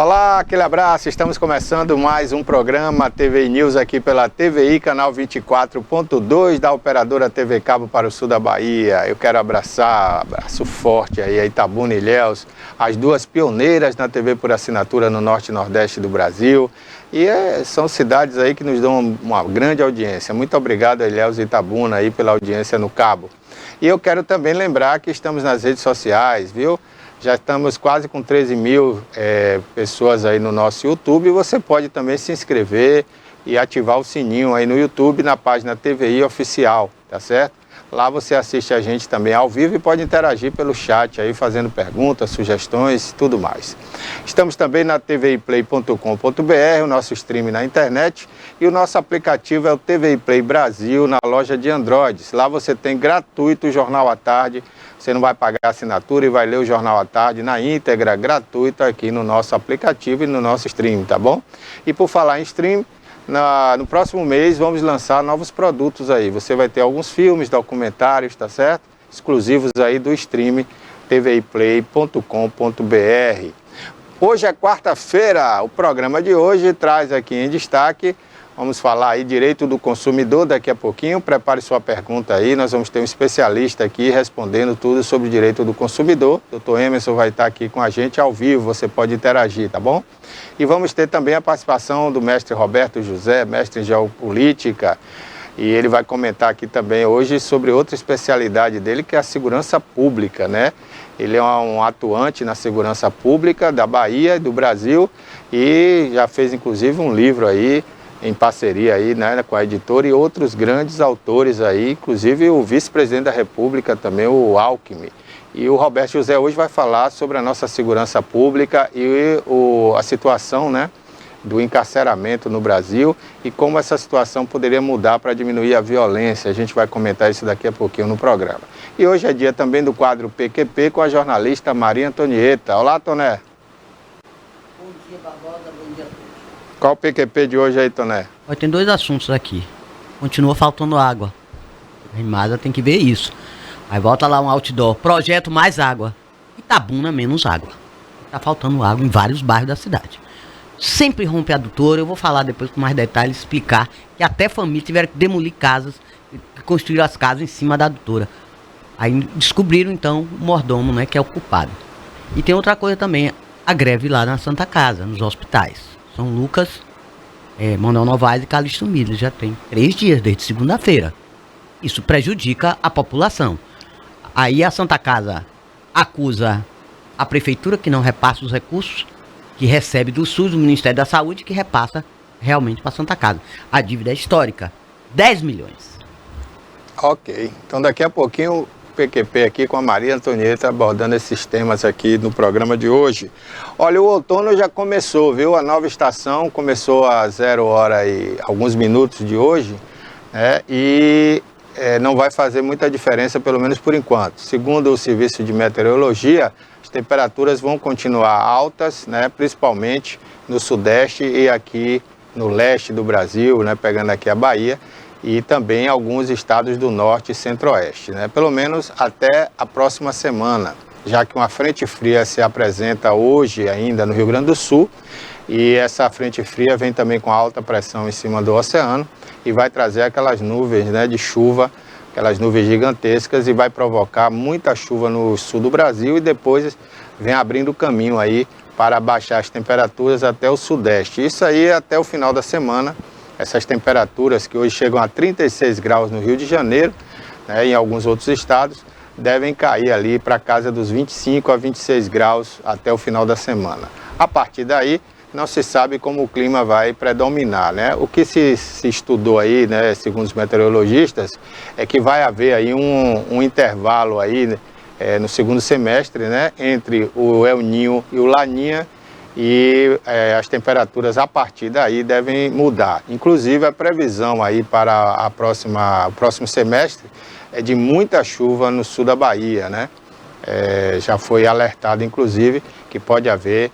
Olá, aquele abraço, estamos começando mais um programa TVI News aqui pela TVI, canal 24.2 da operadora TV Cabo para o sul da Bahia. Eu quero abraço forte aí a Itabuna e Ilhéus, as duas pioneiras na TV por assinatura no norte e nordeste do Brasil. E são cidades aí que nos dão uma grande audiência. Muito obrigado a Ilhéus e Itabuna aí pela audiência no Cabo. E eu quero também lembrar que estamos nas redes sociais, viu? Já estamos quase com 13 mil pessoas aí no nosso YouTube. E você pode também se inscrever e ativar o sininho aí no YouTube, na página TVI Oficial, tá certo? Lá você assiste a gente também ao vivo e pode interagir pelo chat aí, fazendo perguntas, sugestões e tudo mais. Estamos também na tviplay.com.br, o nosso stream na internet, e o nosso aplicativo é o TVI Play Brasil, na loja de Androids. Lá você tem gratuito o Jornal à Tarde. Você não vai pagar assinatura e vai ler o Jornal à Tarde na íntegra, gratuito, aqui no nosso aplicativo e no nosso stream, tá bom? E por falar em stream, no próximo mês vamos lançar novos produtos aí. Você vai ter alguns filmes, documentários, tá certo? Exclusivos aí do stream tviplay.com.br. Hoje é quarta-feira, o programa de hoje traz aqui em destaque, vamos falar aí direito do consumidor daqui a pouquinho. Prepare sua pergunta aí, nós vamos ter um especialista aqui respondendo tudo sobre o direito do consumidor. Dr. Emerson vai estar aqui com a gente ao vivo, você pode interagir, tá bom? E vamos ter também a participação do mestre Roberto José, mestre em geopolítica, e ele vai comentar aqui também hoje sobre outra especialidade dele, que é a segurança pública, né? Ele é um atuante na segurança pública da Bahia e do Brasil e já fez inclusive um livro aí, em parceria aí, né, com a editora e outros grandes autores aí, inclusive o vice-presidente da República também, o Alckmin. E o Roberto José hoje vai falar sobre a nossa segurança pública e a situação, né, do encarceramento no Brasil e como essa situação poderia mudar para diminuir a violência. A gente vai comentar isso daqui a pouquinho no programa. E hoje é dia também do quadro PQP com a jornalista Maria Antonieta. Olá, Toné. Bom dia, Barbosa. Bom dia a todos. Qual o PQP de hoje aí, Toné? Tem dois assuntos aqui. Continua faltando água. A Rimada tem que ver isso. Aí volta lá um outdoor. Projeto mais água. Itabuna menos água. Tá faltando água em vários bairros da cidade. Sempre rompe a adutora. Eu vou falar depois com mais detalhes, explicar que até famílias tiveram que demolir casas, construir as casas em cima da adutora. Aí descobriram então o mordomo, né, que é o culpado. E tem outra coisa também, a greve lá na Santa Casa, nos hospitais. São Lucas, Manuel Novaes e Calixto Miller. Já tem 3 dias, desde segunda-feira. Isso prejudica a população. Aí a Santa Casa acusa a prefeitura que não repassa os recursos que recebe do SUS, do Ministério da Saúde, que repassa realmente para a Santa Casa. A dívida é histórica, 10 milhões. Ok, então daqui a pouquinho PQP aqui com a Maria Antonieta abordando esses temas aqui no programa de hoje. Olha, o outono já começou, viu? A nova estação começou a 0 hora e alguns minutos de hoje, né? E não vai fazer muita diferença, pelo menos por enquanto. Segundo o Serviço de Meteorologia, as temperaturas vão continuar altas, né? Principalmente no sudeste e aqui no leste do Brasil, né? Pegando aqui a Bahia, e também alguns estados do norte e centro-oeste, né? Pelo menos até a próxima semana, já que uma frente fria se apresenta hoje ainda no Rio Grande do Sul, e essa frente fria vem também com alta pressão em cima do oceano e vai trazer aquelas nuvens, né, de chuva, aquelas nuvens gigantescas, e vai provocar muita chuva no sul do Brasil e depois vem abrindo caminho aí para baixar as temperaturas até o sudeste. Isso aí até o final da semana. Essas temperaturas que hoje chegam a 36 graus no Rio de Janeiro, né, em alguns outros estados, devem cair ali para casa dos 25 a 26 graus até o final da semana. A partir daí, não se sabe como o clima vai predominar, né? O que se estudou aí, né, segundo os meteorologistas, é que vai haver aí um intervalo aí, no segundo semestre, né, entre o El Niño e o Laninha, e as temperaturas a partir daí devem mudar. Inclusive a previsão aí para o próximo semestre é de muita chuva no sul da Bahia, né? Já foi alertado inclusive que pode haver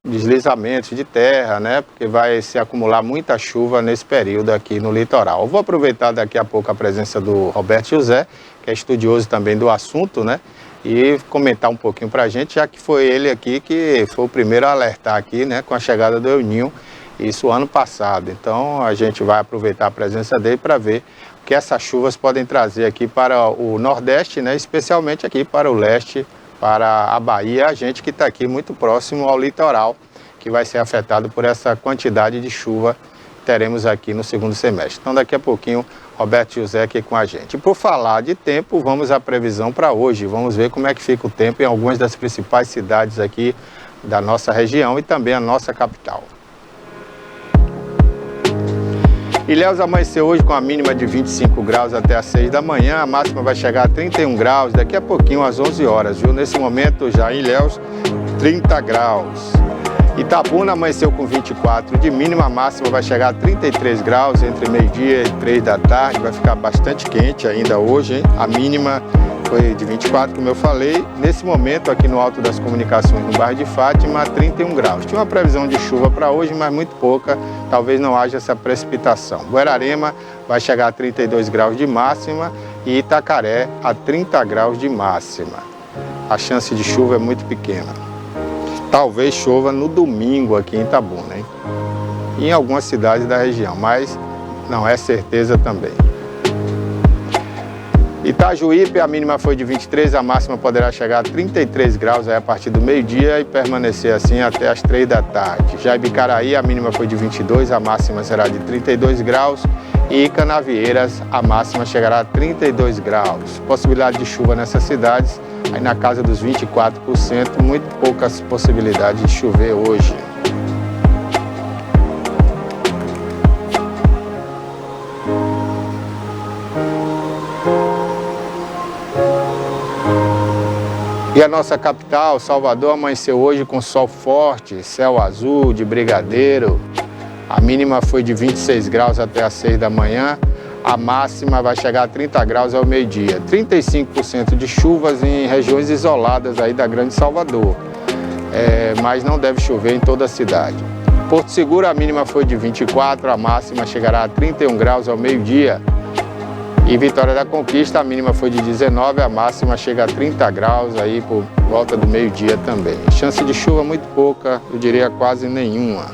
deslizamentos de terra, né? Porque vai se acumular muita chuva nesse período aqui no litoral. Eu vou aproveitar daqui a pouco a presença do Roberto José, que é estudioso também do assunto, né? e comentar um pouquinho para a gente, já que foi ele aqui que foi o primeiro a alertar aqui, né, com a chegada do El Niño, isso ano passado. Então a gente vai aproveitar a presença dele para ver o que essas chuvas podem trazer aqui para o Nordeste, né, especialmente aqui para o leste, para a Bahia, a gente que está aqui muito próximo ao litoral, que vai ser afetado por essa quantidade de chuva que teremos aqui no segundo semestre. Então daqui a pouquinho, Roberto José aqui com a gente. E por falar de tempo, vamos à previsão para hoje. Vamos ver como é que fica o tempo em algumas das principais cidades aqui da nossa região e também a nossa capital. Ilhéus amanheceu hoje com a mínima de 25 graus até às 6 da manhã, a máxima vai chegar a 31 graus daqui a pouquinho às 11 horas, viu? Nesse momento já em Ilhéus, 30 graus. Itabuna amanheceu com 24 de mínima, a máxima vai chegar a 33 graus entre meio-dia e 3 da tarde, vai ficar bastante quente ainda hoje, hein? A mínima foi de 24, como eu falei. Nesse momento, aqui no Alto das Comunicações, no bairro de Fátima, 31 graus. Tinha uma previsão de chuva para hoje, mas muito pouca, talvez não haja essa precipitação. Guararema vai chegar a 32 graus de máxima e Itacaré a 30 graus de máxima. A chance de chuva é muito pequena. Talvez chova no domingo aqui em Itabuna, hein? E em algumas cidades da região, mas não é certeza também. Itajuípe, a mínima foi de 23, a máxima poderá chegar a 33 graus aí a partir do meio-dia e permanecer assim até as 3 da tarde. Já Ibicaraí, a mínima foi de 22, a máxima será de 32 graus. E Canavieiras, a máxima chegará a 32 graus. Possibilidade de chuva nessas cidades, aí na casa dos 24%, muito poucas possibilidades de chover hoje. E a nossa capital, Salvador, amanheceu hoje com sol forte, céu azul, de brigadeiro. A mínima foi de 26 graus até às 6 da manhã. A máxima vai chegar a 30 graus ao meio-dia. 35% de chuvas em regiões isoladas aí da Grande Salvador. Mas não deve chover em toda a cidade. Porto Seguro, a mínima foi de 24, a máxima chegará a 31 graus ao meio-dia. E Vitória da Conquista, a mínima foi de 19, a máxima chega a 30 graus aí por volta do meio-dia também. Chance de chuva muito pouca, eu diria quase nenhuma.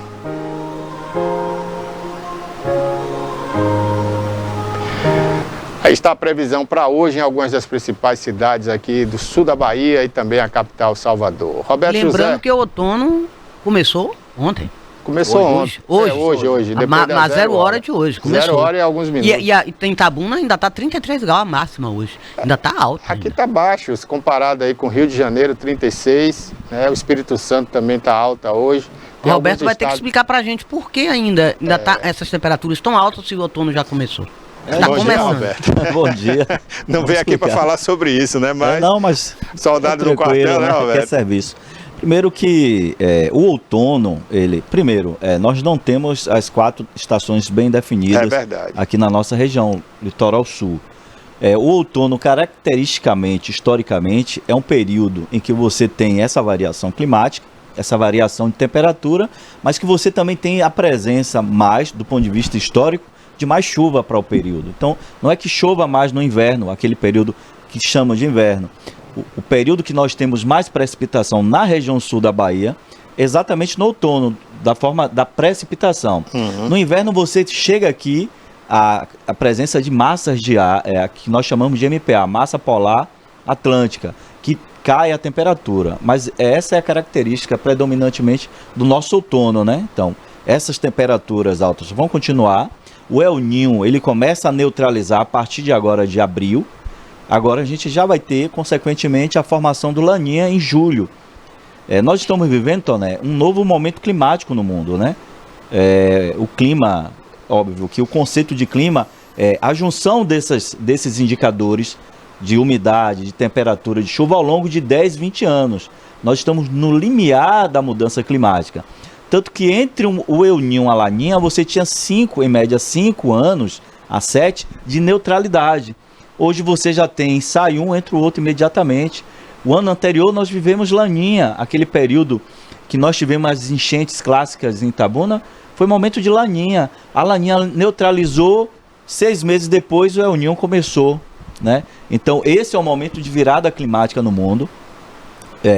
Aí está a previsão para hoje em algumas das principais cidades aqui do sul da Bahia e também a capital, Salvador. Roberto Lembrando José, que o outono começou ontem. Começou ontem. Hoje. Mas 0 hora de hoje. Começou. 0 hora e alguns minutos. E tem Itabuna ainda está 33 graus a máxima hoje. Ainda está alto. Aqui está baixo, se comparado aí com o Rio de Janeiro, 36. Né? O Espírito Santo também está alta hoje. O Roberto vai ter que explicar pra gente por que ainda tá essas temperaturas tão altas se o outono já começou. Tá começando. Dia, bom dia. Não veio aqui para falar sobre isso, né? Mas soldado do quartel, né, Roberto? Quer serviço. Primeiro que o outono, nós não temos as 4 estações bem definidas aqui na nossa região, litoral sul. O outono, caracteristicamente, historicamente, é um período em que você tem essa variação climática, essa variação de temperatura, mas que você também tem a presença mais, do ponto de vista histórico, de mais chuva para o período. Então, não é que chova mais no inverno, aquele período que chamam de inverno. O período que nós temos mais precipitação na região sul da Bahia, exatamente no outono, da forma da precipitação. No inverno você chega aqui a presença de massas de ar, que nós chamamos de MPA, massa polar atlântica, que cai a temperatura. Mas essa é a característica predominantemente do nosso outono, né? Então, essas temperaturas altas vão continuar. O El Niño, ele começa a neutralizar a partir de agora, de abril. Agora a gente já vai ter, consequentemente, a formação do Laninha em julho. Nós estamos vivendo, Toné, um novo momento climático no mundo, né? O clima, óbvio que o conceito de clima é a junção desses indicadores de umidade, de temperatura, de chuva ao longo de 10, 20 anos. Nós estamos no limiar da mudança climática. Tanto que entre o El Niño e a Laninha, você tinha em média 5 anos a 7 de neutralidade. Hoje você já tem sai um, entra o outro imediatamente. O ano anterior nós vivemos Laninha, aquele período que nós tivemos as enchentes clássicas em Itabuna, foi momento de Laninha. A Laninha neutralizou, 6 meses depois o El Niño começou né? Então esse é um momento de virada climática no mundo.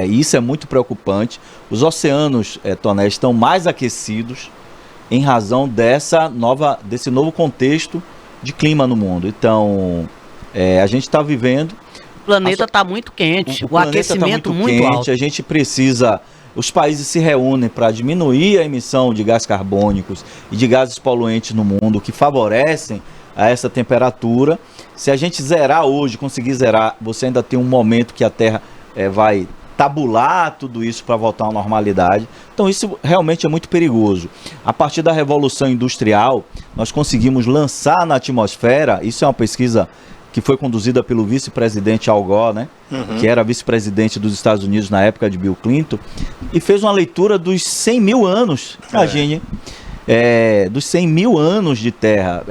Isso é muito preocupante. Os oceanos, Toné, estão mais aquecidos em razão desse novo contexto de clima no mundo. Então, a gente está vivendo... O planeta está muito quente, o aquecimento muito alto. A gente precisa... Os países se reúnem para diminuir a emissão de gás carbônicos e de gases poluentes no mundo, que favorecem a essa temperatura. Se a gente zerar hoje, conseguir zerar, você ainda tem um momento que a Terra vai tabular tudo isso para voltar à normalidade. Então isso realmente é muito perigoso. A partir da Revolução Industrial, nós conseguimos lançar na atmosfera, isso é uma pesquisa que foi conduzida pelo vice-presidente Al Gore, né? Que era vice-presidente dos Estados Unidos na época de Bill Clinton, e fez uma leitura dos 100 mil anos, imagine, dos 100 mil anos de Terra.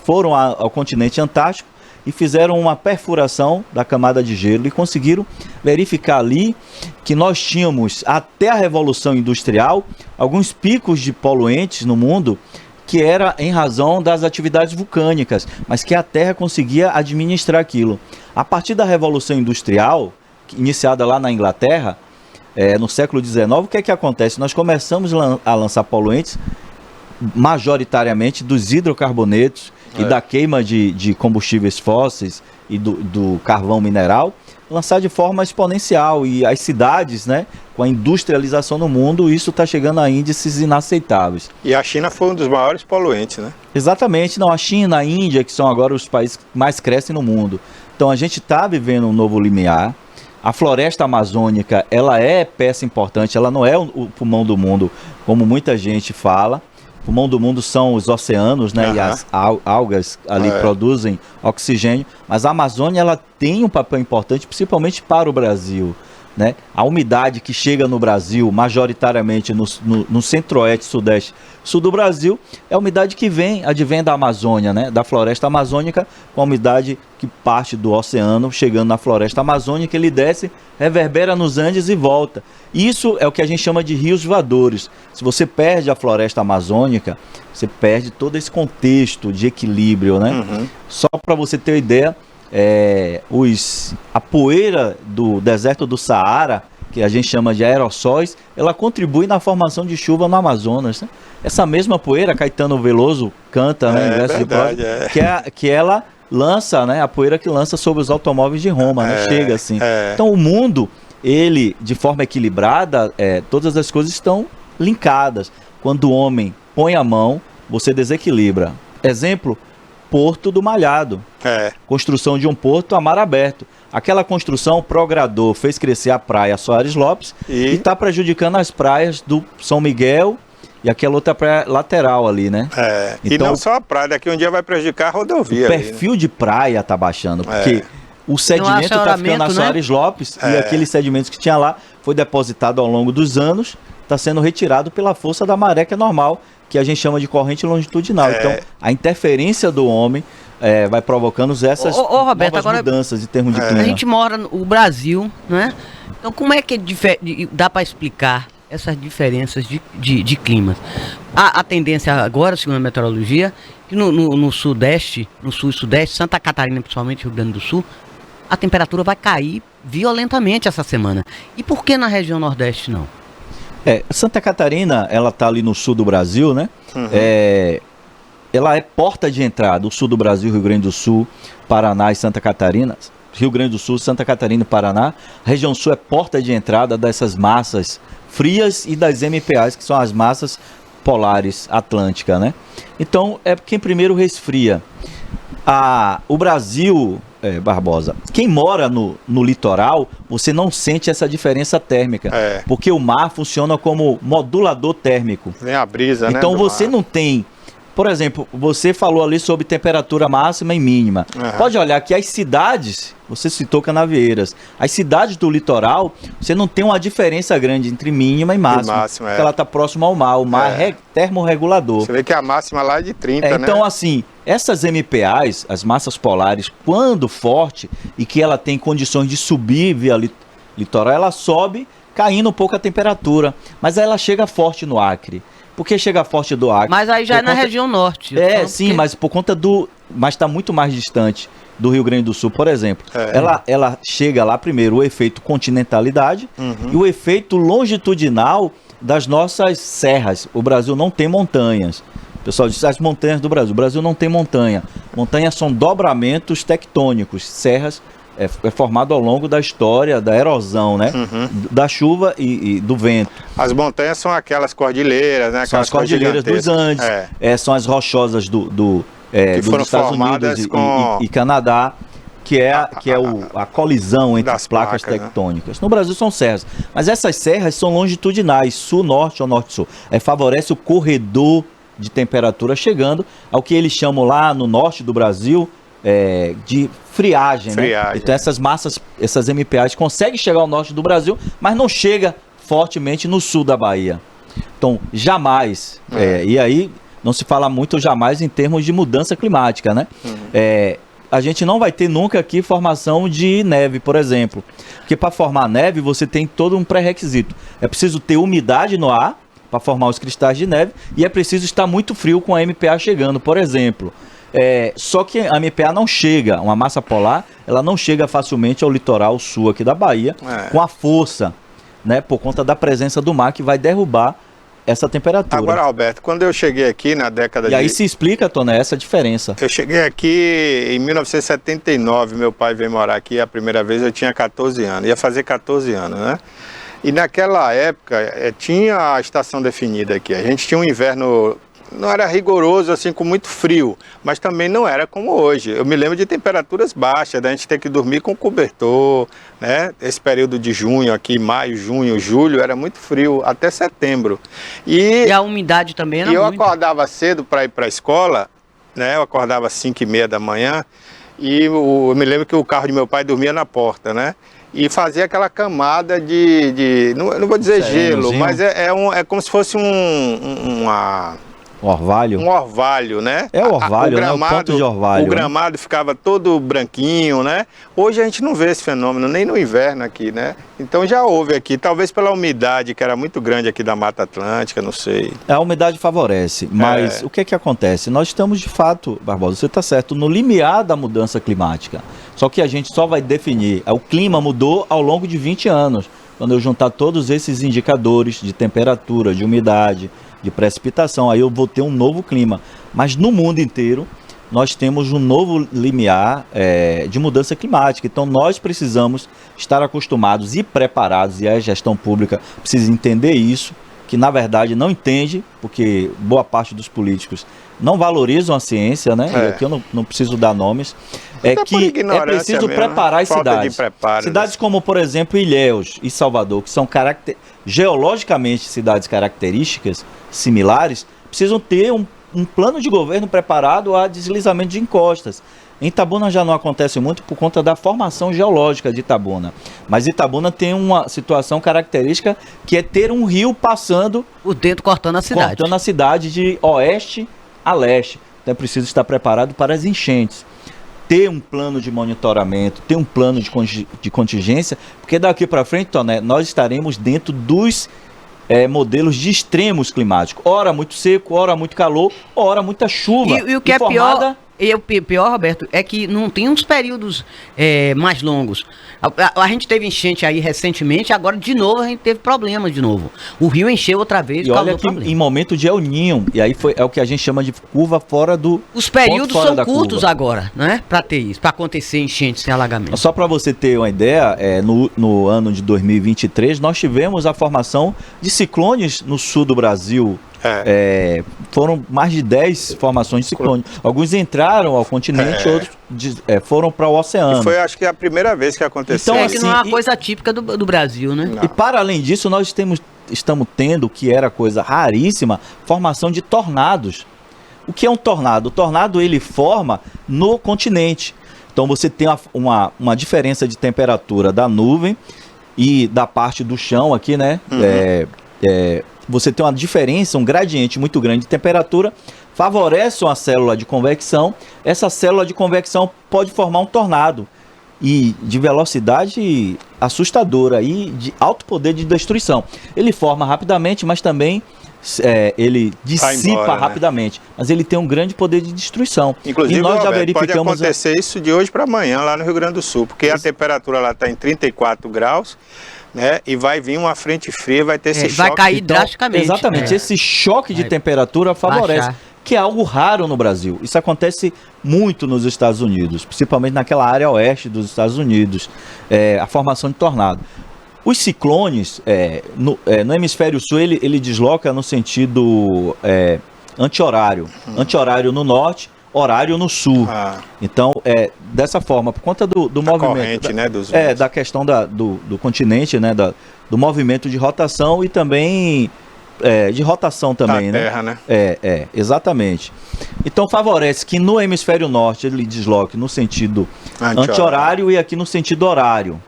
Foram ao continente Antártico e fizeram uma perfuração da camada de gelo e conseguiram verificar ali que nós tínhamos, até a Revolução Industrial, alguns picos de poluentes no mundo que era em razão das atividades vulcânicas, mas que a Terra conseguia administrar aquilo. A partir da Revolução Industrial, iniciada lá na Inglaterra, no século XIX, o que é que acontece? Nós começamos a lançar poluentes majoritariamente dos hidrocarbonetos e da queima de combustíveis fósseis e do carvão mineral, lançar de forma exponencial. E as cidades, né, com a industrialização no mundo, isso está chegando a índices inaceitáveis. E a China foi um dos maiores poluentes, né? Exatamente. Não, a China, a Índia, que são agora os países que mais crescem no mundo. Então a gente está vivendo um novo limiar. A floresta amazônica, ela é peça importante, ela não é o pulmão do mundo, como muita gente fala. O pulmão do mundo são os oceanos, né? E as algas ali produzem oxigênio. Mas a Amazônia, ela tem um papel importante, principalmente para o Brasil, né? A umidade que chega no Brasil, majoritariamente no centro-oeste, sudeste, sul do Brasil, é a umidade que advém da Amazônia, né? Da floresta amazônica, com a umidade que parte do oceano, chegando na floresta amazônica, ele desce, reverbera nos Andes e volta. Isso é o que a gente chama de rios voadores. Se você perde a floresta amazônica, você perde todo esse contexto de equilíbrio, né? Só para você ter uma ideia, a poeira do deserto do Saara, que a gente chama de aerossóis, ela contribui na formação de chuva no Amazonas, né? Essa mesma poeira, Caetano Veloso canta, né, em verso de prosa, que ela lança, né, a poeira que lança sobre os automóveis de Roma, né? Chega assim. Então o mundo, ele, de forma equilibrada, todas as coisas estão linkadas. Quando o homem põe a mão, você desequilibra. Exemplo, Porto do Malhado. Construção de um porto a mar aberto. Aquela construção, o progrador fez crescer a praia Soares Lopes e está prejudicando as praias do São Miguel e aquela outra praia lateral ali, né? Então, e não só a praia, daqui um dia vai prejudicar a rodovia. O perfil de praia está baixando, porque o sedimento está ficando na Soares Lopes e aqueles sedimentos que tinha lá foi depositado ao longo dos anos, está sendo retirado pela força da maré, que é normal, que a gente chama de corrente longitudinal. Então, a interferência do homem vai provocando essas Roberto, novas mudanças em termos de clima. A gente mora no Brasil, né? Então, como é que dá para explicar essas diferenças de climas? A tendência agora, segundo a meteorologia, que no Sudeste, no Sul e Sudeste, Santa Catarina, principalmente Rio Grande do Sul, a temperatura vai cair violentamente essa semana. E por que na região Nordeste não? Santa Catarina, ela está ali no sul do Brasil, né? Ela é porta de entrada, o sul do Brasil, Rio Grande do Sul, Paraná e Santa Catarina. Rio Grande do Sul, Santa Catarina e Paraná. A região sul é porta de entrada dessas massas frias e das MPAs, que são as massas polares atlânticas, né? Então, é quem primeiro resfria. O Brasil, Barbosa, quem mora no litoral, você não sente essa diferença térmica, porque o mar funciona como modulador térmico. Vem a brisa, né? Então você não tem... Por exemplo, você falou ali sobre temperatura máxima e mínima. Pode olhar que as cidades, você citou Canavieiras, as cidades do litoral, você não tem uma diferença grande entre mínima e máxima. Porque ela está próxima ao mar. O mar é termorregulador. Você vê que a máxima lá é de 30, né? Então, assim, essas MPAs, as massas polares, quando forte e que ela tem condições de subir via litoral, ela sobe caindo um pouco a temperatura. Mas aí ela chega forte no Acre. Por que chega forte do Acre? Mas aí já é na região norte. Sim, mas por conta mas está muito mais distante. do Rio Grande do Sul, por exemplo. Ela chega lá primeiro o efeito continentalidade e o efeito longitudinal das nossas serras. O Brasil não tem montanhas. O pessoal diz as montanhas do Brasil. O Brasil não tem montanha. Montanhas são dobramentos tectônicos. Serras é formado ao longo da história, da erosão, né? Da chuva e do vento. As montanhas são aquelas cordilheiras, né? São as cordilheiras dos Andes, são as rochosas dos Estados Unidos e Canadá, que é a colisão entre as placas tectônicas. Né? No Brasil são serras, mas essas serras são longitudinais, sul-norte ou norte-sul. Favorece o corredor de temperatura chegando ao que eles chamam lá no norte do Brasil de friagem, né? Então essas massas, essas MPAs conseguem chegar ao norte do Brasil, mas não chega fortemente no sul da Bahia. Então jamais, e aí não se fala muito jamais em termos de mudança climática, né? A gente não vai ter nunca aqui formação de neve, por exemplo, porque para formar neve você tem todo um pré-requisito. É preciso ter umidade no ar para formar os cristais de neve e é preciso estar muito frio com a MPA chegando, por exemplo. Só que a MPA não chega, uma massa polar, ela não chega facilmente ao litoral sul aqui da Bahia, com a força, né, por conta da presença do mar que vai derrubar essa temperatura. Agora, Alberto, quando eu cheguei aqui na década de... E aí se explica, Toné, essa diferença. Eu cheguei aqui em 1979, meu pai veio morar aqui a primeira vez, eu tinha 14 anos, ia fazer 14 anos, né? E naquela época tinha a estação definida aqui, a gente tinha um inverno... Não era rigoroso, assim, com muito frio, mas também não era como hoje. Eu me lembro de temperaturas baixas, da gente ter que dormir com cobertor, né? Esse período de junho aqui, maio, junho, julho, era muito frio, até setembro. E a umidade também era muito. E eu acordava cedo para ir para a escola, né? Eu acordava às 5h30 da manhã, e eu me lembro que o carro de meu pai dormia na porta, né? E fazia aquela camada não vou dizer gelo, mas é como se fosse um orvalho? Um orvalho, né? O orvalho, o gramado, né? O ponto de orvalho. O gramado ficava todo branquinho, né? Hoje a gente não vê esse fenômeno, nem no inverno aqui, né? Então já houve aqui, talvez pela umidade que era muito grande aqui da Mata Atlântica, não sei. A umidade favorece, mas o que acontece? Nós estamos de fato, Barbosa, você está certo, no limiar da mudança climática. Só que a gente só vai definir, o clima mudou ao longo de 20 anos. Quando eu juntar todos esses indicadores de temperatura, de umidade, de precipitação, aí eu vou ter um novo clima. Mas no mundo inteiro, nós temos um novo limiar de mudança climática. Então nós precisamos estar acostumados e preparados, e a gestão pública precisa entender isso, que na verdade não entende, porque boa parte dos políticos não valorizam a ciência, né? E aqui eu não preciso dar nomes. Que é preciso preparar as cidades. Cidades como, por exemplo, Ilhéus e Salvador, que são geologicamente cidades características similares, precisam ter um plano de governo preparado a deslizamento de encostas. Em Itabuna já não acontece muito por conta da formação geológica de Itabuna. Mas Itabuna tem uma situação característica que é ter um rio passando por dentro, cortando a cidade. Cortando a cidade de oeste a leste. Então é preciso estar preparado para as enchentes. Ter um plano de monitoramento, ter um plano de contingência, porque daqui para frente, Toné, nós estaremos dentro dos modelos de extremos climáticos. Ora muito seco, ora muito calor, ora muita chuva. E o que é pior... E o pior, Roberto, é que não tem uns períodos mais longos. A gente teve enchente aí recentemente, agora de novo a gente teve problema de novo. O rio encheu outra vez. E olha que em momento de El Niño, e aí é o que a gente chama de curva fora do... Os períodos são curtos agora, né? Para ter isso, para acontecer enchente sem alagamento. Só para você ter uma ideia, no ano de 2023 nós tivemos a formação de ciclones no sul do Brasil. Foram mais de 10 formações de ciclone. Alguns entraram ao continente, outros foram para o oceano. E foi, acho que, a primeira vez que aconteceu. Então, que não é uma coisa típica do Brasil, né? Não. E para além disso, nós estamos tendo, que era coisa raríssima, formação de tornados. O que é um tornado? O tornado ele forma no continente. Então você tem uma diferença de temperatura da nuvem e da parte do chão aqui, né? Você tem uma diferença, um gradiente muito grande de temperatura, favorece uma célula de convecção. Essa célula de convecção pode formar um tornado. e de velocidade assustadora e de alto poder de destruição. Ele forma rapidamente, mas também ele dissipa embora, rapidamente, né? Mas ele tem um grande poder de destruição. Inclusive, e nós já verificamos, pode acontecer isso de hoje para amanhã lá no Rio Grande do Sul, porque a temperatura lá está em 34 graus, né? E vai vir uma frente fria, vai ter esse choque. Vai cair drasticamente. Exatamente, esse choque de temperatura favorece, baixar, que é algo raro no Brasil. Isso acontece muito nos Estados Unidos, principalmente naquela área oeste dos Estados Unidos, a formação de tornado. Os ciclones, no hemisfério sul, ele desloca no sentido anti-horário. Anti-horário no norte, horário no sul. Então, dessa forma, por conta do movimento... Corrente, né, dos da questão do continente, né, do movimento de rotação e também... de rotação também, da Terra, né? Exatamente. Então favorece que no hemisfério norte ele desloque no sentido anti-horário e aqui no sentido horário,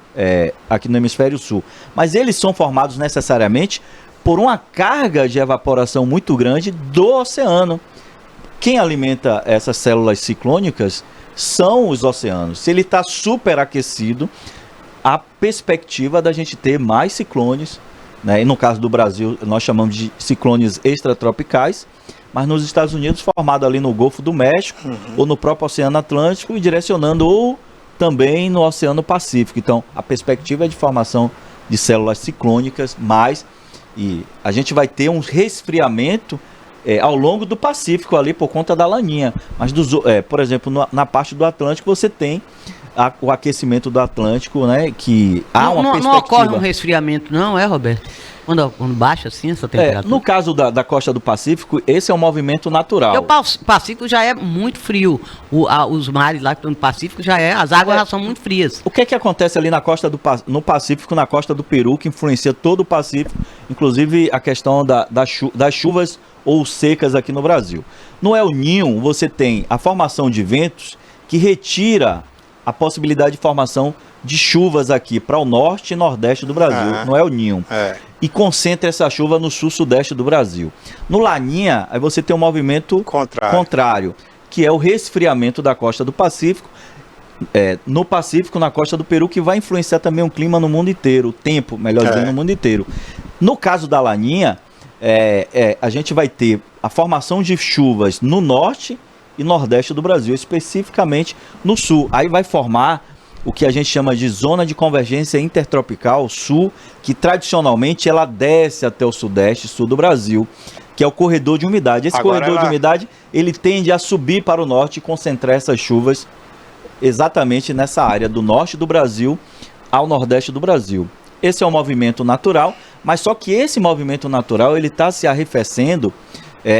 aqui no hemisfério sul. Mas eles são formados necessariamente por uma carga de evaporação muito grande do oceano. Quem alimenta essas células ciclônicas são os oceanos. Se ele está superaquecido, a perspectiva da gente ter mais ciclones, né? E no caso do Brasil, nós chamamos de ciclones extratropicais, mas nos Estados Unidos, formado ali no Golfo do México, ou no próprio Oceano Atlântico, e direcionando ou também no Oceano Pacífico. Então, a perspectiva é de formação de células ciclônicas, e a gente vai ter um resfriamento ao longo do Pacífico ali por conta da laninha. Mas, por exemplo, na parte do Atlântico, você tem o aquecimento do Atlântico, né, que há uma perspectiva... Não ocorre um resfriamento não, Roberto? Quando baixa assim essa temperatura? No caso da costa do Pacífico, esse é um movimento natural. O Pacífico já é muito frio. Os mares lá que estão no Pacífico as águas já são muito frias. O que acontece ali no Pacífico, na costa do Peru, que influencia todo o Pacífico, inclusive a questão das chuvas ou secas aqui no Brasil. No El Niño, você tem a formação de ventos que retira a possibilidade de formação de chuvas aqui para o norte e nordeste do Brasil, no El Niño. E concentra essa chuva no sul-sudeste do Brasil. No Laninha, aí você tem um movimento contrário, que é o resfriamento da costa do Pacífico, no Pacífico, na costa do Peru, que vai influenciar também o clima no mundo inteiro, o tempo, melhor dizendo, no mundo inteiro. No caso da Laninha, a gente vai ter a formação de chuvas no norte e nordeste do Brasil, especificamente no sul. Aí vai formar o que a gente chama de zona de convergência intertropical sul, que tradicionalmente ela desce até o sudeste e sul do Brasil, que é o corredor de umidade. Esse corredor de umidade, ele tende a subir para o norte e concentrar essas chuvas exatamente nessa área do norte do Brasil ao nordeste do Brasil. Esse é um movimento natural, mas só que esse movimento natural ele está se arrefecendo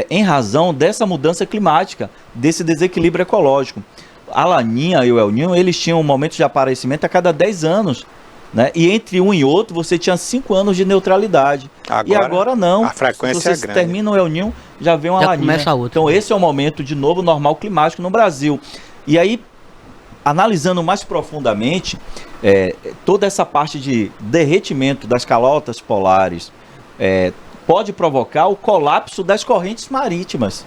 em razão dessa mudança climática, desse desequilíbrio ecológico. A Laninha e o El Niño, eles tinham um momento de aparecimento a cada 10 anos, né? E entre um e outro você tinha 5 anos de neutralidade. E agora não. A frequência é grande. Termina o El Niño, já vem uma Laninha. Então esse é o momento de novo normal climático no Brasil. E aí, analisando mais profundamente, toda essa parte de derretimento das calotas polares pode provocar o colapso das correntes marítimas.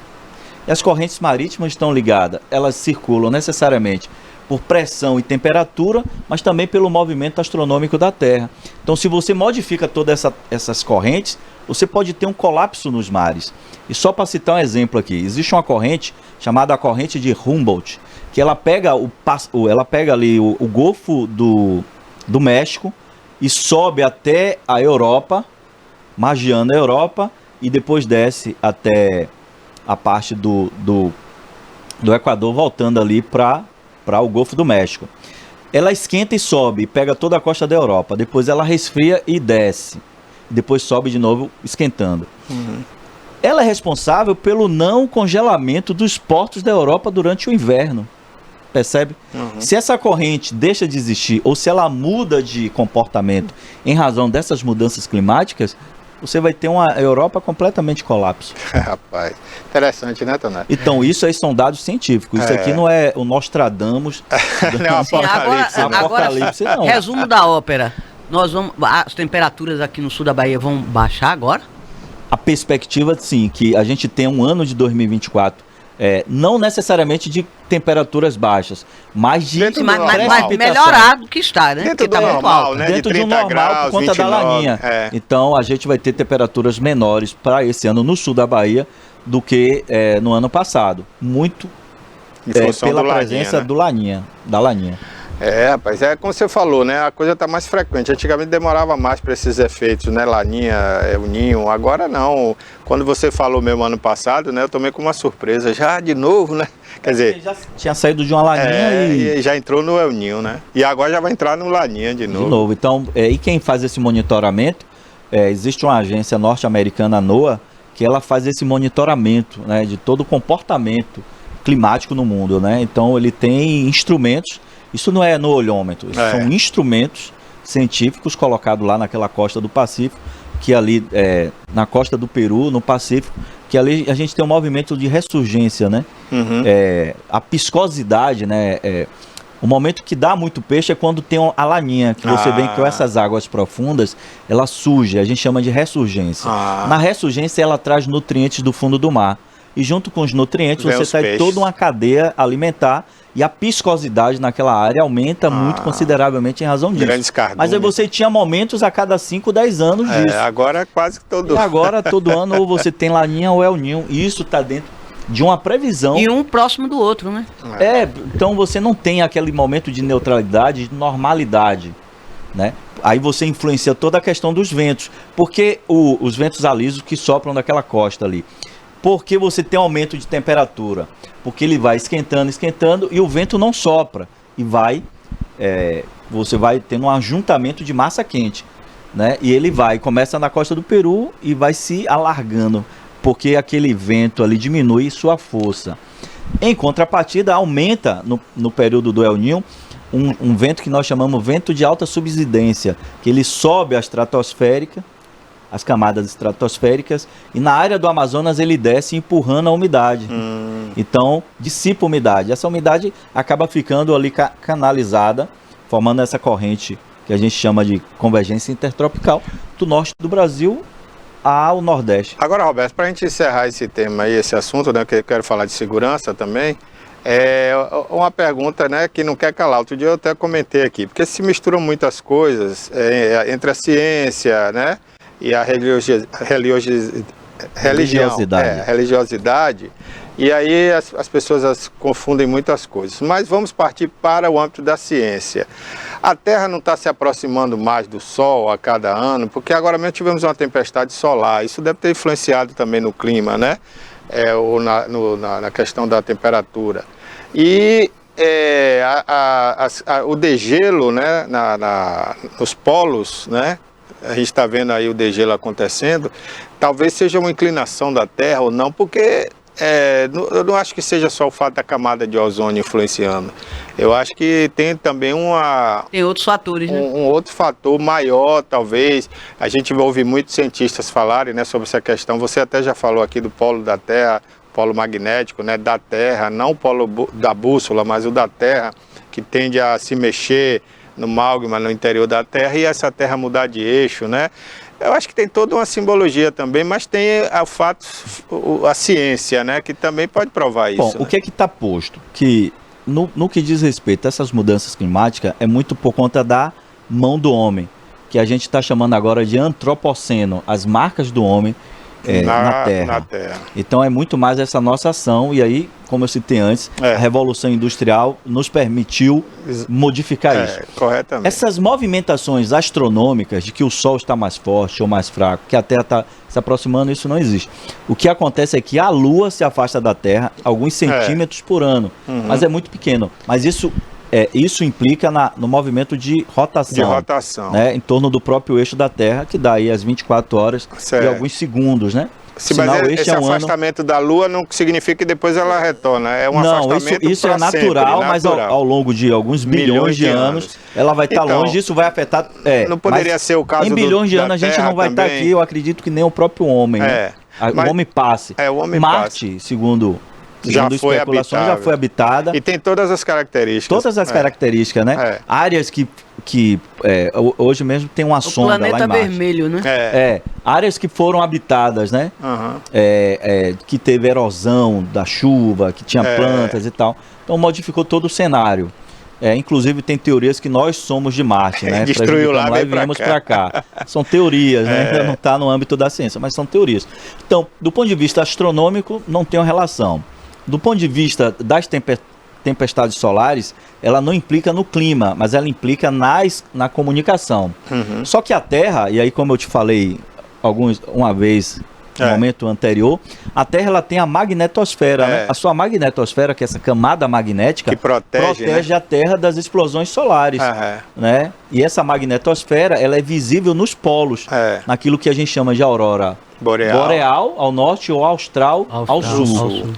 E as correntes marítimas estão ligadas, elas circulam necessariamente por pressão e temperatura, mas também pelo movimento astronômico da Terra. Então, se você modifica todas essas correntes, você pode ter um colapso nos mares. E só para citar um exemplo aqui, existe uma corrente chamada a corrente de Humboldt, que ela pega ali o Golfo do México e sobe até a Europa, margeando a Europa, e depois desce até a parte do Equador, voltando ali para o Golfo do México. Ela esquenta e sobe, pega toda a costa da Europa, depois ela resfria e desce, depois sobe de novo esquentando. Ela é responsável pelo não congelamento dos portos da Europa durante o inverno, percebe? Se essa corrente deixa de existir, ou se ela muda de comportamento em razão dessas mudanças climáticas, você vai ter uma Europa completamente colapso. Rapaz, interessante, né, Tonete? Então, isso aí são dados científicos. Isso aqui não é o Nostradamus. Não é o Apocalipse. Apocalipse, não. Resumo da ópera. As temperaturas aqui no sul da Bahia vão baixar agora? A perspectiva, sim, que a gente tem um ano de 2024 não necessariamente de temperaturas baixas, mas de mas melhorar do que está, né? Dentro do normal, né? Dentro de 30 graus, por conta 29, da laninha. Então a gente vai ter temperaturas menores para esse ano no sul da Bahia do que no ano passado. Muito pela presença do laninha, da laninha. Rapaz, como você falou, né? A coisa está mais frequente. Antigamente demorava mais para esses efeitos, né? Laninha, El Ninho. Agora não. Quando você falou mesmo ano passado, né? Eu tomei com uma surpresa. Já de novo, né? Quer dizer, já tinha saído de uma laninha e já entrou no El Ninho, né? E agora já vai entrar no laninha de novo. De novo. Então, e quem faz esse monitoramento, existe uma agência norte-americana, NOAA, que ela faz esse monitoramento, né? De todo o comportamento climático no mundo, né? Então, ele tem instrumentos. Isso não é no olhômetro, são instrumentos científicos colocados lá naquela costa do Pacífico, que ali, na costa do Peru, no Pacífico, que ali a gente tem um movimento de ressurgência, né? Uhum. A piscosidade, né? O momento que dá muito peixe é quando tem a laninha, que você vê que com essas águas profundas, ela surge, a gente chama de ressurgência. Na ressurgência, ela traz nutrientes do fundo do mar. E junto com os nutrientes, você tem toda uma cadeia alimentar e a piscosidade naquela área aumenta muito consideravelmente em razão disso. Grandes cardumes. Mas aí você tinha momentos a cada 5, 10 anos disso. Agora é quase que todo ano. E agora todo ano ou você tem laninha ou El Ninho. E isso está dentro de uma previsão. E um próximo do outro, né? Então você não tem aquele momento de neutralidade, de normalidade, né? Aí você influencia toda a questão dos ventos. Porque os ventos alisos que sopram daquela costa ali. Porque você tem aumento de temperatura, porque ele vai esquentando e o vento não sopra e você vai tendo um ajuntamento de massa quente, né? E ele começa na costa do Peru e vai se alargando, porque aquele vento ali diminui sua força. Em contrapartida, aumenta no período do El Ninho um vento que nós chamamos vento de alta subsidência, que ele sobe a estratosférica, as camadas estratosféricas, e na área do Amazonas ele desce empurrando a umidade. Então, dissipa a umidade. Essa umidade acaba ficando ali canalizada, formando essa corrente que a gente chama de convergência intertropical, do norte do Brasil ao nordeste. Agora, Roberto, para a gente encerrar esse tema aí, esse assunto, né, que eu quero falar de segurança também, uma pergunta, né, que não quer calar. Outro dia eu até comentei aqui, porque se misturam muitas coisas entre a ciência, né, e a religiosidade, e aí as pessoas confundem muitas coisas. Mas vamos partir para o âmbito da ciência. A Terra não está se aproximando mais do Sol a cada ano, porque agora mesmo tivemos uma tempestade solar. Isso deve ter influenciado também no clima, né? Ou na questão da temperatura. E o degelo, né, nos polos, né? A gente está vendo aí o degelo acontecendo, talvez seja uma inclinação da Terra ou não, porque eu não acho que seja só o fato da camada de ozônio influenciando. Eu acho que tem também tem outros fatores, né? Um outro fator maior, talvez. A gente vai ouvir muitos cientistas falarem, né, sobre essa questão. Você até já falou aqui do polo da Terra, polo magnético, né, da Terra, não o polo da bússola, mas o da Terra, que tende a se mexer no magma, no interior da Terra, e essa Terra mudar de eixo, né? Eu acho que tem toda uma simbologia também, mas tem o fato, a ciência, né, que também pode provar isso. Bom, o que é que está posto? Que no que diz respeito a essas mudanças climáticas, é muito por conta da mão do homem, que a gente está chamando agora de antropoceno, as marcas do homem na Terra. Então é muito mais essa nossa ação, e aí, como eu citei antes, a Revolução Industrial nos permitiu modificar isso. Corretamente. Essas movimentações astronômicas de que o Sol está mais forte ou mais fraco, que a Terra está se aproximando, isso não existe. O que acontece é que a Lua se afasta da Terra alguns centímetros por ano, mas é muito pequeno. Mas isso implica no movimento de rotação, né, em torno do próprio eixo da Terra, que dá aí as 24 horas e alguns segundos, né? Mas esse afastamento da Lua não significa que depois ela retorna, é um afastamento isso é natural, mas ao longo de alguns bilhões de anos ela vai estar longe, isso vai afetar... não poderia ser o caso em bilhões de anos a gente não vai estar aqui, eu acredito que nem o próprio homem, né? O homem passe. O homem Marte, segundo já foi habitada. E tem todas as características. Todas as características, né? Áreas que hoje mesmo tem uma sonda lá em Marte. O planeta vermelho, né? Áreas que foram habitadas, né? Que teve erosão da chuva, que tinha plantas e tal. Então modificou todo o cenário. Inclusive tem teorias que nós somos de Marte, né? Destruiu lá e viemos para cá. São teorias, né? Ainda não está no âmbito da ciência, mas são teorias. Então, do ponto de vista astronômico, não tem uma relação. Do ponto de vista das tempestades solares, ela não implica no clima, mas ela implica na comunicação. Só que a Terra, e aí como eu te falei uma vez no momento anterior, a Terra ela tem a magnetosfera, né? A sua magnetosfera, que é essa camada magnética, que protege a Terra das explosões solares, né? E essa magnetosfera, ela é visível nos polos, naquilo que a gente chama de aurora boreal ao norte ou austral ao sul.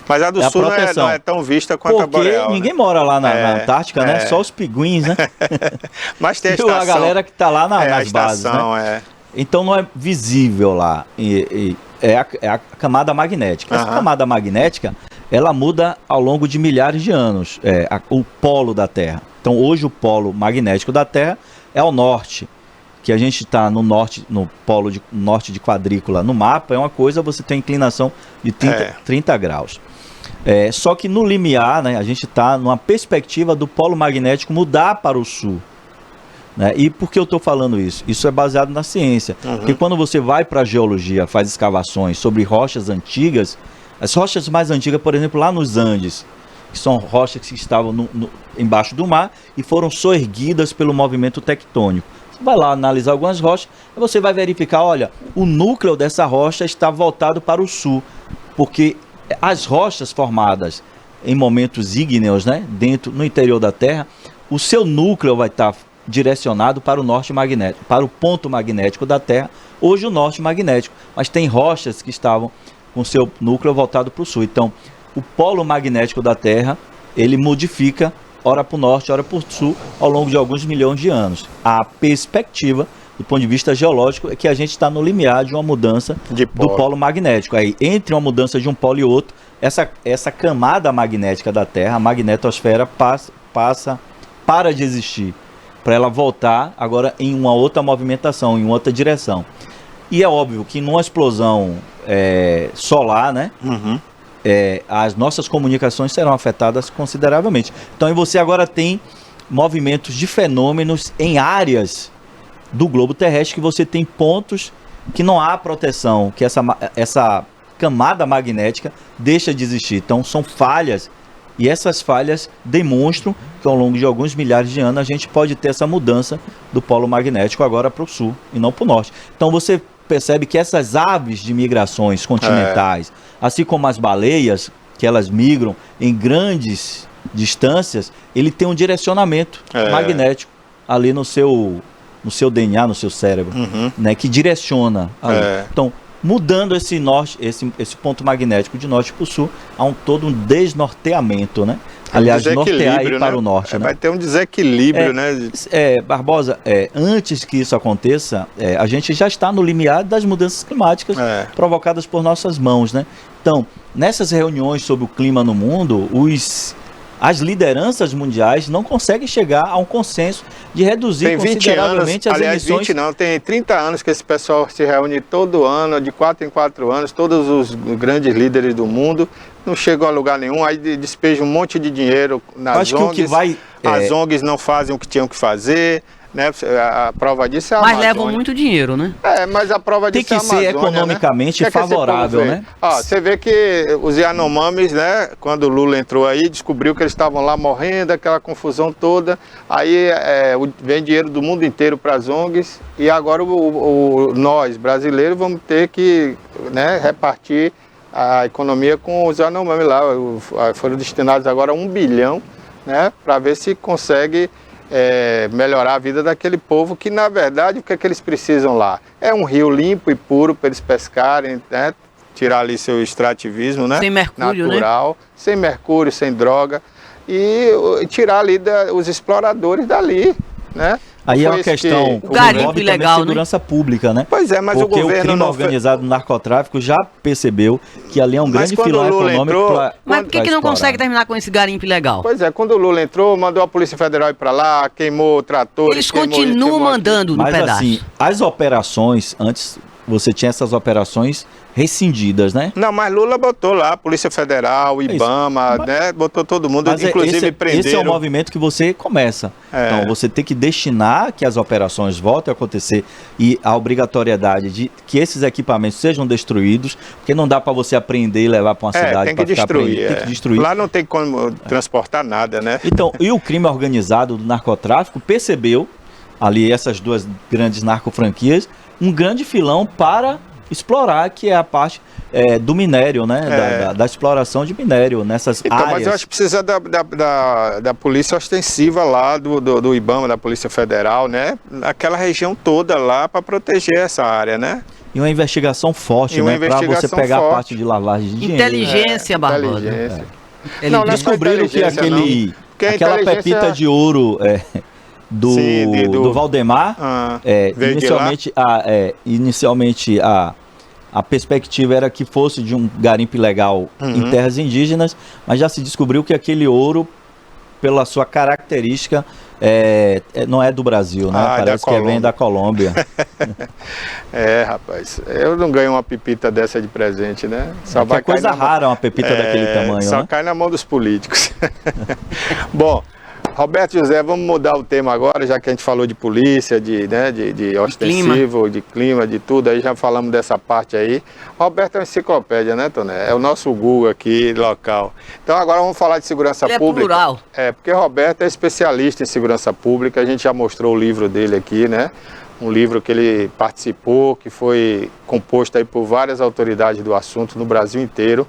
Mas a do sul não é tão vista quanto a boreal. Porque ninguém mora lá na Antártica, né? Só os pinguins, né? Mas tem a estação. E a galera que está lá nas bases, né? Então não é visível lá. É a camada magnética. Essa camada magnética, ela muda ao longo de milhares de anos. O polo da Terra. Então hoje o polo magnético da Terra é ao norte. Que a gente está no norte, no polo norte de quadrícula no mapa, é uma coisa, você tem inclinação de 30 graus. Só que no limiar, né, a gente está numa perspectiva do polo magnético mudar para o sul. Né? E por que eu estou falando isso? Isso é baseado na ciência. Porque quando você vai para a geologia, faz escavações sobre rochas antigas, as rochas mais antigas, por exemplo, lá nos Andes, que são rochas que estavam embaixo do mar e foram soerguidas pelo movimento tectônico. Você vai lá analisar algumas rochas e você vai verificar, olha, o núcleo dessa rocha está voltado para o sul, porque as rochas formadas em momentos ígneos, né, no interior da Terra, o seu núcleo vai estar direcionado para o norte magnético, para o ponto magnético da Terra, hoje o norte magnético, mas tem rochas que estavam com seu núcleo voltado para o sul. Então, o polo magnético da Terra, ele modifica ora para o norte, ora para o sul, ao longo de alguns milhões de anos. A perspectiva, do ponto de vista geológico, é que a gente está no limiar de uma mudança do polo magnético. Aí, entre uma mudança de um polo e outro, essa camada magnética da Terra, a magnetosfera, para de existir, para ela voltar agora em uma outra movimentação, em uma outra direção. E é óbvio que numa explosão solar, né? As nossas comunicações serão afetadas consideravelmente. Então, você agora tem movimentos de fenômenos em áreas do globo terrestre que você tem pontos que não há proteção, que essa camada magnética deixa de existir. Então, são falhas, e essas falhas demonstram que ao longo de alguns milhares de anos a gente pode ter essa mudança do polo magnético agora para o sul e não para o norte. Então, você percebe que essas aves de migrações continentais, assim como as baleias, que elas migram em grandes distâncias, ele tem um direcionamento magnético ali no seu DNA, no seu cérebro, né, que direciona ali. Então, mudando esse ponto magnético de norte para o sul, há todo um desnorteamento, né? Aliás, nortear aí para o norte. Né? Vai ter um desequilíbrio, né? Barbosa, antes que isso aconteça, a gente já está no limiar das mudanças climáticas provocadas por nossas mãos, né? Então, nessas reuniões sobre o clima no mundo, as lideranças mundiais não conseguem chegar a um consenso de reduzir consideravelmente as emissões. Tem 30 anos que esse pessoal se reúne todo ano, de 4 em 4 anos, todos os grandes líderes do mundo, não chegam a lugar nenhum, aí despejam um monte de dinheiro nas ONGs, as ONGs não fazem o que tinham que fazer, né? A prova disso é a Amazônia. Mas levam muito dinheiro, né? Mas a prova disso é a Amazônia. Tem que ser economicamente favorável, né? Você vê que os Yanomamis, né, quando o Lula entrou aí, descobriu que eles estavam lá morrendo, aquela confusão toda, aí vem dinheiro do mundo inteiro para as ONGs, e agora nós, brasileiros, vamos ter que, né, repartir a economia com os Yanomami lá. Foram destinados agora 1 bilhão, né, para ver se consegue melhorar a vida daquele povo que, na verdade, o que é que eles precisam lá? É um rio limpo e puro para eles pescarem, né, tirar ali seu extrativismo, né, sem mercúrio, natural, né? Sem mercúrio, sem droga, e tirar ali os exploradores dali, né? Aí é uma questão o garimpo ilegal, segurança pública, né? Pois é, mas porque o governo... o crime organizado do narcotráfico já percebeu que ali é um grande filão econômico. Mas por que não consegue terminar com esse garimpo ilegal? Pois é, quando o Lula entrou, mandou a Polícia Federal ir para lá, queimou tratores... Eles continuam mandando no pedaço. Mas assim, as operações, antes você tinha essas operações rescindidas, né? Não, mas Lula botou lá, Polícia Federal, IBAMA, né? Botou todo mundo, inclusive prenderam. Esse é o movimento que você começa. Então, você tem que destinar que as operações voltem a acontecer e a obrigatoriedade de que esses equipamentos sejam destruídos, porque não dá para você apreender e levar para uma cidade tem que destruir. Tem que destruir. Lá não tem como transportar nada, né? Então, e o crime organizado do narcotráfico percebeu, ali essas duas grandes narcofranquias, um grande filão para explorar, que é a parte do minério, né? Da exploração de minério nessas áreas. Mas eu acho que precisa da polícia ostensiva lá, do IBAMA, da Polícia Federal, né? Aquela região toda lá para proteger essa área, né? E uma investigação forte, né? Para você pegar a parte de lavagem de dinheiro. Inteligência, Barbosa. Não, descobriram que aquela pepita de ouro... Do Valdemar, inicialmente a perspectiva era que fosse de um garimpo ilegal em terras indígenas, mas já se descobriu que aquele ouro, pela sua característica, não é do Brasil, né? Parece que vem da Colômbia. Rapaz, eu não ganho uma pepita dessa de presente, né? Só vai coisa rara uma pepita daquele tamanho, só cai na mão dos políticos. Bom, Roberto José, vamos mudar o tema agora, já que a gente falou de polícia, de ostensivo, de clima, de tudo, aí já falamos dessa parte aí. Roberto é uma enciclopédia, né, Toné? É o nosso Google aqui, local. Então agora vamos falar de segurança pública. É plural. Porque Roberto é especialista em segurança pública, a gente já mostrou o livro dele aqui, né? Um livro que ele participou, que foi composto aí por várias autoridades do assunto no Brasil inteiro.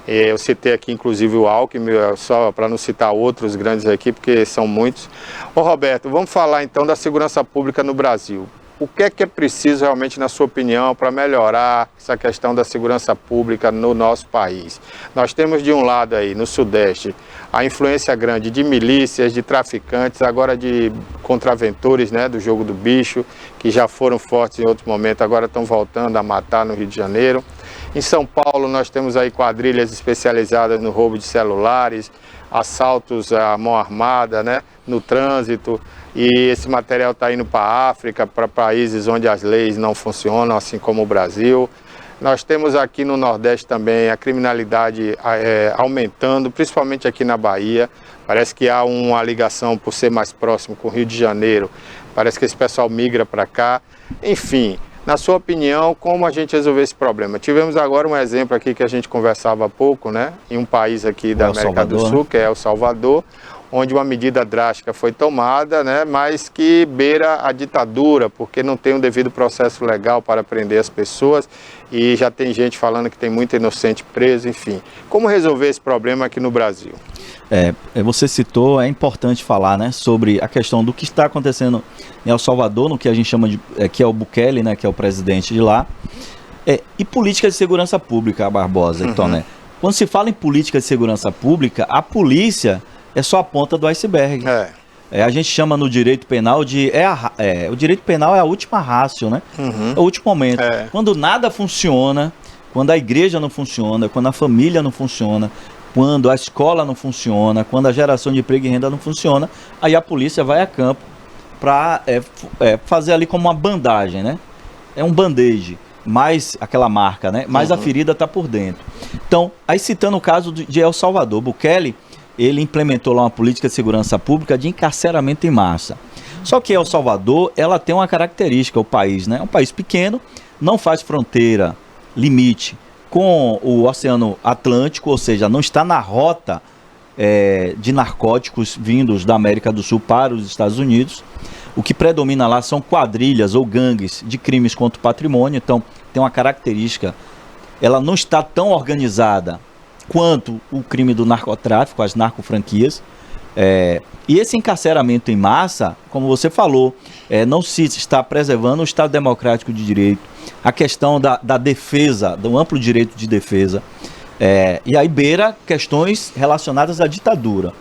Eu citei aqui, inclusive, o Alckmin, só para não citar outros grandes aqui, porque são muitos. Ô, Roberto, vamos falar então da segurança pública no Brasil. O que é preciso realmente, na sua opinião, para melhorar essa questão da segurança pública no nosso país? Nós temos, de um lado aí, no Sudeste, a influência grande de milícias, de traficantes, agora de contraventores, né, do jogo do bicho, que já foram fortes em outro momento, agora estão voltando a matar no Rio de Janeiro. Em São Paulo nós temos aí quadrilhas especializadas no roubo de celulares, assaltos à mão armada, né, no trânsito, e esse material está indo para a África, para países onde as leis não funcionam, assim como o Brasil. Nós temos aqui no Nordeste também a criminalidade aumentando, principalmente aqui na Bahia. Parece que há uma ligação por ser mais próximo com o Rio de Janeiro. Parece que esse pessoal migra para cá. Enfim, na sua opinião, como a gente resolveu esse problema? Tivemos agora um exemplo aqui que a gente conversava há pouco, né? Em um país aqui da América do Sul, que é El Salvador, onde uma medida drástica foi tomada, né? Mas que beira a ditadura, porque não tem um devido processo legal para prender as pessoas e já tem gente falando que tem muito inocente preso, enfim. Como resolver esse problema aqui no Brasil? Você citou, é importante falar, né, sobre a questão do que está acontecendo em El Salvador, no que a gente chama de, que é o Bukele, né, que é o presidente de lá, e política de segurança pública, Barbosa, então, né, quando se fala em política de segurança pública, a polícia é só a ponta do iceberg. A gente chama no direito penal de, o direito penal é a última ratio, né, é o último momento, quando nada funciona, quando a igreja não funciona, quando a família não funciona, quando a escola não funciona, quando a geração de emprego e renda não funciona, aí a polícia vai a campo para fazer ali como uma bandagem, né? É um band-aid, mais aquela marca, né? Mas a ferida está por dentro. Então, aí citando o caso de El Salvador, Bukele, ele implementou lá uma política de segurança pública de encarceramento em massa. Só que El Salvador, ela tem uma característica, o país, né? É um país pequeno, não faz fronteira, limite com o Oceano Atlântico, ou seja, não está na rota de narcóticos vindos da América do Sul para os Estados Unidos. O que predomina lá são quadrilhas ou gangues de crimes contra o patrimônio, então tem uma característica, ela não está tão organizada quanto o crime do narcotráfico, as narcofranquias. E esse encarceramento em massa, como você falou, não se está preservando o Estado Democrático de Direito, a questão da defesa, do amplo direito de defesa, e aí beira questões relacionadas à ditadura.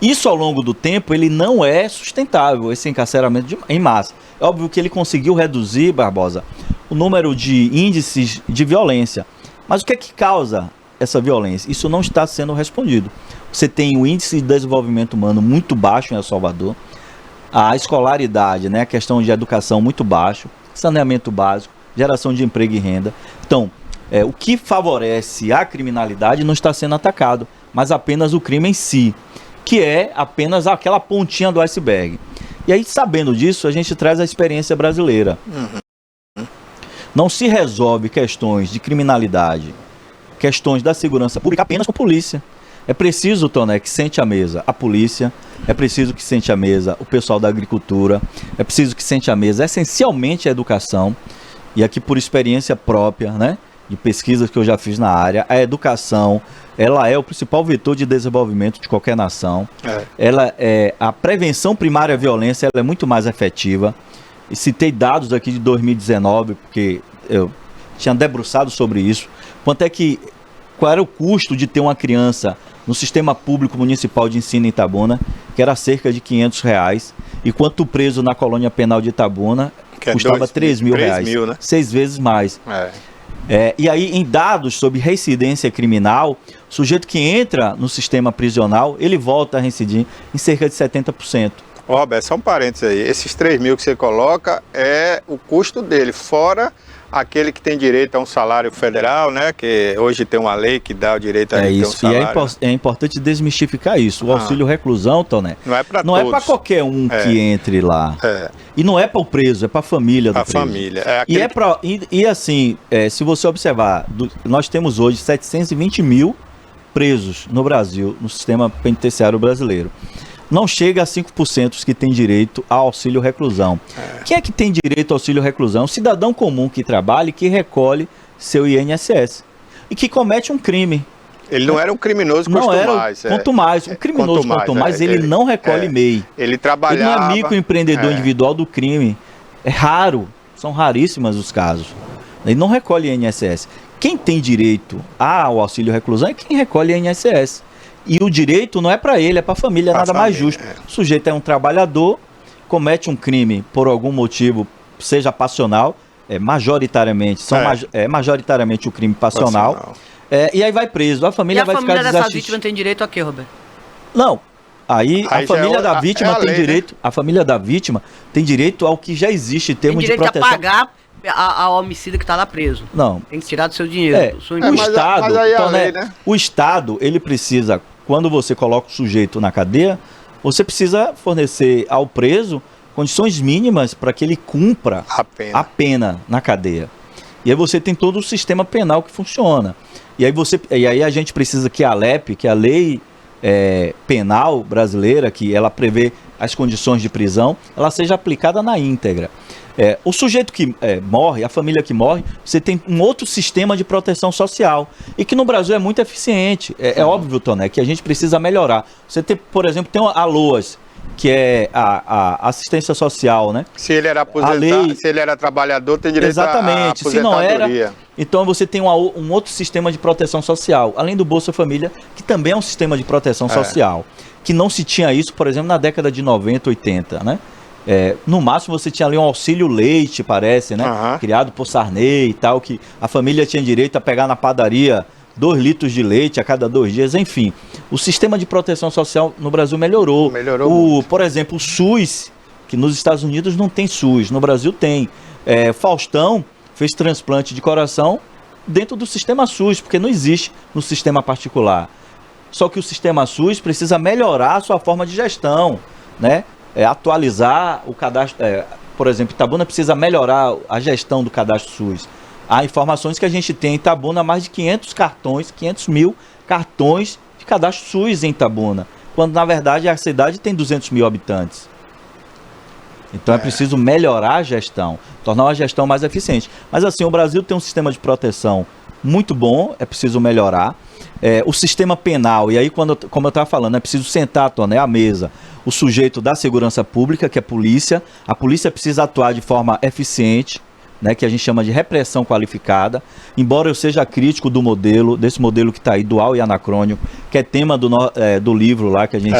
Isso, ao longo do tempo, ele não é sustentável, esse encarceramento em massa. É óbvio que ele conseguiu reduzir, Barbosa, o número de índices de violência. Mas o que é que causa essa violência? Isso não está sendo respondido. Você tem o índice de desenvolvimento humano muito baixo em El Salvador, a escolaridade, né, a questão de educação muito baixo, saneamento básico, geração de emprego e renda. Então, o que favorece a criminalidade não está sendo atacado, mas apenas o crime em si, que é apenas aquela pontinha do iceberg. E aí, sabendo disso, a gente traz a experiência brasileira. Não se resolve questões de criminalidade, questões da segurança pública apenas com polícia. É preciso, Toné, que sente à mesa a polícia, é preciso que sente à mesa o pessoal da agricultura, é preciso que sente à mesa essencialmente a educação, e aqui por experiência própria, né, de pesquisas que eu já fiz na área, a educação, ela é o principal vetor de desenvolvimento de qualquer nação. A prevenção primária à violência, ela é muito mais efetiva. E citei dados aqui de 2019, porque eu tinha debruçado sobre isso. Qual era o custo de ter uma criança no sistema público municipal de ensino em Itabuna, que era cerca de R$500, e quanto preso na colônia penal de Itabuna, que custava R$3.000, né? 6 vezes mais. E aí, em dados sobre reincidência criminal, o sujeito que entra no sistema prisional, ele volta a reincidir em cerca de 70%. Roberto, só um parênteses aí, esses 3 mil que você coloca é o custo dele, fora aquele que tem direito a um salário federal, né? Que hoje tem uma lei que dá o direito a ter um salário. E é importante desmistificar isso. O auxílio reclusão, Toné, não é para todos. Não é para qualquer um que entre lá. E não é para o preso, é para a família do preso. A família. Se você observar, nós temos hoje 720 mil presos no Brasil, no sistema penitenciário brasileiro. Não chega a 5% os que têm direito ao auxílio reclusão. Quem é que tem direito ao auxílio reclusão? Um cidadão comum que trabalha e que recolhe seu INSS. E que comete um crime. Ele não era um criminoso quanto mais. Um criminoso quanto mais, ele não recolhe MEI. Ele trabalhava... Ele não é microempreendedor individual do crime. É raro. São raríssimos os casos. Ele não recolhe INSS. Quem tem direito ao auxílio reclusão é quem recolhe INSS. E o direito não é para ele, é para a família, nada mais justo. O sujeito é um trabalhador, comete um crime por algum motivo, seja passional, majoritariamente o crime passional. E aí vai preso, a família vai ficar desassistida. E a família dessa vítima tem direito a quê, Roberto? Não, aí a família da vítima tem direito, né? A família da vítima tem direito ao que já existe em termos de proteção. Tem direito a pagar a homicida que está lá preso. Não. Tem que tirar do seu dinheiro. O Estado, ele precisa, quando você coloca o sujeito na cadeia, você precisa fornecer ao preso condições mínimas para que ele cumpra a pena na cadeia. E aí você tem todo o sistema penal que funciona. E aí a gente precisa que a LEP, que é a Lei Penal Brasileira, que ela prevê as condições de prisão, ela seja aplicada na íntegra. O sujeito que morre, a família que morre, você tem um outro sistema de proteção social. E que no Brasil é muito eficiente. É óbvio, Toné, que a gente precisa melhorar. Você tem, por exemplo, tem a LOAS, que é a assistência social, né? Se ele era aposentado, se ele era trabalhador, tem direito à aposentadoria. Se não era, então você tem um outro sistema de proteção social, além do Bolsa Família, que também é um sistema de proteção social, que não se tinha isso, por exemplo, na década de 90, 80, né? No máximo você tinha ali um auxílio leite, parece, né? Criado por Sarney e tal, que a família tinha direito a pegar na padaria 2 litros de leite a cada 2 dias, enfim. O sistema de proteção social no Brasil melhorou. Por exemplo, o SUS, que nos Estados Unidos não tem SUS, no Brasil tem. Faustão fez transplante de coração dentro do sistema SUS, porque não existe no sistema particular. Só que o sistema SUS precisa melhorar a sua forma de gestão, né? Atualizar o cadastro. Por exemplo, Itabuna precisa melhorar a gestão do cadastro SUS. Há informações que a gente tem em Itabuna mais de 500 mil cartões de cadastro SUS em Itabuna, quando na verdade a cidade tem 200 mil habitantes. Então é preciso melhorar a gestão, tornar a gestão mais eficiente. Mas assim, o Brasil tem um sistema de proteção muito bom, é preciso melhorar. O sistema penal, e aí como eu estava falando, é preciso sentar, Toné, à mesa o sujeito da segurança pública, que é a polícia precisa atuar de forma eficiente, né, que a gente chama de repressão qualificada, embora eu seja crítico desse modelo que está aí, dual e anacrônico, que é tema do livro lá que a gente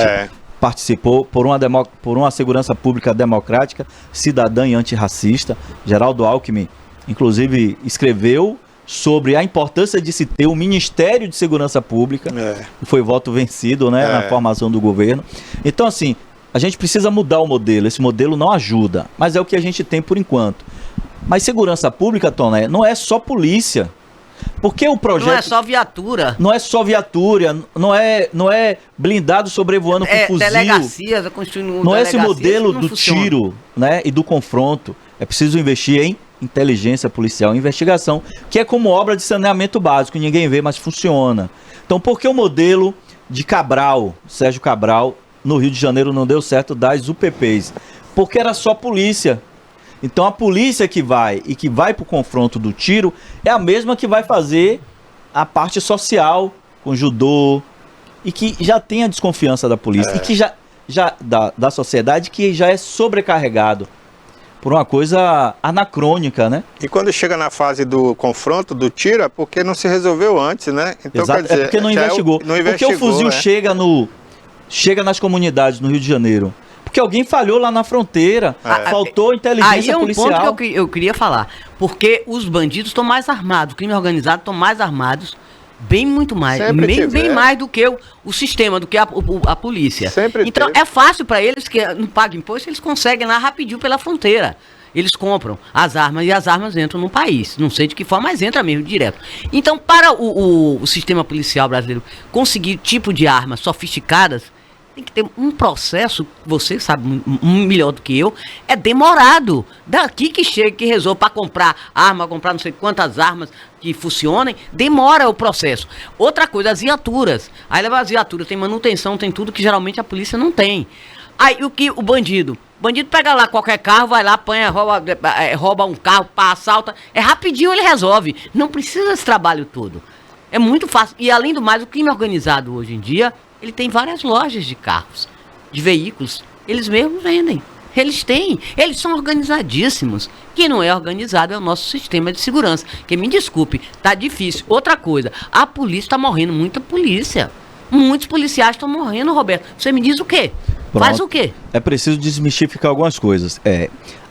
participou por uma segurança pública democrática, cidadã e antirracista. Geraldo Alckmin, inclusive, escreveu sobre a importância de se ter um Ministério de Segurança Pública. Foi voto vencido, né, na formação do governo. Então, assim, a gente precisa mudar o modelo. Esse modelo não ajuda, mas é o que a gente tem por enquanto. Mas segurança pública, Toné, não é só polícia. Porque o projeto... Não é só viatura. Não é só viatura, não é blindado sobrevoando com fuzil. Delegacias, não é esse modelo do tiro, né, e do confronto. É preciso investir em inteligência policial, investigação, que é como obra de saneamento básico, ninguém vê, mas funciona. Então, por que o modelo de Cabral, Sérgio Cabral, no Rio de Janeiro não deu certo das UPPs? Porque era só polícia. Então a polícia que vai para o confronto do tiro é a mesma que vai fazer a parte social com judô e que já tem a desconfiança da polícia e que já da sociedade, que já é sobrecarregado por uma coisa anacrônica, né? E quando chega na fase do confronto, do tiro, é porque não se resolveu antes, né? Então, quer dizer, é porque não investigou. Porque o fuzil chega nas comunidades no Rio de Janeiro. Porque alguém falhou lá na fronteira, faltou inteligência policial. Aí é um ponto que eu queria falar. Porque os bandidos estão mais armados, o crime organizado estão mais armados, muito mais, bem mais do que o sistema, do que a polícia. Então é fácil para eles, que não pagam imposto, eles conseguem lá rapidinho pela fronteira. Eles compram as armas e as armas entram no país. Não sei de que forma, mas entra mesmo direto. Então, para o sistema policial brasileiro conseguir tipo de armas sofisticadas, tem que ter um processo, você sabe melhor do que eu, é demorado. Daqui que chega, que resolve para comprar arma, comprar não sei quantas armas que funcionem, demora o processo. Outra coisa, as viaturas. Aí leva as viaturas, tem manutenção, tem tudo que geralmente a polícia não tem. Aí o bandido pega lá qualquer carro, vai lá, apanha, rouba um carro, assalta, rapidinho ele resolve. Não precisa desse trabalho todo. É muito fácil. E além do mais, o crime organizado hoje em dia, ele tem várias lojas de carros, de veículos. Eles mesmos vendem. Eles são organizadíssimos. Quem não é organizado é o nosso sistema de segurança. Que me desculpe, tá difícil. Outra coisa, a polícia está morrendo, muita polícia. Muitos policiais estão morrendo, Roberto. Você me diz o quê? Pronto. Faz o quê? É preciso desmistificar algumas coisas.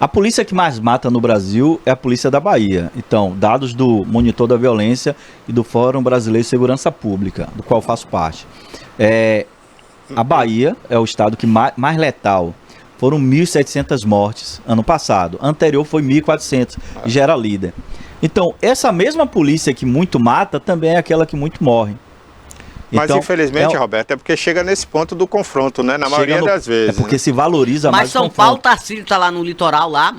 A polícia que mais mata no Brasil é a polícia da Bahia. Então, dados do Monitor da Violência e do Fórum Brasileiro de Segurança Pública, do qual faço parte. A Bahia é o estado que mais letal. Foram 1.700 mortes ano passado. Anterior foi 1.400 e já era líder. Então, essa mesma polícia que muito mata também é aquela que muito morre. Mas então, infelizmente, Roberto, é porque chega nesse ponto do confronto, né? Na maioria das vezes. É porque se valoriza mais o confronto. Mas São Paulo, Tarcísio tá lá no litoral, lá,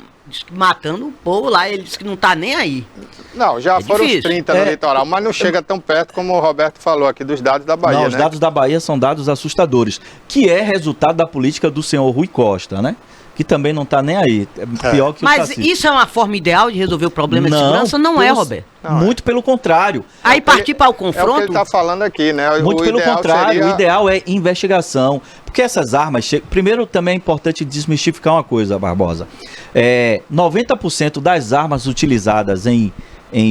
matando o povo lá, ele disse que não tá nem aí. Não, já foram os 30 no litoral, mas não chega tão perto como o Roberto falou aqui dos dados da Bahia, os dados da Bahia são dados assustadores, que é resultado da política do senhor Rui Costa, né? Que também não está nem aí. É pior que o Mas isso é uma forma ideal de resolver o problema de segurança? Não, Roberto. Muito pelo contrário. Aí partir para o confronto... É o que ele está falando aqui, né? Muito pelo contrário. O ideal é investigação. Porque essas armas... Primeiro, também é importante desmistificar uma coisa, Barbosa. 90% das armas utilizadas em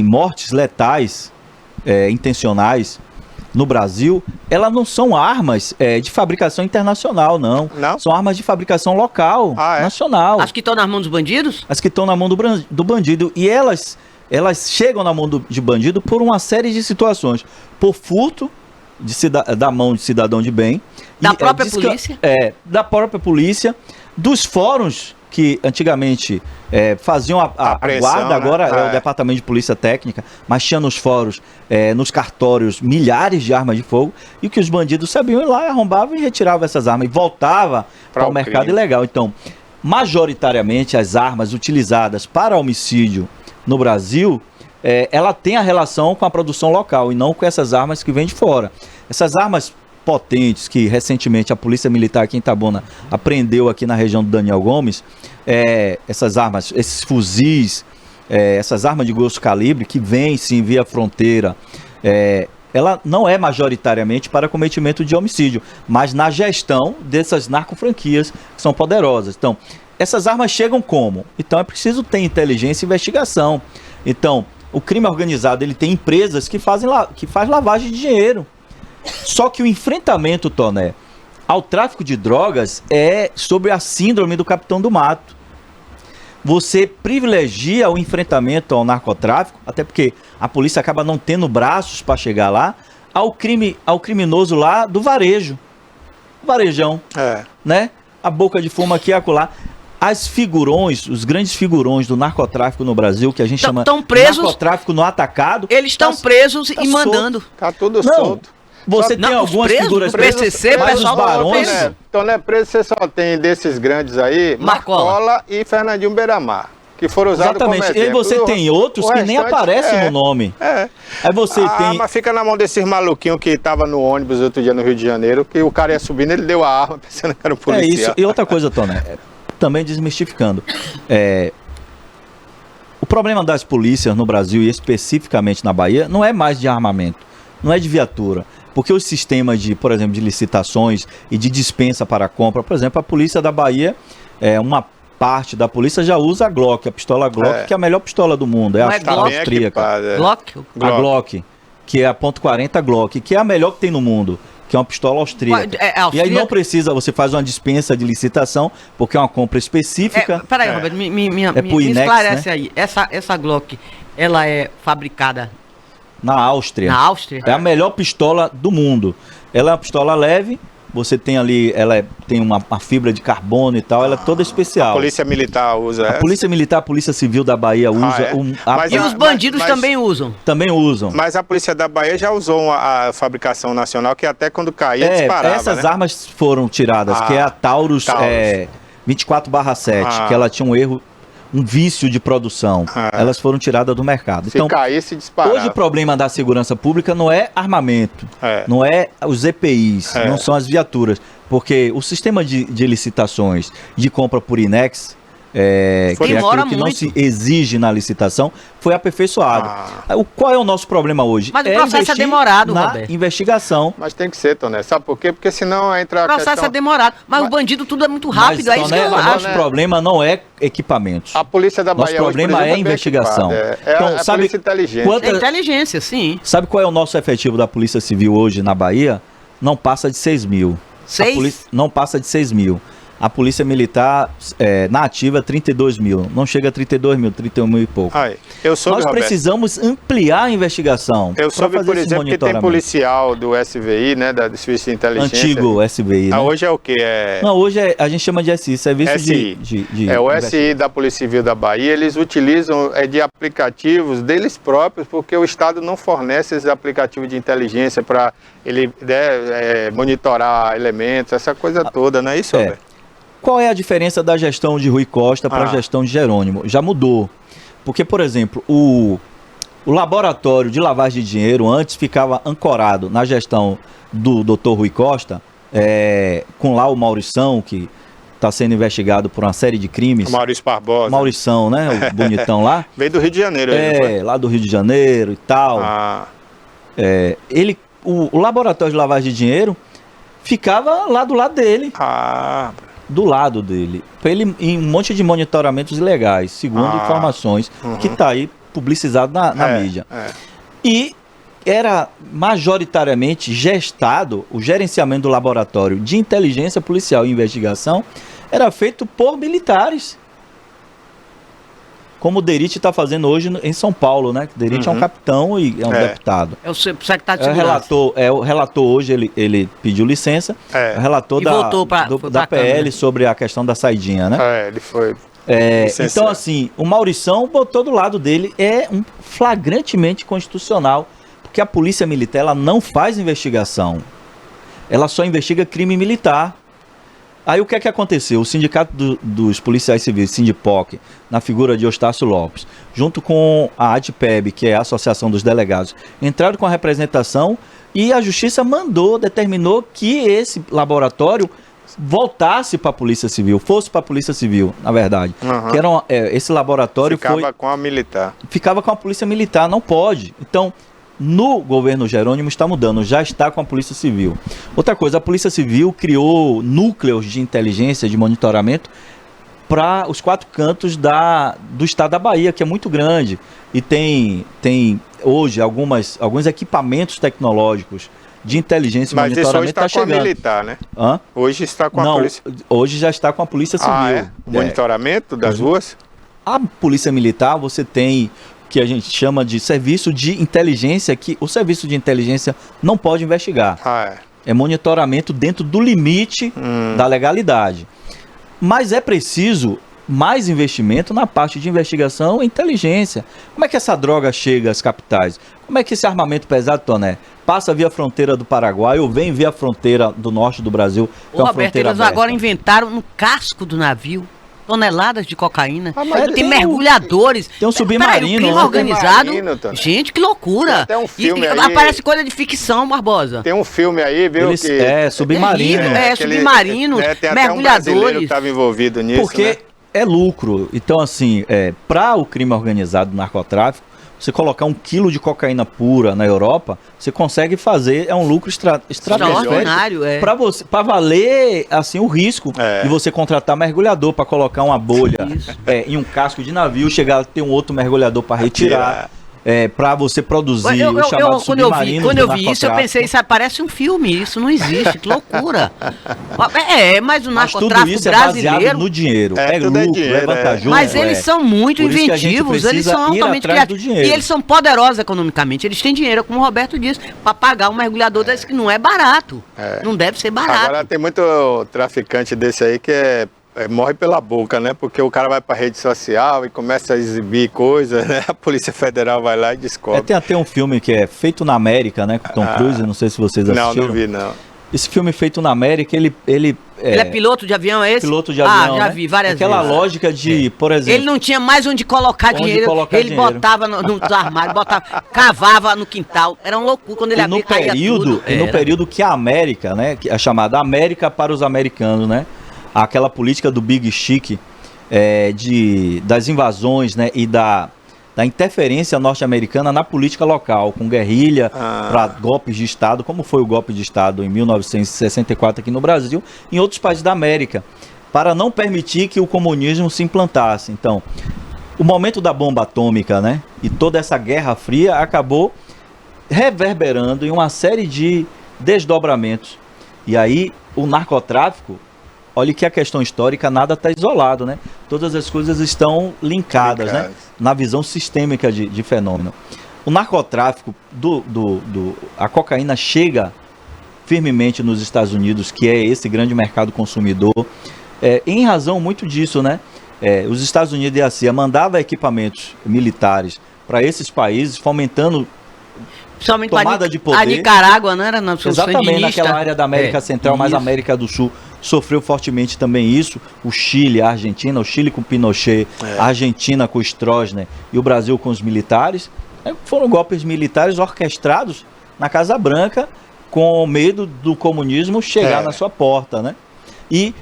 mortes letais, intencionais, no Brasil, elas não são armas de fabricação internacional, não. São armas de fabricação local, nacional. As que estão nas mãos dos bandidos? As que estão na mão do bandido. E elas chegam na mão de bandido por uma série de situações. Por furto da mão de cidadão de bem. Da própria polícia? Da própria polícia. Dos fóruns que antigamente faziam a guarda, agora é o Departamento de Polícia Técnica, mas tinha nos fóruns, nos cartórios, milhares de armas de fogo, e o que os bandidos sabiam ir lá, arrombavam e retiravam essas armas, e voltava para o mercado ilegal. Então, majoritariamente, as armas utilizadas para homicídio no Brasil, ela tem a relação com a produção local, e não com essas armas que vêm de fora. Essas armas potentes que recentemente a Polícia Militar aqui em Itabuna apreendeu aqui na região do Daniel Gomes, essas armas, esses fuzis, essas armas de grosso calibre que vêm sim via fronteira, ela não é majoritariamente para cometimento de homicídio, mas na gestão dessas narcofranquias que são poderosas. Então, essas armas chegam como? Então é preciso ter inteligência e investigação. Então, o crime organizado ele tem empresas que faz lavagem de dinheiro. Só que o enfrentamento, Toné, ao tráfico de drogas é sobre a síndrome do Capitão do Mato. Você privilegia o enfrentamento ao narcotráfico, até porque a polícia acaba não tendo braços para chegar lá, ao criminoso lá do varejo. O varejão, né? A boca de fumo aqui e acolá. As figurões, os grandes figurões do narcotráfico no Brasil, que a gente chama presos, narcotráfico no atacado... Eles estão presos e mandando. Tá tudo solto. Você tem algumas figuras presas, mas os barões... Então não é preso, você só tem desses grandes aí, Marcola e Fernandinho Beiramar, que foram usados como exemplo. E aí você tem outros que nem aparecem no nome. Aí você tem... mas fica na mão desses maluquinhos que estavam no ônibus outro dia no Rio de Janeiro, que o cara ia subindo, ele deu a arma pensando que era um policial. É isso. E outra coisa, Toné, também desmistificando. O problema das polícias no Brasil, e especificamente na Bahia, não é mais de armamento, não é de viatura. Porque os sistemas de, por exemplo, de licitações e de dispensa para compra, por exemplo, a polícia da Bahia, uma parte da polícia já usa a Glock, a pistola Glock, que é a melhor pistola do mundo, é a austríaca. Glock? A Glock, que é a .40 Glock, que é a melhor que tem no mundo, que é uma pistola austríaca. E aí não precisa, você faz uma dispensa de licitação, porque é uma compra específica. Peraí, Roberto, me né? esclarece aí. Essa Glock, ela é fabricada... Na Áustria. Na Áustria? É a melhor pistola do mundo. Ela é uma pistola leve, você tem ali, ela tem uma fibra de carbono e tal, ela é toda especial. A polícia militar usa essa? A polícia militar, a polícia civil da Bahia usa. E os bandidos também usam? Também usam. Mas a polícia da Bahia já usou a fabricação nacional, que até quando caía disparava, essas armas foram tiradas, que é a Taurus. 24/7, que ela tinha um vício de produção. Elas foram tiradas do mercado. Se caísse, disparava. Hoje o problema da segurança pública não é armamento, não é os EPIs, não são as viaturas, porque o sistema de licitações de compra por INEX, que é aquilo que não se exige na licitação, foi aperfeiçoado. Qual é o nosso problema hoje? Mas o processo é demorado, Roberto. Investigação. Mas tem que ser, Toné. Sabe por quê? Porque senão entra o processo é demorado. Mas o bandido tudo é muito rápido. Mas, Toné, o nosso problema não é equipamentos. A polícia da Bahia nosso problema é investigação. Então, sabe, polícia inteligente. É inteligência, sim. Sabe qual é o nosso efetivo da Polícia Civil hoje na Bahia? Não passa de 6 mil. Não passa de 6 mil. A polícia militar na ativa 32 mil. Não chega a 32 mil, 31 mil e pouco. Nós precisamos ampliar a investigação. Eu soube, por exemplo, que tem policial do SVI, né, do Serviço de Inteligência. Antigo SVI, né? Hoje é o quê? Não, hoje a gente chama de SI, Serviço SI. O SI da Polícia Civil da Bahia, eles utilizam de aplicativos deles próprios, porque o Estado não fornece esses aplicativos de inteligência para ele monitorar elementos, essa coisa toda, não é isso, Roberto? Qual é a diferença da gestão de Rui Costa para a gestão de Jerônimo? Já mudou. Porque, por exemplo, o laboratório de lavagem de dinheiro antes ficava ancorado na gestão do Dr. Rui Costa, com lá o Maurição, que está sendo investigado por uma série de crimes. O Maurício Barbosa. Maurição, né? O bonitão lá. Veio do Rio de Janeiro. Lá do Rio de Janeiro e tal. O laboratório de lavagem de dinheiro ficava lá do lado dele. Do lado dele, ele em um monte de monitoramentos ilegais, segundo informações que está aí publicizado na mídia. E era majoritariamente gestado, o gerenciamento do laboratório de inteligência policial e investigação era feito por militares. Como o Derite está fazendo hoje em São Paulo, né? O Derite é um capitão e é um deputado. É o secretário de segurança. O relator hoje, ele pediu licença. O relator da PL sobre a questão da saidinha, né? Ele foi. Então, assim, o Maurição botou do lado dele, um flagrantemente constitucional, porque a polícia militar ela não faz investigação. Ela só investiga crime militar. Aí o que é que aconteceu? O Sindicato dos Policiais Civis, Sindipoc, na figura de Eustácio Lopes, junto com a ADPEB, que é a Associação dos Delegados, entraram com a representação e a Justiça determinou que esse laboratório voltasse para a Polícia Civil, fosse para a Polícia Civil, na verdade. Que esse laboratório ficava com a militar. Ficava com a Polícia Militar, não pode. Então, no governo Jerônimo está mudando, já está com a Polícia Civil. Outra coisa, a Polícia Civil criou núcleos de inteligência, de monitoramento, para os 4 cantos do estado da Bahia, que é muito grande. E tem hoje alguns equipamentos tecnológicos de inteligência e monitoramento está chegando. Mas isso hoje está com a militar, né? Hã? Hoje está com a polícia. Hoje já está com a polícia civil. O monitoramento das ruas? A polícia militar, você tem que a gente chama de serviço de inteligência, que o serviço de inteligência não pode investigar. É monitoramento dentro do limite da legalidade. Mas é preciso mais investimento na parte de investigação e inteligência. Como é que essa droga chega às capitais? Como é que esse armamento pesado, Toné, passa via fronteira do Paraguai ou vem via fronteira do norte do Brasil? Ô, Roberto, eles agora inventaram no casco do navio toneladas de cocaína. Tem mergulhadores. Tem um submarino. Crime organizado. Gente, que loucura. Tem um filme aí. Aparece coisa de ficção, Barbosa. Tem um filme aí, viu? Submarino. Submarino, tem mergulhadores. Até um brasileiro que estava envolvido nisso, porque é lucro. Então, assim, para o crime organizado do narcotráfico, você colocar 1 quilo de cocaína pura na Europa, você consegue fazer, um lucro extraordinário, para valer assim o risco de você contratar mergulhador para colocar uma bolha em um casco de navio, chegar a ter um outro mergulhador para retirar. Para você produzir o chamado submarino. Quando eu vi isso, eu pensei, isso parece um filme, isso não existe, que loucura. Mas o narcotráfico tudo isso brasileiro... é baseado no dinheiro, lucro, é vantajoso. Mas eles são muito inventivos, eles são altamente criativos. E eles são poderosos economicamente, eles têm dinheiro, como o Roberto disse, para pagar um mergulhador desse que não é barato. Não deve ser barato. Agora tem muito traficante desse aí que morre pela boca, né? Porque o cara vai pra rede social e começa a exibir coisas, né? A Polícia Federal vai lá e descobre. Tem até um filme que é Feito na América, né? Com Tom Cruise, não sei se vocês assistiram. Não vi, não. Esse filme Feito na América, ele é piloto de avião, é esse? Piloto de avião, já vi várias vezes. Aquela lógica de, por exemplo... Ele não tinha mais onde colocar dinheiro, ele botava no armário, cavava no quintal, era um loucura quando ele abria, caía tudo. E no período que a América, né? A chamada América para os americanos, né? Aquela política do Big Chic, das invasões, né, e da interferência norte-americana na política local, com guerrilha para golpes de Estado, como foi o golpe de Estado em 1964 aqui no Brasil, em outros países da América, para não permitir que o comunismo se implantasse. Então, o momento da bomba atômica, né, e toda essa Guerra Fria acabou reverberando em uma série de desdobramentos. E aí, o narcotráfico... Olha que a questão histórica, nada está isolado, né? Todas as coisas estão linkadas, né? Na visão sistêmica de fenômeno. O narcotráfico, a cocaína chega firmemente nos Estados Unidos, que é esse grande mercado consumidor, em razão muito disso, né? Os Estados Unidos e a CIA mandavam equipamentos militares para esses países, fomentando tomada de poder. A Nicarágua, não era? Exatamente, naquela área da América Central, mas América do Sul sofreu fortemente também isso. O Chile, a Argentina, o Chile com Pinochet, a Argentina com Stroessner e o Brasil com os militares. Foram golpes militares orquestrados na Casa Branca com medo do comunismo chegar na sua porta, né? E,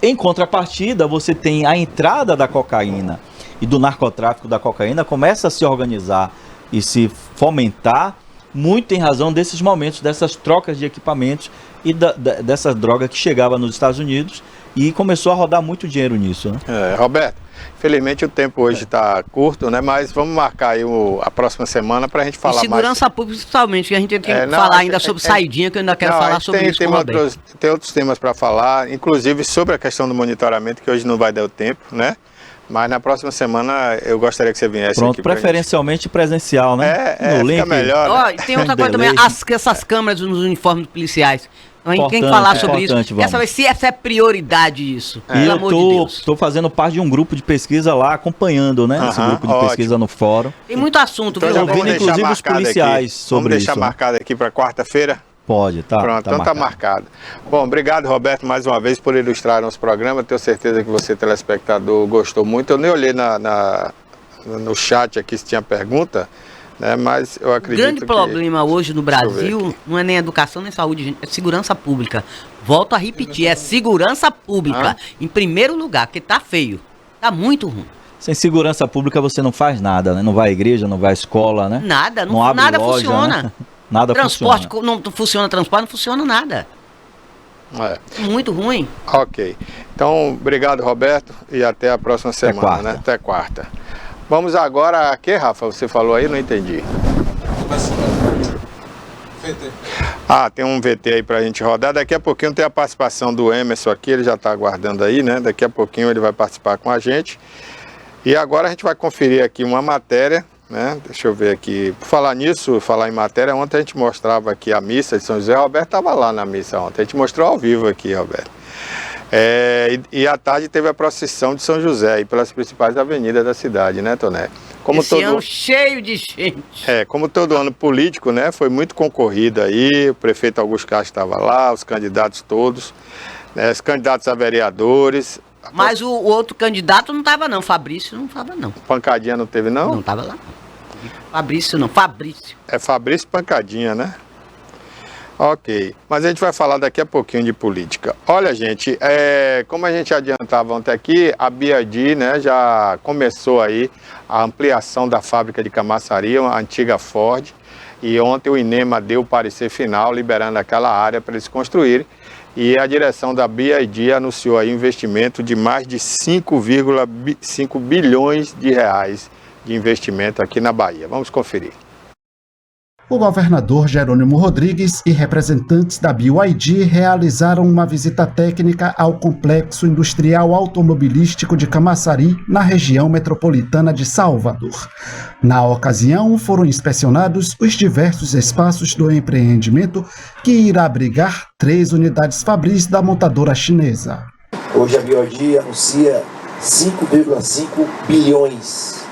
em contrapartida, você tem a entrada da cocaína e do narcotráfico da cocaína começa a se organizar e se fomentar muito em razão desses momentos, dessas trocas de equipamentos e dessa droga que chegava nos Estados Unidos e começou a rodar muito dinheiro nisso, né? Roberto, infelizmente o tempo hoje está curto, né? Mas vamos marcar aí a próxima semana para a gente falar mais. Segurança pública, principalmente, que a gente tem que falar ainda sobre saidinha, que eu ainda quero falar sobre isso. Tem outros temas para falar, inclusive sobre a questão do monitoramento, que hoje não vai dar o tempo, né? Mas na próxima semana eu gostaria que você viesse. Pronto, aqui preferencialmente presencial, né? No link. Fica melhor. Né? E tem outra coisa também, essas câmeras nos uniformes policiais. A gente tem que falar sobre isso. Quer saber se essa é prioridade isso. E eu estou fazendo parte de um grupo de pesquisa lá, acompanhando, né? Esse grupo de pesquisa no fórum. Tem muito assunto, então, ouvindo inclusive os policiais sobre isso. Vamos deixar marcado aqui para quarta-feira? Pode, tá. Pronto, então tá marcado. Bom, obrigado, Roberto, mais uma vez por ilustrar nosso programa. Tenho certeza que você, telespectador, gostou muito. Eu nem olhei no chat aqui se tinha pergunta, né? Mas eu acredito que... O grande problema hoje no Brasil não é nem educação nem saúde, gente, é segurança pública. Volto a repetir, é segurança pública. Em primeiro lugar, porque tá feio. Tá muito ruim. Sem segurança pública você não faz nada, né? Não vai à igreja, não vai à escola, né? Nada, nada funciona. Né? Nada transporte funciona. Não funciona transporte, não funciona nada. Muito ruim. Ok. Então, obrigado, Roberto, e até a próxima semana, né? Até quarta. Vamos agora a quê, Rafa? Você falou aí, não entendi. Ah, tem um VT aí pra gente rodar. Daqui a pouquinho tem a participação do Emerson aqui, ele já está aguardando aí, né? Daqui a pouquinho ele vai participar com a gente. E agora a gente vai conferir aqui uma matéria, né? Deixa eu ver aqui. Por falar nisso, falar em matéria, ontem a gente mostrava aqui a missa de São José. Roberto estava lá na missa ontem, a gente mostrou ao vivo aqui, Roberto. E à tarde teve a procissão de São José aí pelas principais avenidas da cidade, né, Toné? Como esse ano cheio de gente. Como todo ano político, né? Foi muito concorrido aí, o prefeito Augusto Castro estava lá, os candidatos todos, né, os candidatos a vereadores. Mas o outro candidato não estava não, Fabrício não estava não. Pancadinha não teve não? Não estava lá. Fabrício não, Fabrício. É Fabrício Pancadinha, né? Ok, mas a gente vai falar daqui a pouquinho de política. Olha, gente, como a gente adiantava ontem aqui, a BYD, né, já começou aí a ampliação da fábrica de Camaçari, a antiga Ford, e ontem o INEMA deu o parecer final, liberando aquela área para eles construírem, e a direção da BYD anunciou aí um investimento de mais de 5,5 bilhões de reais de investimento aqui na Bahia. Vamos conferir. O governador Jerônimo Rodrigues e representantes da BYD realizaram uma visita técnica ao Complexo Industrial Automobilístico de Camaçari, na região metropolitana de Salvador. Na ocasião, foram inspecionados os diversos espaços do empreendimento, que irá abrigar 3 unidades fabris da montadora chinesa. Hoje a BYD anuncia 5,5 bilhões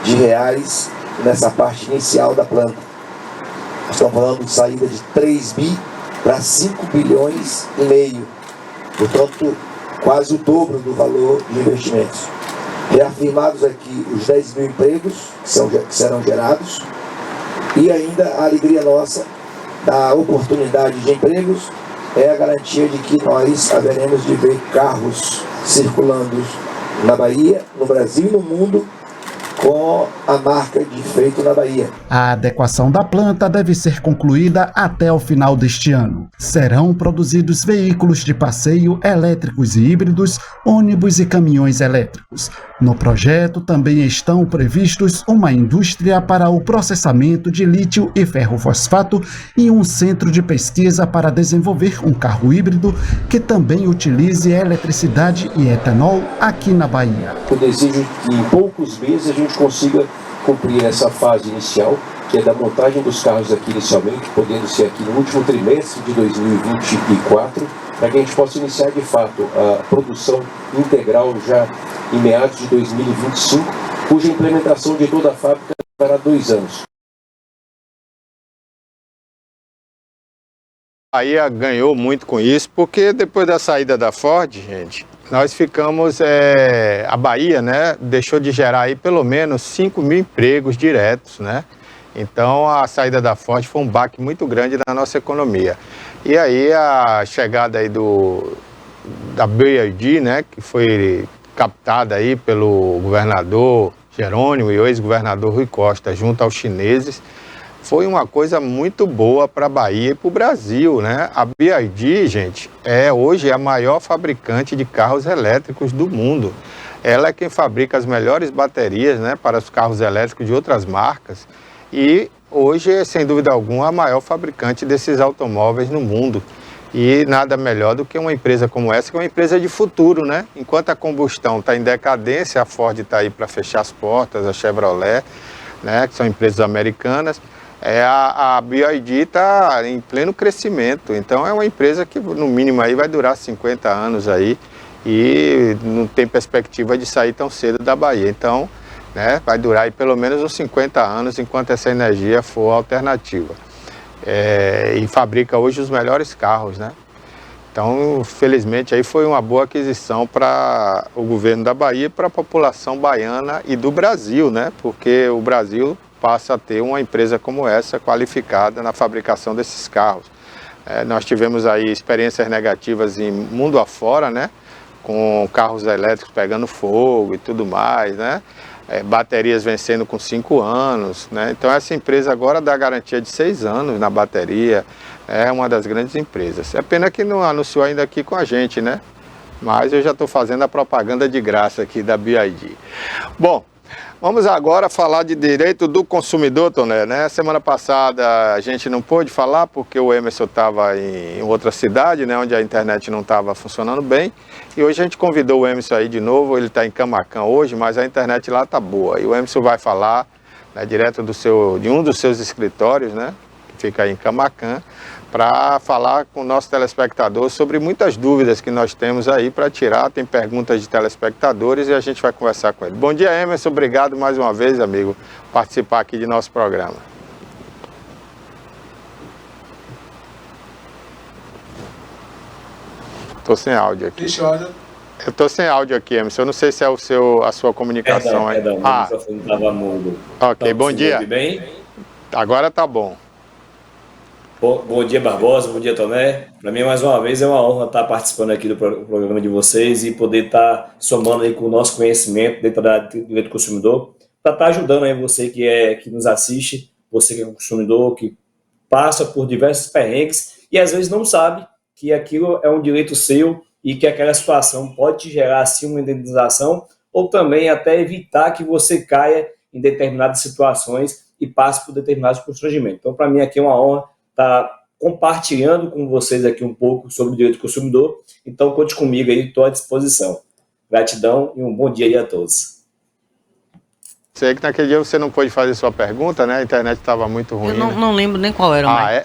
de reais nessa parte inicial da planta. Estamos falando de saída de 3 bi para 5 bilhões e meio. Portanto, quase o dobro do valor de investimentos. Reafirmados aqui os 10 mil empregos que serão gerados e ainda a alegria nossa da oportunidade de empregos é a garantia de que nós haveremos de ver carros circulando na Bahia, no Brasil e no mundo, com a marca de Feito na Bahia. A adequação da planta deve ser concluída até o final deste ano. Serão produzidos veículos de passeio elétricos e híbridos, ônibus e caminhões elétricos. No projeto também estão previstos uma indústria para o processamento de lítio e ferro-fosfato e um centro de pesquisa para desenvolver um carro híbrido que também utilize eletricidade e etanol aqui na Bahia. Eu desejo que em poucos meses a gente consiga cumprir essa fase inicial, que é da montagem dos carros aqui inicialmente, podendo ser aqui no último trimestre de 2024, para que a gente possa iniciar de fato a produção integral já em meados de 2025, cuja implementação de toda a fábrica levará 2 anos. A Bahia ganhou muito com isso, porque depois da saída da Ford, gente, nós ficamos, a Bahia, né, deixou de gerar aí pelo menos 5 mil empregos diretos, né? Então a saída da Ford foi um baque muito grande na nossa economia. E aí a chegada aí da BYD, né, que foi captada aí pelo governador Jerônimo e o ex-governador Rui Costa, junto aos chineses, foi uma coisa muito boa para a Bahia e para o Brasil, né? A BYD, gente, hoje a maior fabricante de carros elétricos do mundo. Ela é quem fabrica as melhores baterias, né, para os carros elétricos de outras marcas e hoje, sem dúvida alguma, a maior fabricante desses automóveis no mundo. E nada melhor do que uma empresa como essa, que é uma empresa de futuro, né? Enquanto a combustão está em decadência, a Ford está aí para fechar as portas, a Chevrolet, né, que são empresas americanas, a BYD está em pleno crescimento. Então é uma empresa que no mínimo aí vai durar 50 anos aí e não tem perspectiva de sair tão cedo da Bahia. Então, né, vai durar aí pelo menos uns 50 anos enquanto essa energia for alternativa. E fabrica hoje os melhores carros, né? Então, felizmente, aí foi uma boa aquisição para o governo da Bahia e para a população baiana e do Brasil, né? Porque o Brasil passa a ter uma empresa como essa qualificada na fabricação desses carros. Nós tivemos aí experiências negativas em mundo afora, né? Com carros elétricos pegando fogo e tudo mais, né? Baterias vencendo com 5 anos, né? Então essa empresa agora dá garantia de 6 anos na bateria, é uma das grandes empresas. É pena que não anunciou ainda aqui com a gente, né? Mas eu já estou fazendo a propaganda de graça aqui da BYD. Bom, Vamos agora falar de direito do consumidor, Toné, né? Semana passada a gente não pôde falar porque o Emerson estava em outra cidade, né? Onde a internet não estava funcionando bem. E hoje a gente convidou o Emerson aí de novo, ele está em Camaquã hoje, mas a internet lá está boa. E o Emerson vai falar, né, direto de um dos seus escritórios, né? Que fica aí em Camaquã, para falar com o nosso telespectador sobre muitas dúvidas que nós temos aí para tirar. Tem perguntas de telespectadores e a gente vai conversar com ele. Bom dia, Emerson. Obrigado mais uma vez, amigo, por participar aqui de nosso programa. Estou sem áudio aqui. Eu estou sem áudio aqui, Emerson. Eu não sei se é a sua comunicação aí. Perdão, o microfone estava mudo. Ok, então, bom dia. Bem? Agora tá bom. Bom dia, Barbosa, bom dia, Toné. Para mim, mais uma vez, é uma honra estar participando aqui do programa de vocês e poder estar somando aí com o nosso conhecimento dentro da direito do consumidor, para estar ajudando aí você que nos assiste, você que é um consumidor, que passa por diversos perrengues e às vezes não sabe que aquilo é um direito seu e que aquela situação pode te gerar, assim, uma indenização ou também até evitar que você caia em determinadas situações e passe por determinados constrangimentos. Então, para mim, aqui é uma honra estar compartilhando com vocês aqui um pouco sobre o direito do consumidor. Então, conte comigo aí, estou à disposição. Gratidão e um bom dia aí a todos. Sei que naquele dia você não pôde fazer sua pergunta, né? A internet estava muito ruim. Eu não lembro nem qual era. É?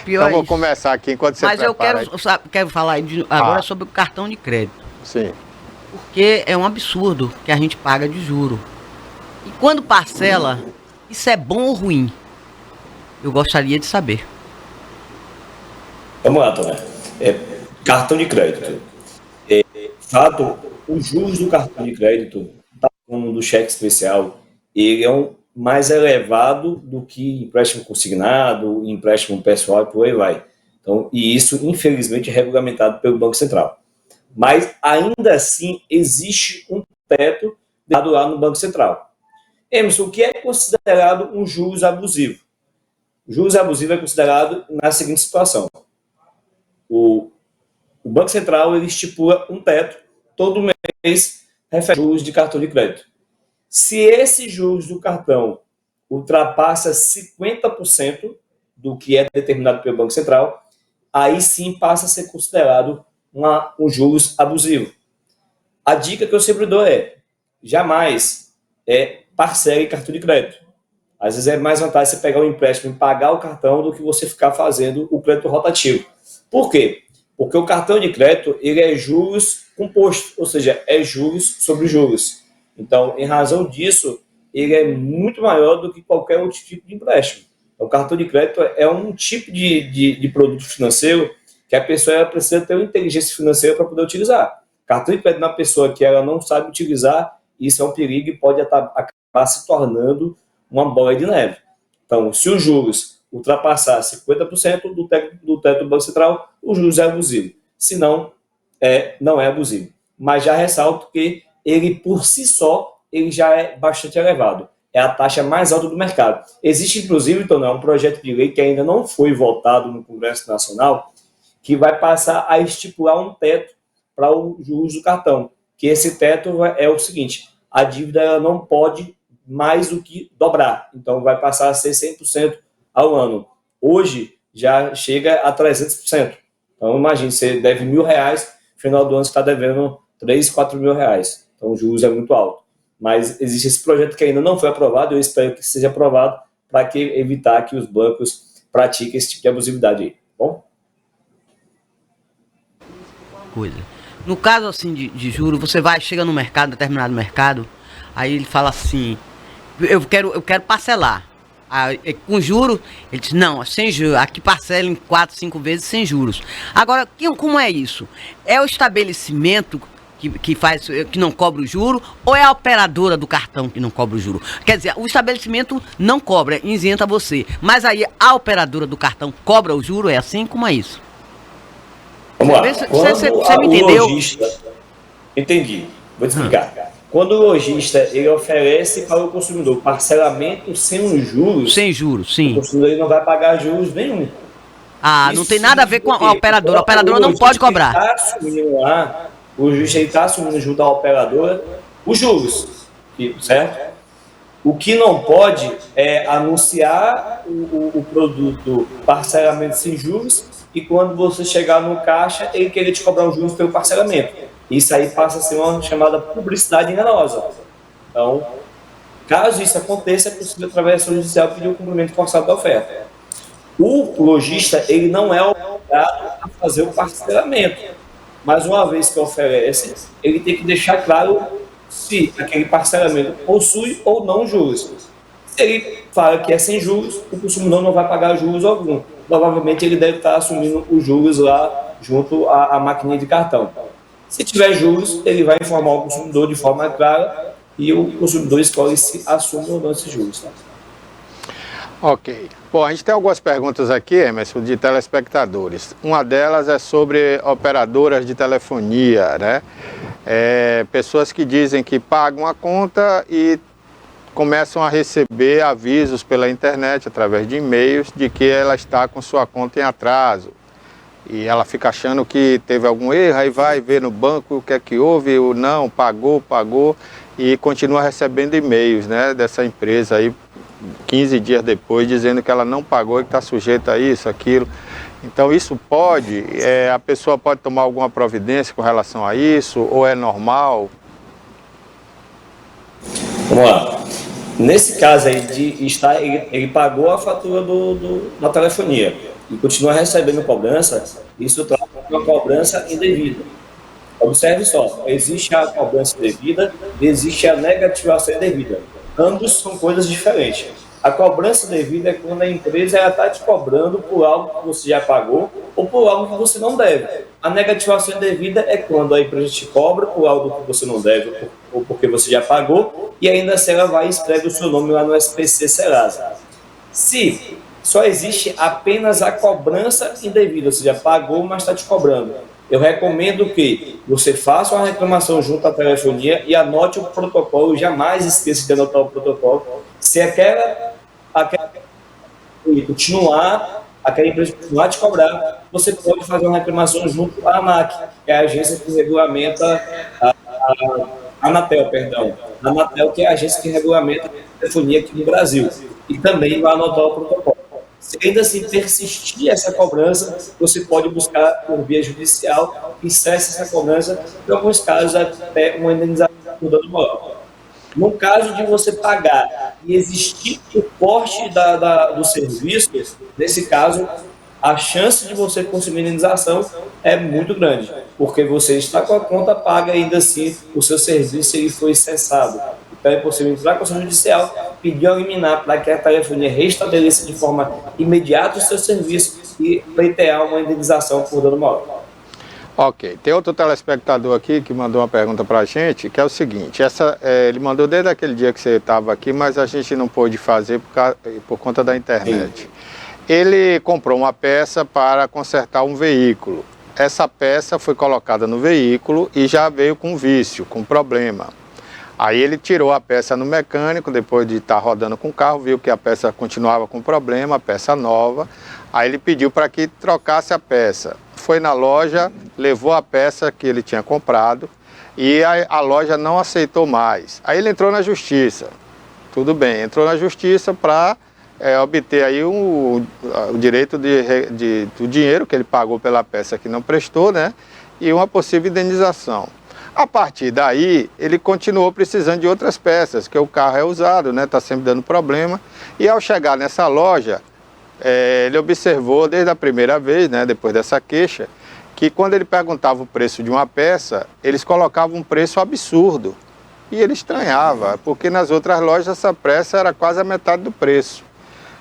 Então vou começar aqui enquanto você prepara. Mas eu quero falar agora sobre o cartão de crédito. Sim. Porque é um absurdo que a gente paga de juro. E quando parcela, isso é bom ou ruim? Eu gostaria de saber. Vamos lá, Toné. Cartão de crédito. Fato, os juros do cartão de crédito, como do cheque especial, ele é mais elevado do que empréstimo consignado, empréstimo pessoal e por aí vai. Então, e isso, infelizmente, é regulamentado pelo Banco Central. Mas, ainda assim, existe um teto dado lá no Banco Central. Emerson, o que é considerado um juros abusivo? O juros abusivo é considerado na seguinte situação. O Banco Central ele estipula um teto, todo mês, refere juros de cartão de crédito. Se esses juros do cartão ultrapassa 50% do que é determinado pelo Banco Central, aí sim passa a ser considerado um juros abusivo. A dica que eu sempre dou jamais parcele cartão de crédito. Às vezes é mais vantagem você pegar um empréstimo e pagar o cartão do que você ficar fazendo o crédito rotativo. Por quê? Porque o cartão de crédito ele é juros composto, ou seja, é juros sobre juros. Então, em razão disso, ele é muito maior do que qualquer outro tipo de empréstimo. O cartão de crédito é um tipo de produto financeiro que a pessoa precisa ter uma inteligência financeira para poder utilizar. Cartão de crédito na pessoa que ela não sabe utilizar, isso é um perigo e pode acabar se tornando uma bola de neve. Então, se os juros ultrapassar 50% do teto do Banco Central, o juros é abusivo. Se não, não é abusivo. Mas já ressalto que ele, por si só, ele já é bastante elevado. É a taxa mais alta do mercado. Existe, inclusive, então, um projeto de lei que ainda não foi votado no Congresso Nacional, que vai passar a estipular um teto para o juros do cartão. Que esse teto é o seguinte, a dívida ela não pode mais do que dobrar. Então, vai passar a ser 100% ao ano. Hoje, já chega a 300%. Então, imagine, você deve R$1.000, no final do ano você está devendo 3, 4 mil reais. Então, o juros é muito alto. Mas existe esse projeto que ainda não foi aprovado, eu espero que seja aprovado para evitar que os bancos pratiquem esse tipo de abusividade aí. Bom? No caso assim de juros, você chega no mercado, determinado mercado, aí ele fala assim, eu quero parcelar. Aí, com juros, ele diz, não, sem juros, aqui parcela em 4, 5 vezes sem juros. Agora, como é isso? É o estabelecimento que não cobra o juro ou é a operadora do cartão que não cobra o juro? Quer dizer, o estabelecimento não cobra, isenta você, mas aí a operadora do cartão cobra o juro, é assim? Como é isso? Vamos lá. Você me entendeu? Entendi. Vou te explicar. Quando o lojista ele oferece para o consumidor parcelamento sem os juros, sim. O consumidor ele não vai pagar juros nenhum. Não tem nada a ver com a operadora. A operadora não pode cobrar. O juiz está assumindo junto à operadora os juros, certo? O que não pode é anunciar o produto parcelamento sem juros e quando você chegar no caixa, ele querer te cobrar os juros pelo parcelamento. Isso aí passa a ser uma chamada publicidade enganosa. Então, caso isso aconteça, é possível, através da ação judicial, pedir o cumprimento forçado da oferta. O lojista, ele não é obrigado a fazer o parcelamento, mas uma vez que oferece, ele tem que deixar claro se aquele parcelamento possui ou não juros. Se ele fala que é sem juros, o consumidor não vai pagar juros algum. Provavelmente ele deve estar assumindo os juros lá junto à maquininha de cartão. Se tiver juros, ele vai informar o consumidor de forma clara e o consumidor escolhe se assume ou não esses juros. Tá? Ok. Bom, a gente tem algumas perguntas aqui, Emerson, de telespectadores. Uma delas é sobre operadoras de telefonia, né? Pessoas que dizem que pagam a conta e começam a receber avisos pela internet, através de e-mails, de que ela está com sua conta em atraso. E ela fica achando que teve algum erro, aí vai ver no banco o que é que houve, ou não, pagou, e continua recebendo e-mails, né, dessa empresa aí, 15 dias depois, dizendo que ela não pagou e que está sujeita a isso, aquilo. Então isso pode, a pessoa pode tomar alguma providência com relação a isso, ou é normal? Vamos lá. Nesse caso aí, ele pagou a fatura da telefonia e continua recebendo cobrança, isso traz uma cobrança indevida. Observe só, existe a cobrança indevida e existe a negativação indevida. Ambos são coisas diferentes. A cobrança devida é quando a empresa está te cobrando por algo que você já pagou ou por algo que você não deve. A negativação indevida é quando a empresa te cobra por algo que você não deve ou porque você já pagou e ainda assim ela vai e escreve o seu nome lá no SPC Serasa. Se só existe apenas a cobrança indevida, ou seja, pagou, mas está te cobrando, eu recomendo que você faça uma reclamação junto à telefonia e anote o protocolo, jamais esqueça de anotar o protocolo. Se aquela empresa continuar a te cobrar, você pode fazer uma reclamação junto à ANAC, que é a agência que regulamenta a Anatel, a Anatel, que é a agência que regulamenta a telefonia aqui no Brasil, e também vai anotar o protocolo. Se ainda assim persistir essa cobrança, você pode buscar por via judicial que cesse essa cobrança, em alguns casos até uma indenização por dano moral. No caso de você pagar e existir o corte do serviço, nesse caso, a chance de você conseguir indenização é muito grande, porque você está com a conta paga e ainda assim o seu serviço ele foi cessado. Então é possível entrar com a ação judicial, pedir ao liminar para que a telefonia restabeleça de forma imediata o seu serviço e pleitear uma indenização por dano moral. Ok, tem outro telespectador aqui que mandou uma pergunta para a gente, que é o seguinte, ele mandou desde aquele dia que você estava aqui, mas a gente não pôde fazer por conta da internet. Sim. Ele comprou uma peça para consertar um veículo. Essa peça foi colocada no veículo e já veio com vício, com problema. Aí ele tirou a peça no mecânico, depois de estar rodando com o carro, viu que a peça continuava com problema, a peça nova. Aí ele pediu para que trocasse a peça. Foi na loja, levou a peça que ele tinha comprado e a loja não aceitou mais. Aí ele entrou na justiça. Tudo bem, entrou na justiça para obter aí o direito do dinheiro que ele pagou pela peça que não prestou, né? E uma possível indenização. A partir daí, ele continuou precisando de outras peças, que o carro é usado, né? Está sempre dando problema. E ao chegar nessa loja, ele observou desde a primeira vez, né? Depois dessa queixa, que quando ele perguntava o preço de uma peça, eles colocavam um preço absurdo. E ele estranhava, porque nas outras lojas essa peça era quase a metade do preço.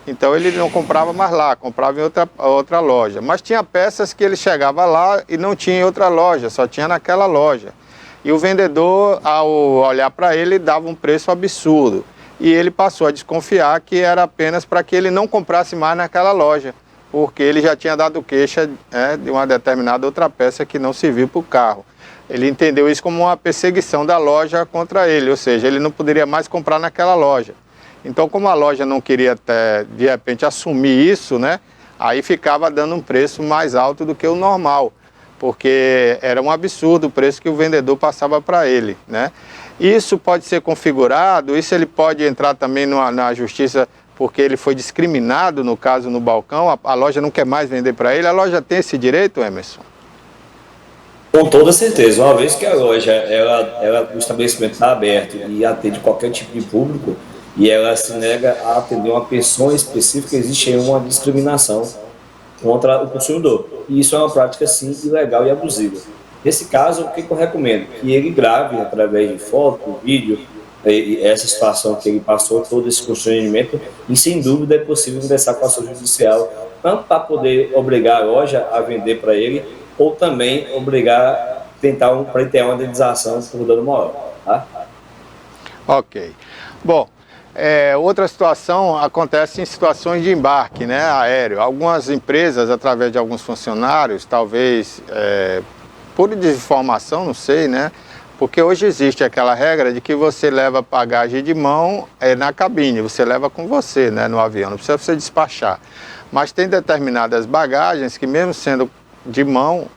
Então ele não comprava mais lá, comprava em outra loja. Mas tinha peças que ele chegava lá e não tinha em outra loja, só tinha naquela loja. E o vendedor, ao olhar para ele, dava um preço absurdo. E ele passou a desconfiar que era apenas para que ele não comprasse mais naquela loja, porque ele já tinha dado queixa de uma determinada outra peça que não serviu para o carro. Ele entendeu isso como uma perseguição da loja contra ele, ou seja, ele não poderia mais comprar naquela loja. Então, como a loja não queria até, de repente, assumir isso, né, aí ficava dando um preço mais alto do que o normal, porque era um absurdo o preço que o vendedor passava para ele, né? Isso pode ser configurado, isso ele pode entrar também na justiça porque ele foi discriminado, no caso, no balcão, a loja não quer mais vender para ele, a loja tem esse direito, Emerson? Com toda certeza, uma vez que a loja, o estabelecimento está aberto e atende qualquer tipo de público, e ela se nega a atender uma pessoa específica, existe aí uma discriminação contra o consumidor. E isso é uma prática, sim, ilegal e abusiva. Nesse caso, o que eu recomendo? Que ele grave através de foto, vídeo, essa situação que ele passou, todo esse constrangimento, e sem dúvida é possível ingressar com a ação judicial, tanto para poder obrigar a loja a vender para ele, ou também obrigar, tentar pleitear uma indenização por dano moral. Tá? Ok. Bom, outra situação acontece em situações de embarque, né, aéreo. Algumas empresas, através de alguns funcionários, talvez por desinformação, não sei, né, porque hoje existe aquela regra de que você leva bagagem de mão na cabine, você leva com você, né, no avião, não precisa você despachar. Mas tem determinadas bagagens que, mesmo sendo de mão,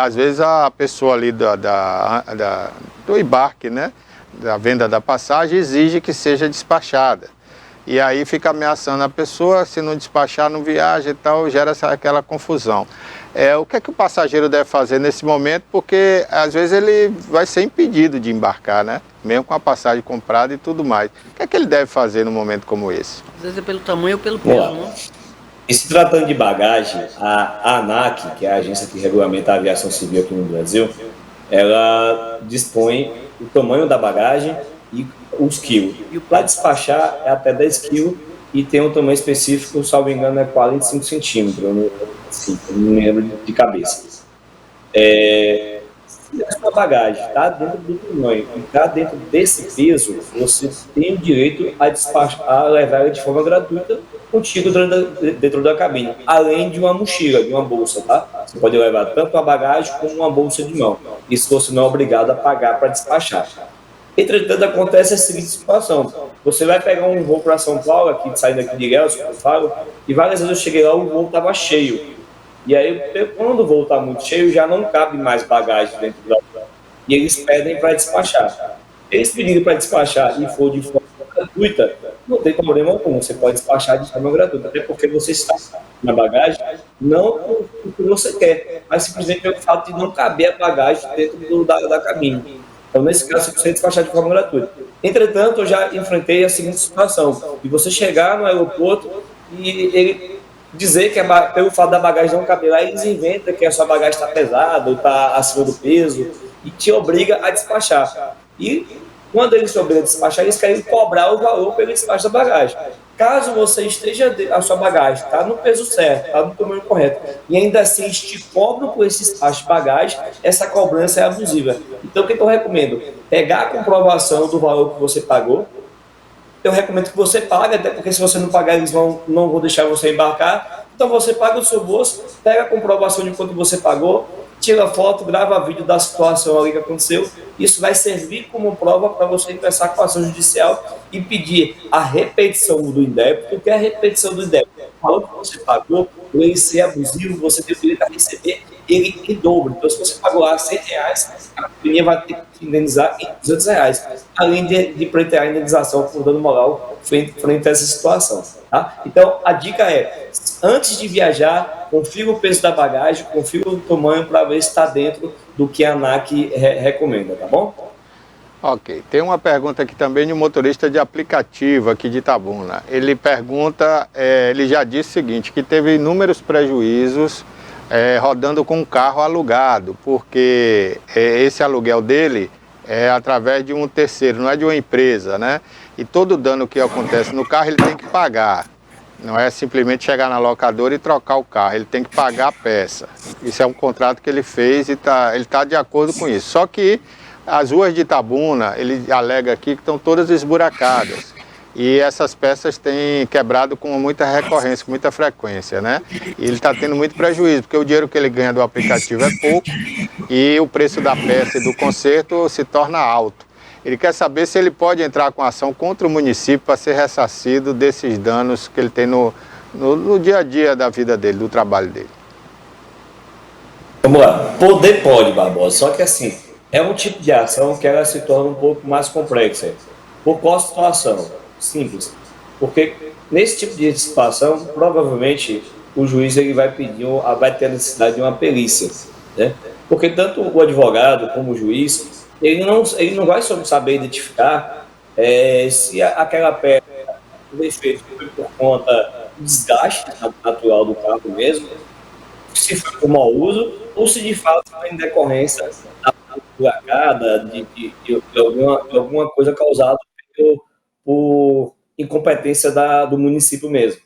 às vezes a pessoa ali do embarque, né, da venda da passagem, exige que seja despachada. E aí fica ameaçando a pessoa, se não despachar, não viaja e tal, gera aquela confusão. O que é que o passageiro deve fazer nesse momento? Porque às vezes ele vai ser impedido de embarcar, né? Mesmo com a passagem comprada e tudo mais. O que é que ele deve fazer num momento como esse? Às vezes é pelo tamanho ou pelo peso, né? E se tratando de bagagem, a ANAC, que é a agência que regulamenta a aviação civil aqui no Brasil, ela dispõe o tamanho da bagagem e os quilos. E para despachar é até 10 quilos e tem um tamanho específico, salvo engano, é 45 centímetros, não me lembro de cabeça. Se a sua bagagem está dentro do tamanho e está dentro desse peso, você tem o direito a levar ela de forma gratuita contigo dentro da cabine, além de uma mochila, de uma bolsa, tá? Você pode levar tanto a bagagem como uma bolsa de mão. Isso você não é obrigado a pagar para despachar. Entretanto, acontece a seguinte situação: você vai pegar um voo para São Paulo, saindo aqui de Ilhéus, eu falo, e várias vezes eu cheguei lá, o voo estava cheio. E aí, quando o voo está muito cheio, já não cabe mais bagagem dentro do avião. E eles pedem para despachar. Eles pedindo para despachar e for de forma gratuita, não tem problema algum, você pode despachar de forma gratuita, até porque você está na bagagem, não o que você quer, mas simplesmente pelo fato de não caber a bagagem dentro da cabine. Então, nesse caso, você precisa despachar de forma gratuita. Entretanto, eu já enfrentei a seguinte situação: de você chegar no aeroporto e ele dizer que pelo fato da bagagem não caber lá, eles inventam que a sua bagagem está pesada ou está acima do peso e te obriga a despachar. E quando eles te obrigam a despachar, eles querem cobrar o valor pelo despacho da bagagem. Caso você esteja, a sua bagagem está no peso certo, está no tamanho correto, e ainda assim eles te cobram por esse despacho de bagagem, essa cobrança é abusiva. Então, o que eu recomendo? Pegar a comprovação do valor que você pagou. Eu recomendo que você pague, até porque se você não pagar, eles não vão deixar você embarcar. Então você paga o seu bolso, pega a comprovação de quanto você pagou, tira foto, grava vídeo da situação ali que aconteceu. Isso vai servir como prova para você ingressar com a ação judicial e pedir a repetição do indébito. O que é a repetição do indébito? O valor que você pagou, por ele ser abusivo, você tem o direito a receber ele em dobro. Então, se você pagou lá R$100, a companhia vai ter que indenizar em R$200, além de pleitear a indenização por dano moral frente a essa situação. Tá? Então, a dica é: antes de viajar, confira o peso da bagagem, confira o tamanho para ver se está dentro do que a ANAC recomenda, tá bom? Ok, tem uma pergunta aqui também de um motorista de aplicativo aqui de Itabuna. Ele pergunta, ele já disse o seguinte, que teve inúmeros prejuízos rodando com um carro alugado, porque esse aluguel dele é através de um terceiro, não é de uma empresa, né? E todo dano que acontece no carro ele tem que pagar. Não é simplesmente chegar na locadora e trocar o carro, ele tem que pagar a peça. Isso é um contrato que ele fez e ele está de acordo com isso. Só que as ruas de Itabuna, ele alega aqui que estão todas esburacadas. E essas peças têm quebrado com muita recorrência, com muita frequência, né? E ele está tendo muito prejuízo, porque o dinheiro que ele ganha do aplicativo é pouco e o preço da peça e do conserto se torna alto. Ele quer saber se ele pode entrar com ação contra o município para ser ressarcido desses danos que ele tem no dia a dia da vida dele, do trabalho dele. Vamos lá. Pode, Barbosa. Só que assim, É um tipo de ação que ela se torna um pouco mais complexa. Por qual situação? Simples. Porque nesse tipo de situação, provavelmente o juiz ele vai pedir, vai ter a necessidade de uma perícia, né? Porque tanto o advogado como o juiz, ele não vai saber identificar se aquela peça, o defeito foi por conta do desgaste natural do carro mesmo, se foi por mau uso, ou se de fato foi em decorrência da buracada, de alguma coisa causada por incompetência do município mesmo.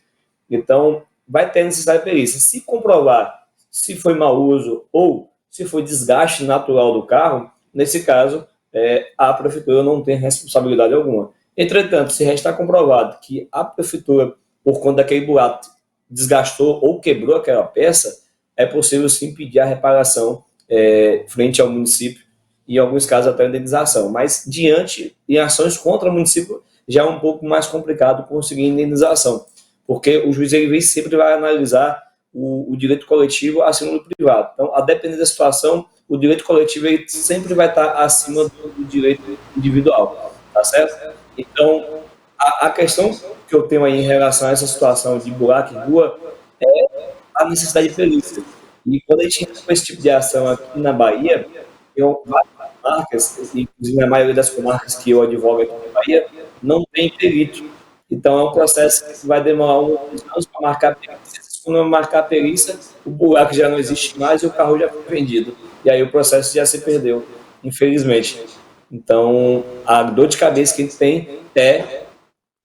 Então, vai ter necessidade de perícia. Se comprovar se foi mau uso ou se foi desgaste natural do carro, nesse caso, a prefeitura não tem responsabilidade alguma. Entretanto, se restar comprovado que a prefeitura, por conta daquele buraco, desgastou ou quebrou aquela peça, é possível sim pedir a reparação frente ao município e, em alguns casos, até a indenização. Mas, em ações contra o município, já é um pouco mais complicado conseguir indenização, porque o juiz sempre vai analisar o direito coletivo acima do privado. Então, a depender da situação, o direito coletivo ele sempre vai estar acima do direito individual, tá certo? Então, a questão que eu tenho aí em relação a essa situação de buraco em rua é a necessidade de perícia. E quando a gente entra com esse tipo de ação aqui na Bahia, várias comarcas, inclusive na maioria das comarcas que eu advogo aqui na Bahia, não tem perito. Então é um processo que vai demorar uns anos para marcar a perícia. Quando eu marcar a perícia, o buraco já não existe mais e o carro já foi vendido. E aí o processo já se perdeu, infelizmente. Então, a dor de cabeça que a gente tem é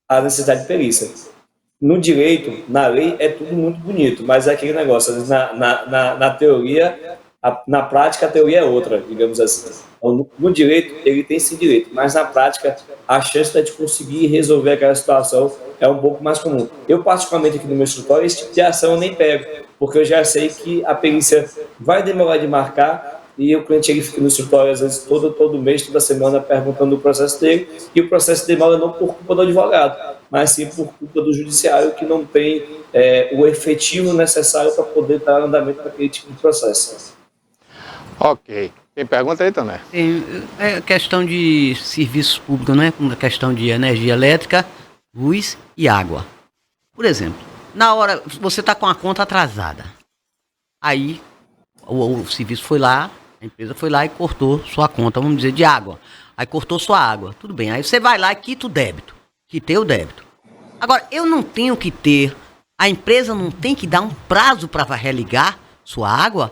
a necessidade de perícia. No direito, na lei, é tudo muito bonito, mas é aquele negócio, às vezes na teoria, na prática a teoria é outra, digamos assim. Então, no direito, ele tem esse direito, mas na prática, a chance de conseguir resolver aquela situação é um pouco mais comum. Eu, particularmente aqui no meu escritório, esse tipo de ação eu nem pego, porque eu já sei que a perícia vai demorar de marcar, e o cliente ele fica no escritório, às vezes, todo mês, toda semana, perguntando o processo dele, e o processo demora não por culpa do advogado, mas sim por culpa do judiciário, que não tem o efetivo necessário para poder dar andamento naquele tipo de processo. Ok. Tem pergunta aí, Toné? É questão de serviços públicos, né? A questão de energia elétrica, luz e água. Por exemplo, na hora, você está com a conta atrasada. Aí, o serviço foi lá, a empresa foi lá e cortou sua conta, vamos dizer, de água. Aí cortou sua água. Tudo bem. Aí você vai lá e quita o débito. Quitei o débito. Agora, eu não tenho que ter, a empresa não tem que dar um prazo para religar sua água?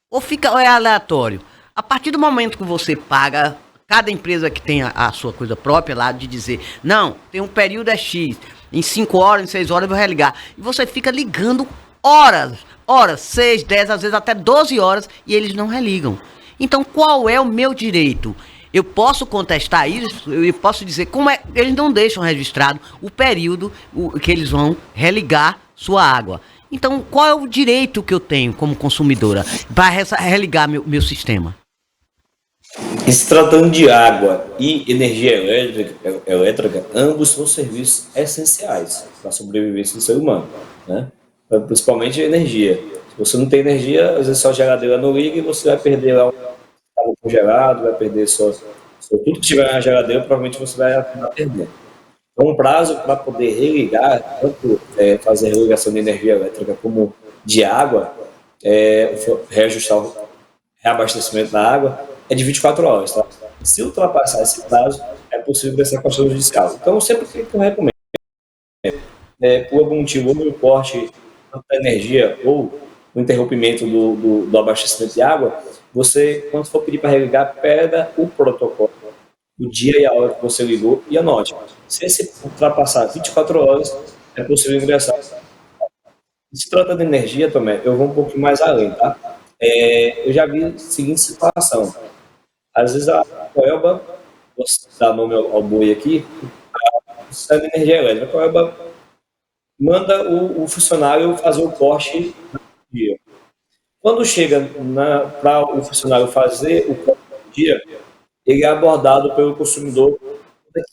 Ou é aleatório? A partir do momento que você paga, cada empresa que tem a sua coisa própria lá, de dizer, não, tem um período X, em 5 horas, em 6 horas eu vou religar. E você fica ligando horas, 6, 10, às vezes até 12 horas, e eles não religam. Então, qual é o meu direito? Eu posso contestar isso, eu posso dizer como é, eles não deixam registrado o período que eles vão religar sua água. Então, qual é o direito que eu tenho como consumidora para religar meu sistema? E se tratando de água e energia elétrica, ambos são serviços essenciais para a sobrevivência do ser humano, né? Principalmente a energia. Se você não tem energia, às vezes sua geladeira não liga e você vai perder lá um congelado, vai perder tudo que tiver na geladeira, provavelmente você vai acabar perdendo. Então, um prazo para poder religar, tanto fazer religação de energia elétrica como de água, reajustar o reabastecimento da água, é de 24 horas. Tá? Se ultrapassar esse prazo, é possível prestar questão judicial. Então, sempre que eu recomendo, por algum motivo, ou o corte da energia ou o interrompimento do abastecimento de água, você, quando for pedir para religar, pega o protocolo, o dia e a hora que você ligou e anote. Se esse ultrapassar 24 horas, é possível ingressar. Se trata de energia também, eu vou um pouquinho mais além, tá? Eu já vi a seguinte situação. Às vezes a Coelba, vou dar nome ao boi aqui, a de energia elétrica, a Coelba manda o funcionário fazer o corte no dia. Quando chega para o funcionário fazer o corte no dia, ele é abordado pelo consumidor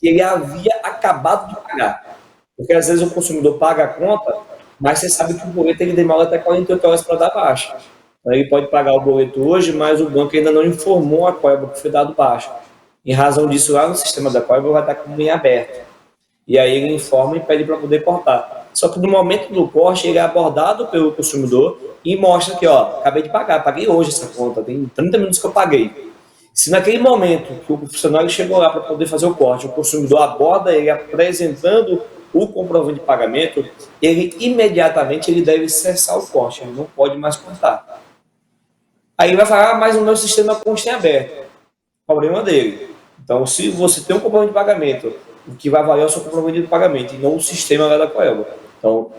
que ele havia acabado de pagar. Porque às vezes o consumidor paga a conta, mas você sabe que o boleto ele demora até 48 horas para dar baixa. Então, ele pode pagar o boleto hoje, mas o banco ainda não informou a Coelba que foi dado baixa. Em razão disso, lá no sistema da Coelba vai estar como em aberto. E aí ele informa e pede para poder cortar. Só que no momento do corte, ele é abordado pelo consumidor e mostra que, ó, acabei de pagar, paguei hoje essa conta, tem 30 minutos que eu paguei. Se naquele momento que o funcionário chegou lá para poder fazer o corte, o consumidor aborda ele apresentando o comprovante de pagamento, ele imediatamente ele deve cessar o corte, ele não pode mais cortar. Aí ele vai falar, mas o meu sistema consta em aberto. Problema dele. Então, se você tem um comprovante de pagamento, o que vai valer é o seu comprovante de pagamento e não o sistema lá da Coelba. Então,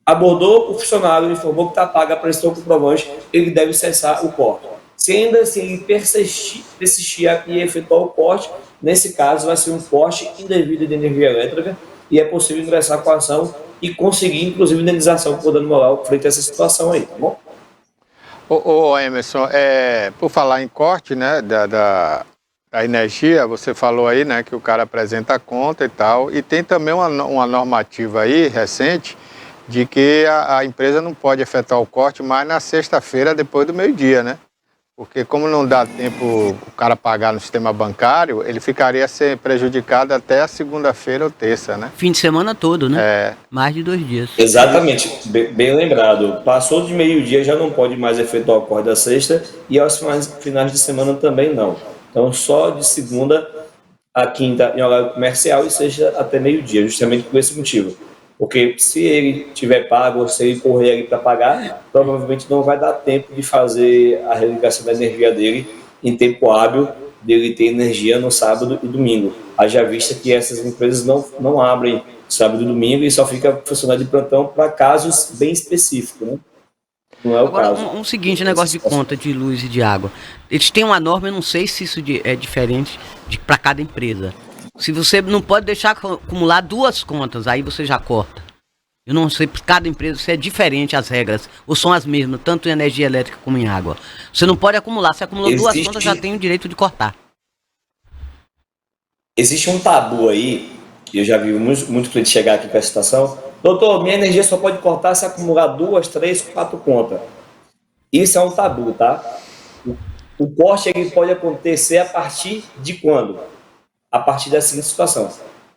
abordou o funcionário, informou que está pago, apresentou o comprovante, ele deve cessar o corte. Se ainda assim ele persistir e efetuar o corte, nesse caso vai ser um corte indevido de energia elétrica e é possível ingressar com a ação e conseguir, inclusive, indenização por dano moral frente a essa situação aí, tá bom? Ô Emerson, por falar em corte, né, da energia, você falou aí, né, que o cara apresenta a conta e tal, e tem também uma normativa aí, recente, de que a empresa não pode efetuar o corte mais na sexta-feira depois do meio-dia, né? Porque como não dá tempo o cara pagar no sistema bancário, ele ficaria a ser prejudicado até a segunda-feira ou terça, né? Fim de semana todo, né? Mais de 2 dias. Exatamente, bem lembrado. Passou de meio-dia, já não pode mais efetuar o corte da sexta e aos finais de semana também não. Então, só de segunda a quinta em horário comercial e sexta até meio-dia, justamente por esse motivo. Porque se ele tiver pago, ou se ele correr ali para pagar, provavelmente não vai dar tempo de fazer a religação da energia dele em tempo hábil, dele ter energia no sábado e domingo. Haja vista que essas empresas não abrem sábado e domingo e só fica funcionando de plantão para casos bem específicos, né? Não é o Agora, caso. um seguinte negócio de conta de luz e de água. Eles têm uma norma, eu não sei se isso é diferente para cada empresa. Se você não pode deixar acumular 2 contas, aí você já corta. Eu não sei, para cada empresa se é diferente as regras, ou são as mesmas, tanto em energia elétrica como em água. Você não pode acumular, se acumulou 2 contas, já tem o direito de cortar. Existe um tabu aí, e eu já vi muito cliente chegar aqui com essa situação. Doutor, minha energia só pode cortar se acumular 2, 3, 4 contas. Isso é um tabu, tá? O corte ele pode acontecer a partir de quando? A partir da seguinte situação.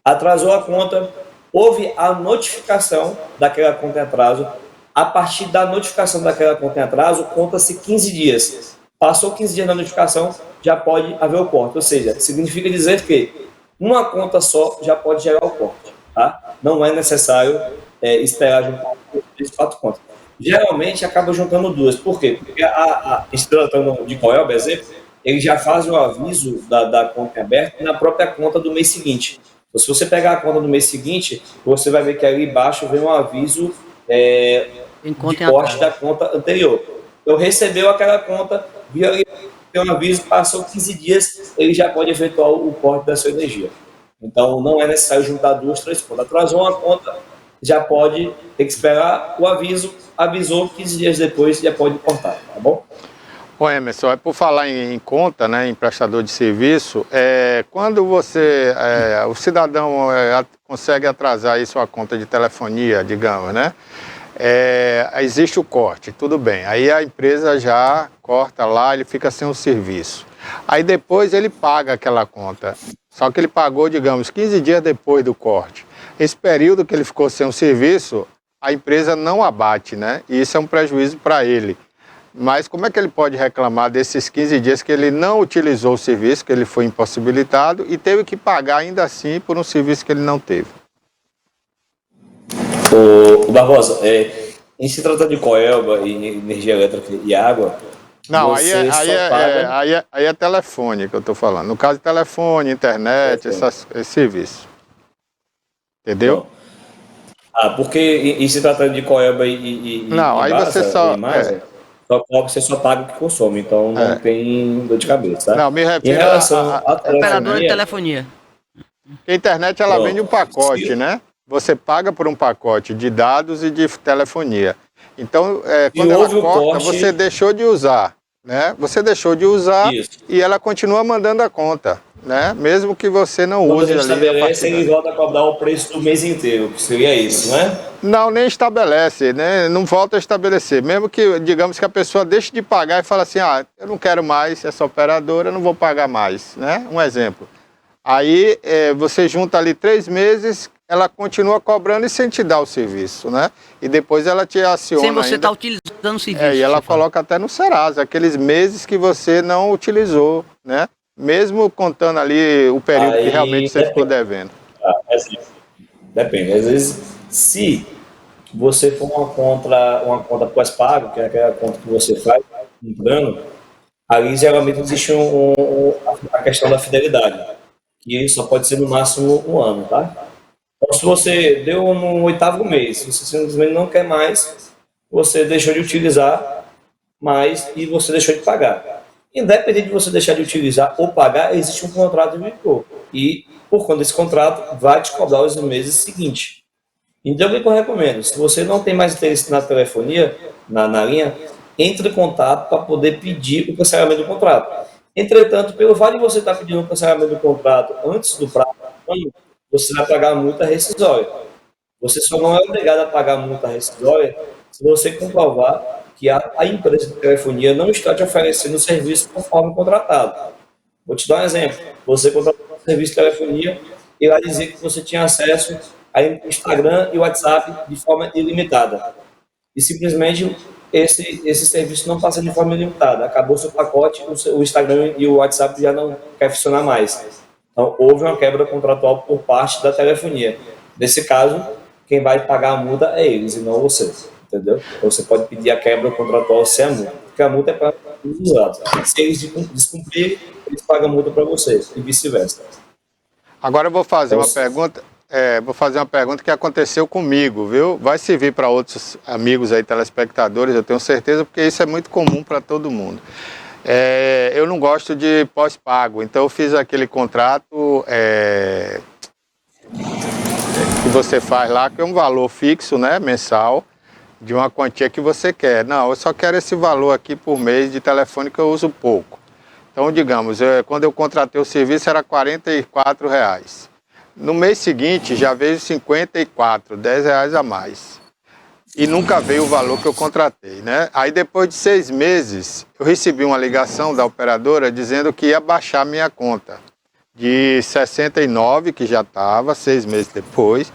Atrasou a conta, houve a notificação daquela conta em atraso. A partir da notificação daquela conta em atraso, conta-se 15 dias. Passou 15 dias na notificação, já pode haver o corte. Ou seja, significa dizer que uma conta só já pode gerar o corte. Tá? Não é necessário esperar juntar 3, 4 contas. Geralmente acaba juntando 2. Por quê? Porque a tratando de Coelba, exemplo, ele já faz o aviso da conta aberta na própria conta do mês seguinte. Então, se você pegar a conta do mês seguinte, você vai ver que ali embaixo vem um aviso de corte da conta anterior. Então, recebeu aquela conta, viu ali, tem um aviso, passou 15 dias, ele já pode efetuar o corte da sua energia. Então, não é necessário juntar 2, 3 contas. Atrasou uma conta, já pode ter que esperar o aviso, avisou, 15 dias depois já pode cortar, tá bom? Ô Emerson, por falar em conta, né, em prestador de serviço, quando o cidadão consegue atrasar aí sua conta de telefonia, digamos, né, existe o corte, tudo bem, aí a empresa já corta lá, ele fica sem o serviço. Aí depois ele paga aquela conta, só que ele pagou, digamos, 15 dias depois do corte. Esse período que ele ficou sem o serviço, a empresa não abate, né? E isso é um prejuízo para ele. Mas como é que ele pode reclamar desses 15 dias que ele não utilizou o serviço, que ele foi impossibilitado e teve que pagar ainda assim por um serviço que ele não teve? O Barbosa, em se tratando de Coelba e energia elétrica e água... Não, aí é telefone que eu estou falando. No caso de telefone, internet, esse serviço. Entendeu? Porque em se tratando de Coelba e não, aí Embasa, você só... você só paga o que consome, então não tem dor de cabeça, tá? Não, me refiro em relação à operadora de telefonia. A internet, ela vende um pacote, né? Você paga por um pacote de dados e de telefonia. Então, quando ela corta, você deixou de usar. né? Você deixou de usar e ela continua mandando a conta, né? Mesmo que você não use ali. Estabelece, ele volta a cobrar o preço do mês inteiro, que seria isso, né? Não, nem estabelece, né? Não volta a estabelecer. Mesmo que, digamos que a pessoa deixe de pagar e fala assim, eu não quero mais essa operadora, eu não vou pagar mais, né? Um exemplo. Aí você junta ali 3 meses, ela continua cobrando e sem te dar o serviço, né? E depois ela te aciona. Sem você estar utilizando o serviço. E ela coloca até no Serasa, aqueles meses que você não utilizou, né? Mesmo contando ali o período que realmente você ficou devendo. Depende. Às vezes, se você for uma conta pós-pago, que é aquela conta que você faz comprando, ali geralmente existe a questão da fidelidade, que só pode ser no máximo 1 ano, tá? Então, se você deu no 8º mês, se você simplesmente não quer mais, você deixou de utilizar mais e você deixou de pagar. Independente de você deixar de utilizar ou pagar, existe um contrato de vigor. E, por conta desse contrato, vai te cobrar os meses seguintes. Então, o que eu recomendo? Se você não tem mais interesse na telefonia, na linha, entre em contato para poder pedir o cancelamento do contrato. Entretanto, pelo fato de você estar pedindo o cancelamento do contrato antes do prazo, você vai pagar a multa rescisória. Você só não é obrigado a pagar a multa rescisória se você comprovar que a empresa de telefonia não está te oferecendo o serviço conforme contratado. Vou te dar um exemplo. Você contratou um serviço de telefonia e vai dizer que você tinha acesso ao Instagram e WhatsApp de forma ilimitada. E simplesmente esse serviço não passa de forma ilimitada. Acabou seu pacote, o Instagram e o WhatsApp já não quer funcionar mais. Então, houve uma quebra contratual por parte da telefonia. Nesse caso, quem vai pagar a multa é eles e não você. Entendeu? Então, você pode pedir a quebra contratual sem a multa, porque a multa é para os usados. Se eles descumprirem, eles pagam a multa para você e vice-versa. Agora eu vou fazer uma pergunta. Vou fazer uma pergunta que aconteceu comigo, viu? Vai servir para outros amigos aí, telespectadores, eu tenho certeza, porque isso é muito comum para todo mundo. Eu não gosto de pós-pago, então eu fiz aquele contrato que você faz lá, que é um valor fixo, né, mensal, de uma quantia que você quer. Não, eu só quero esse valor aqui por mês de telefone que eu uso pouco. Então, digamos, quando eu contratei o serviço era R$44. No mês seguinte já veio 54, R$10 a mais. E nunca veio o valor que eu contratei, né? Aí depois de 6 meses, eu recebi uma ligação da operadora dizendo que ia baixar minha conta de 69, que já estava, 6 meses depois,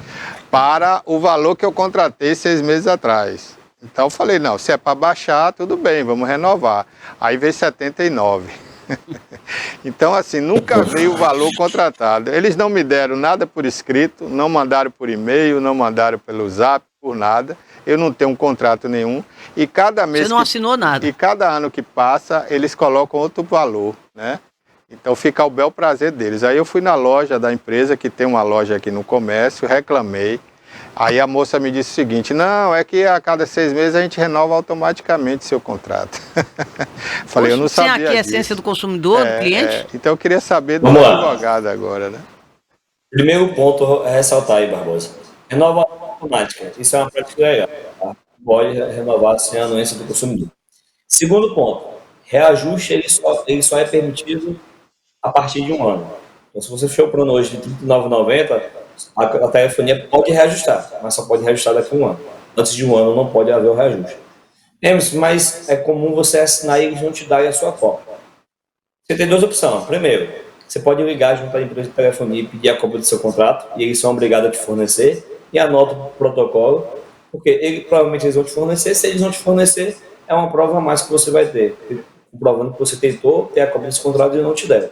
para o valor que eu contratei 6 meses atrás. Então eu falei, não, se é para baixar, tudo bem, vamos renovar. Aí veio 79. Então, assim, nunca veio o valor contratado. Eles não me deram nada por escrito, não mandaram por e-mail, não mandaram pelo zap, por nada. Eu não tenho um contrato nenhum. E cada mês... Você não assinou nada. E cada ano que passa, eles colocam outro valor, né? Então fica ao bel prazer deles. Aí eu fui na loja da empresa, que tem uma loja aqui no comércio, reclamei. Aí a moça me disse o seguinte, não, é que a cada 6 meses a gente renova automaticamente seu contrato. Falei, eu não sabia disso. Tem aqui a essência do consumidor, do cliente? Então eu queria saber do advogado agora, né? Primeiro ponto a ressaltar aí, Barbosa. Renovação automática. Isso é uma prática legal. Tá? Pode renovar sem a anuência do consumidor. Segundo ponto, reajuste ele só é permitido a partir de 1 ano. Então, se você fechou o plano hoje de R$ 39,90, a telefonia pode reajustar, mas só pode reajustar daqui a 1 ano. Antes de 1 ano não pode haver o reajuste. Mas é comum você assinar e eles não te darem a sua cópia. Você tem 2 opções. Primeiro, você pode ligar junto à empresa de telefonia e pedir a cópia do seu contrato, e eles são obrigados a te fornecer, e anota o protocolo, porque provavelmente eles vão te fornecer. Se eles não te fornecer, é uma prova a mais que você vai ter, comprovando que você tentou ter a cópia desse contrato e não te deram.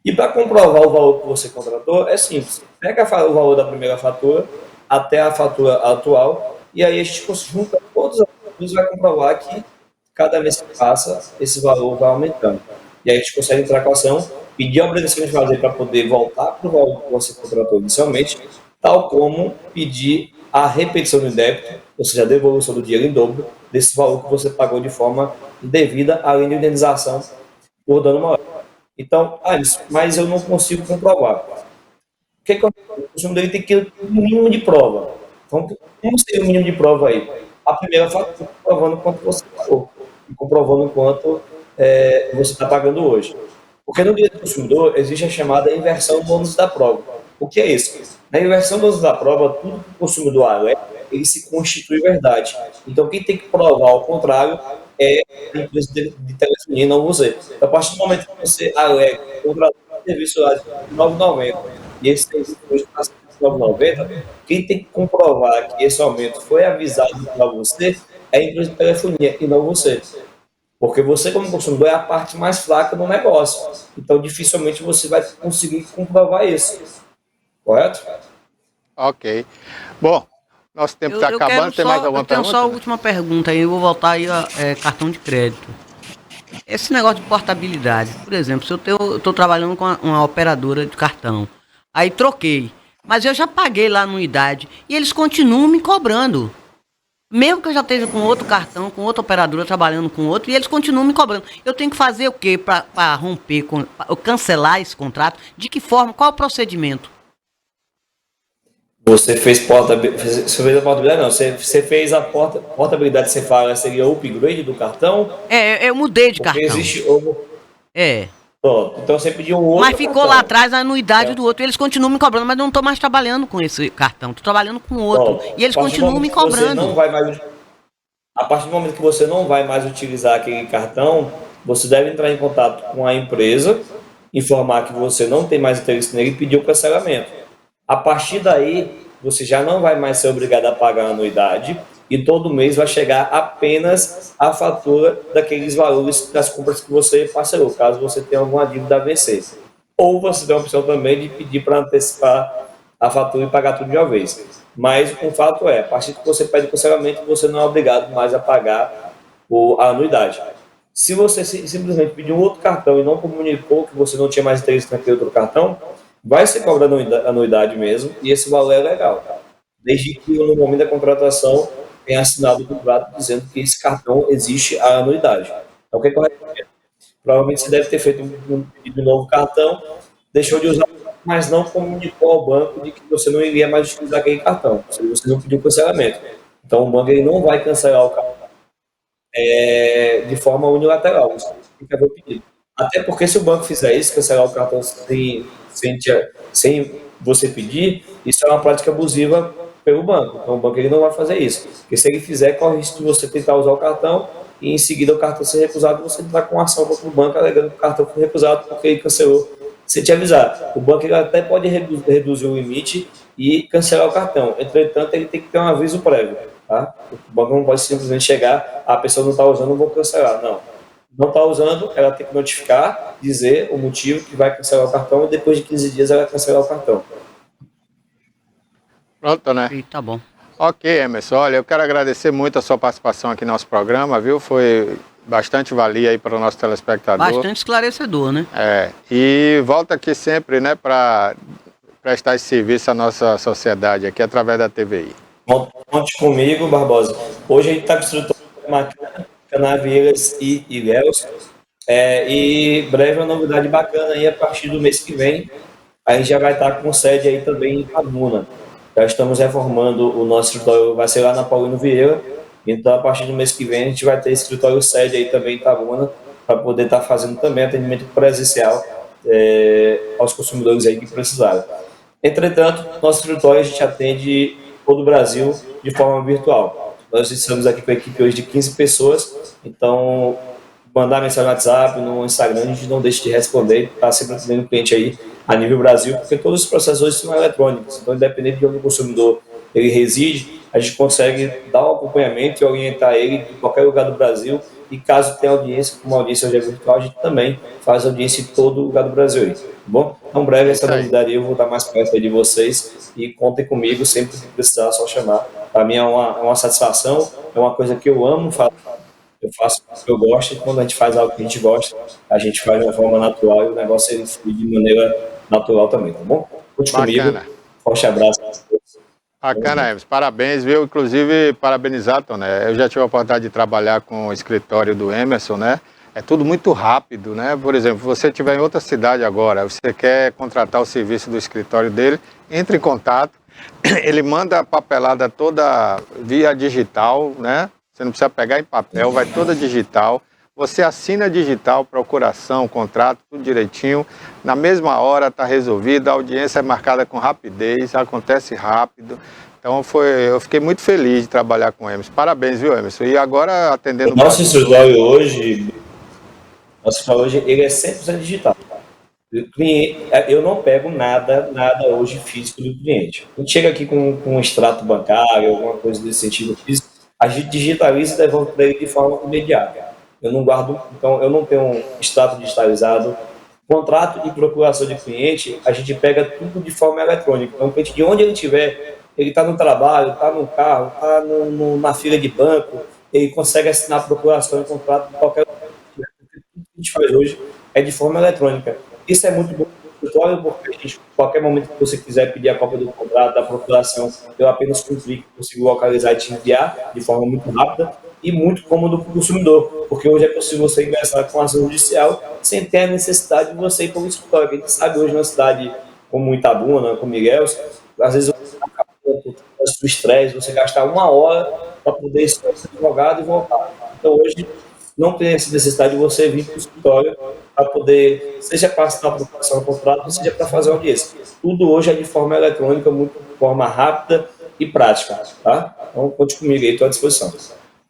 E para comprovar o valor que você contratou, é simples. Pega o valor da primeira fatura até a fatura atual, e aí a gente junta todos os valores e vai comprovar que cada mês que passa, esse valor vai aumentando. E aí a gente consegue entrar com a ação, pedir a obrigação de fazer para poder voltar para o valor que você contratou inicialmente, tal como pedir a repetição do débito, ou seja, a devolução do dinheiro em dobro desse valor que você pagou de forma indevida, além de indenização por dano moral. Então, mas eu não consigo comprovar. O que o consumidor tem que ter um mínimo de prova. Então, como seria o mínimo de prova aí? A primeira fatura provando quanto você pagou. e comprovando o quanto você está pagando hoje. Porque no direito do consumidor existe a chamada inversão do ônus da prova. O que é isso? Na inversão do ônus da prova, tudo que o consumidor alega, ele se constitui verdade. Então, quem tem que provar o contrário é a empresa de telefonia, não você. Então, a partir do momento que você alega contratar um serviço lá de R$ 9,90 e esse serviço hoje está R$ 9,90, quem tem que comprovar que esse aumento foi avisado para você é a empresa de telefonia e não você. Porque você, como consumidor, é a parte mais fraca do negócio. Então, dificilmente você vai conseguir comprovar isso. Correto? Ok. Bom, nosso tempo está acabando. Tem mais alguma pergunta? Eu tenho só a última pergunta aí. Eu vou voltar aí a cartão de crédito. Esse negócio de portabilidade. Por exemplo, se eu estou trabalhando com uma operadora de cartão. Aí troquei. Mas eu já paguei lá a anuidade. E eles continuam me cobrando. Mesmo que eu já esteja com outro cartão, com outra operadora, trabalhando com outro, e eles continuam me cobrando. Eu tenho que fazer o quê para romper, cancelar esse contrato? De que forma? Qual é o procedimento? Você fez a portabilidade, não. Você fez a portabilidade, você fala, seria o upgrade do cartão? Eu mudei de cartão. Existe Pronto, então você pediu um outro. Mas ficou lá atrás a anuidade do outro. E eles continuam me cobrando, mas eu não estou mais trabalhando com esse cartão. Estou trabalhando com outro. Pronto. E eles continuam me cobrando. A partir do momento que você não vai mais utilizar aquele cartão, você deve entrar em contato com a empresa, informar que você não tem mais interesse nele e pedir o cancelamento. A partir daí, você já não vai mais ser obrigado a pagar a anuidade e todo mês vai chegar apenas a fatura daqueles valores das compras que você parcelou, caso você tenha alguma dívida a vencer. Ou você tem a opção também de pedir para antecipar a fatura e pagar tudo de uma vez. Mas o fato é, a partir que você pede o cancelamento, você não é obrigado mais a pagar a anuidade. Se você simplesmente pediu um outro cartão e não comunicou que você não tinha mais interesse naquele outro cartão, vai ser cobrado anuidade mesmo, e esse valor é legal, desde que no momento da contratação tenha assinado o contrato dizendo que esse cartão existe a anuidade. Então, o que é correto? Provavelmente você deve ter feito um pedido de novo cartão, deixou de usar, mas não comunicou ao banco de que você não iria mais utilizar aquele cartão, se você não pediu cancelamento. Então, o banco ele não vai cancelar o cartão de forma unilateral, você tem que haver o pedido. Até porque se o banco fizer isso, cancelar o cartão sem você pedir, isso é uma prática abusiva pelo banco. Então o banco ele não vai fazer isso. Porque se ele fizer, corre o risco de você tentar usar o cartão e em seguida o cartão ser recusado, você entrar com ação contra o banco alegando que o cartão foi recusado porque ele cancelou sem te avisar. O banco ele até pode reduzir o limite e cancelar o cartão. Entretanto, ele tem que ter um aviso prévio. Tá? O banco não pode simplesmente chegar, a pessoa não está usando, não vou cancelar. Não está usando, ela tem que notificar, dizer o motivo que vai cancelar o cartão e depois de 15 dias ela vai cancelar o cartão. Pronto, né? E tá bom. Ok, Emerson. Olha, eu quero agradecer muito a sua participação aqui no nosso programa, viu? Foi bastante valia aí para o nosso telespectador. Bastante esclarecedor, né? E volta aqui sempre, né, para prestar esse serviço à nossa sociedade aqui através da TVI. Conte comigo, Barbosa. Hoje a gente está com o escritório Canavieiras e Ilhéus. E breve uma novidade bacana aí, a partir do mês que vem, a gente já vai estar com sede aí também em Itabuna. Já estamos reformando o nosso escritório, vai ser lá na Paulino Vieira, então a partir do mês que vem a gente vai ter escritório sede aí também em Itabuna, para poder estar fazendo também atendimento presencial aos consumidores aí que precisarem. Entretanto, nosso escritório a gente atende todo o Brasil de forma virtual. Nós estamos aqui com a equipe hoje de 15 pessoas, então mandar mensagem no WhatsApp, no Instagram, a gente não deixa de responder, está sempre atendendo o cliente aí a nível Brasil, porque todos os processos hoje são eletrônicos, então independente de onde o consumidor ele reside, a gente consegue dar um acompanhamento e orientar ele em qualquer lugar do Brasil, e caso tenha audiência, como a audiência hoje é virtual, a gente também faz audiência em todo lugar do Brasil aí, tá bom? Então, breve essa novidade eu vou estar mais perto aí de vocês, e contem comigo, sempre que precisar, é só chamar. Para mim é uma satisfação, é uma coisa que eu amo fazer. Eu faço o que eu gosto, e quando a gente faz algo que a gente gosta, a gente faz de uma forma natural e o negócio ele flui de maneira natural também, tá bom? Conte comigo. Forte abraço. Bacana, Emerson. Parabéns, viu? Inclusive, parabenizar, Tom, né? Eu já tive a oportunidade de trabalhar com o escritório do Emerson, né? É tudo muito rápido, né? Por exemplo, você estiver em outra cidade agora, você quer contratar o serviço do escritório dele, entre em contato, ele manda a papelada toda via digital, né? você não precisa pegar em papel, vai toda digital. Você assina digital, procuração, contrato, tudo direitinho. Na mesma hora está resolvido, a audiência é marcada com rapidez, acontece rápido. Então eu fiquei muito feliz de trabalhar com o Emerson. Parabéns, viu, Emerson? E agora atendendo... O nosso escritório hoje, ele é 100% digital. Eu não pego nada hoje físico do cliente. A gente chega aqui com um extrato bancário, alguma coisa desse sentido físico, a gente digitaliza e devolve para ele de forma imediata. Eu não guardo, então eu não tenho um extrato digitalizado. Contrato de procuração de cliente, a gente pega tudo de forma eletrônica. Então o cliente, de onde ele estiver, ele está no trabalho, está no carro, está na fila de banco, ele consegue assinar a procuração e contrato de qualquer lugar. Tudo que a gente faz hoje é de forma eletrônica. Isso é muito bom no escritório, porque a gente, qualquer momento que você quiser pedir a cópia do contrato, da procuração, eu apenas com um clique consigo localizar e te enviar de forma muito rápida e muito cômodo para o consumidor, porque hoje é possível você ingressar com ação judicial sem ter a necessidade de você ir para o escritório. A gente sabe hoje, numa cidade como Itabuna, como Ilhéus, às vezes você acaba com o estresse, você gastar 1 hora para poder ser advogado e voltar. Então hoje não tem essa necessidade de você vir para o escritório para poder, seja para assinar a procuração do contrato, seja para fazer audiência. Tudo hoje é de forma eletrônica, muito de forma rápida e prática, tá? Então conte comigo aí, estou à disposição.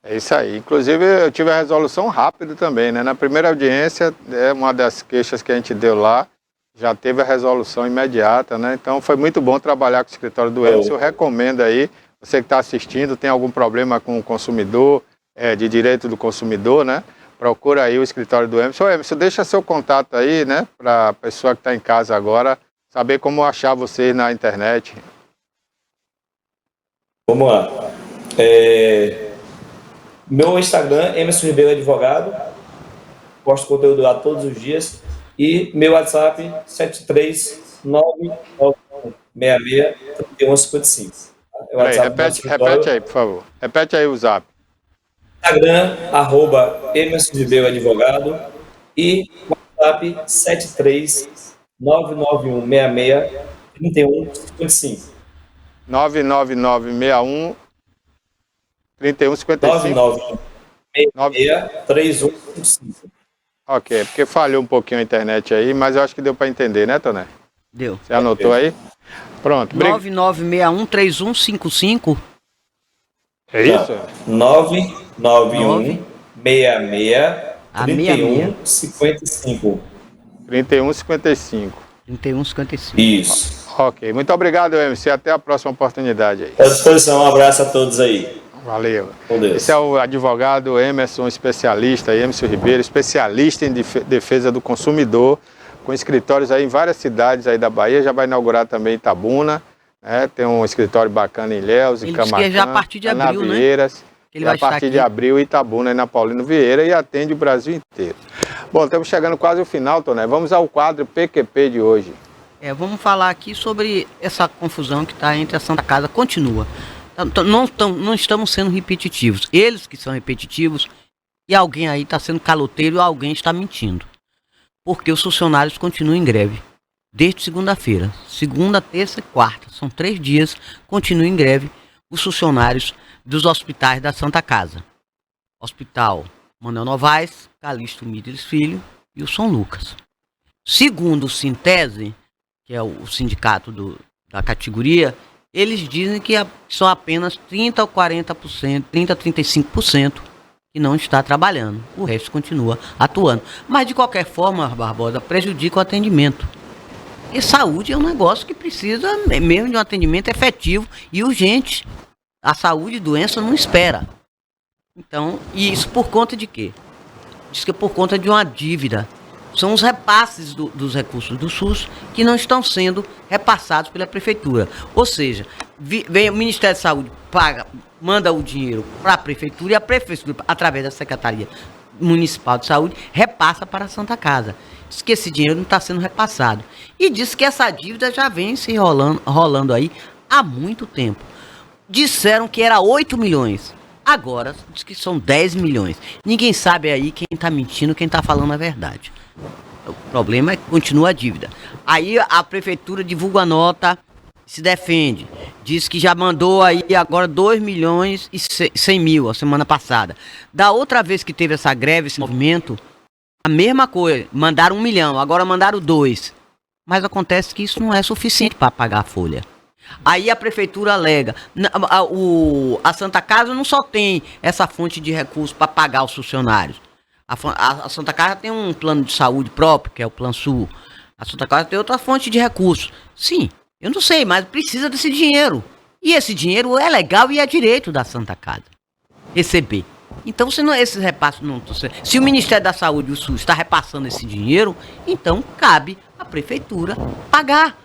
É isso aí. Inclusive, eu tive a resolução rápida também, né? Na primeira audiência, uma das queixas que a gente deu lá, já teve a resolução imediata, né? Então, foi muito bom trabalhar com o escritório do Emerson. Eu recomendo aí, você que está assistindo, tem algum problema com o consumidor, de direito do consumidor, né? Procura aí o escritório do Emerson. Emerson, deixa seu contato aí, né? Para a pessoa que está em casa agora, saber como achar você na internet. Vamos lá. Meu Instagram, Emerson Ribeiro Advogado, posto conteúdo lá todos os dias, e meu WhatsApp, 739966155. Repete aí, por favor. Repete aí o zap. Instagram, @Emerson Ribeiro Advogado, e WhatsApp, 73991663155. 99961 3155. 9966155. Ok, porque falhou um pouquinho a internet aí, mas eu acho que deu para entender, né, Toné? Deu. Você anotou aí? Pronto. 9961-3155. É isso? 991663155. 3155. 3155. Isso. Ok, muito obrigado, Emerson, e até a próxima oportunidade aí. À disposição, um abraço a todos aí. Valeu. Com Deus. Esse é o advogado Emerson, especialista, Emerson Ribeiro, especialista em defesa do consumidor, com escritórios aí em várias cidades aí da Bahia, já vai inaugurar também Itabuna, né? Tem um escritório bacana em Ilhéus, em Camaquã, já a partir de abril, Canavieiras, Ele vai a partir de abril, Itabuna aí na Paulino Vieira, e atende o Brasil inteiro. Bom, estamos chegando quase ao final, Toné. Vamos ao quadro PQP de hoje. Vamos falar aqui sobre essa confusão que está entre a Santa Casa. Continua. Não estamos sendo repetitivos. Eles que são repetitivos, e alguém aí está sendo caloteiro e alguém está mentindo. Porque os funcionários continuam em greve. Desde segunda-feira. Segunda, terça e quarta. São 3 dias, continuam em greve os funcionários dos hospitais da Santa Casa. Hospital Manuel Novaes, Calixto Midles Filho e o São Lucas. Segundo o Sintese, que é o sindicato da categoria, eles dizem que são apenas 30% ou 40%, 30% a 35% que não está trabalhando. O resto continua atuando. Mas, de qualquer forma, Barbosa, prejudica o atendimento. E saúde é um negócio que precisa mesmo de um atendimento efetivo e urgente. A saúde e doença não espera. Então, e isso por conta de quê? Diz que é por conta de uma dívida. São os repasses dos recursos do SUS que não estão sendo repassados pela prefeitura. Ou seja, vem o Ministério da Saúde, manda o dinheiro para a prefeitura e a prefeitura, através da Secretaria Municipal de Saúde, repassa para a Santa Casa. Diz que esse dinheiro não está sendo repassado. E diz que essa dívida já vem se rolando aí há muito tempo. Disseram que era 8 milhões. Agora, diz que são 10 milhões. Ninguém sabe aí quem está mentindo, quem está falando a verdade. O problema é que continua a dívida. Aí a prefeitura divulga a nota se defende. Diz que já mandou aí agora 2.100.000 a semana passada. Da outra vez que teve essa greve, esse movimento, a mesma coisa. Mandaram 1 milhão, agora mandaram 2. Mas acontece que isso não é suficiente para pagar a folha. Aí a prefeitura alega. A Santa Casa não só tem essa fonte de recursos para pagar os funcionários. A Santa Casa tem um plano de saúde próprio, que é o Plano Sul. A Santa Casa tem outra fonte de recursos. Sim, eu não sei, mas precisa desse dinheiro. E esse dinheiro é legal e é direito da Santa Casa receber. Então, se não, esses repassos não... Se o Ministério da Saúde e o SUS está repassando esse dinheiro, então cabe à prefeitura pagar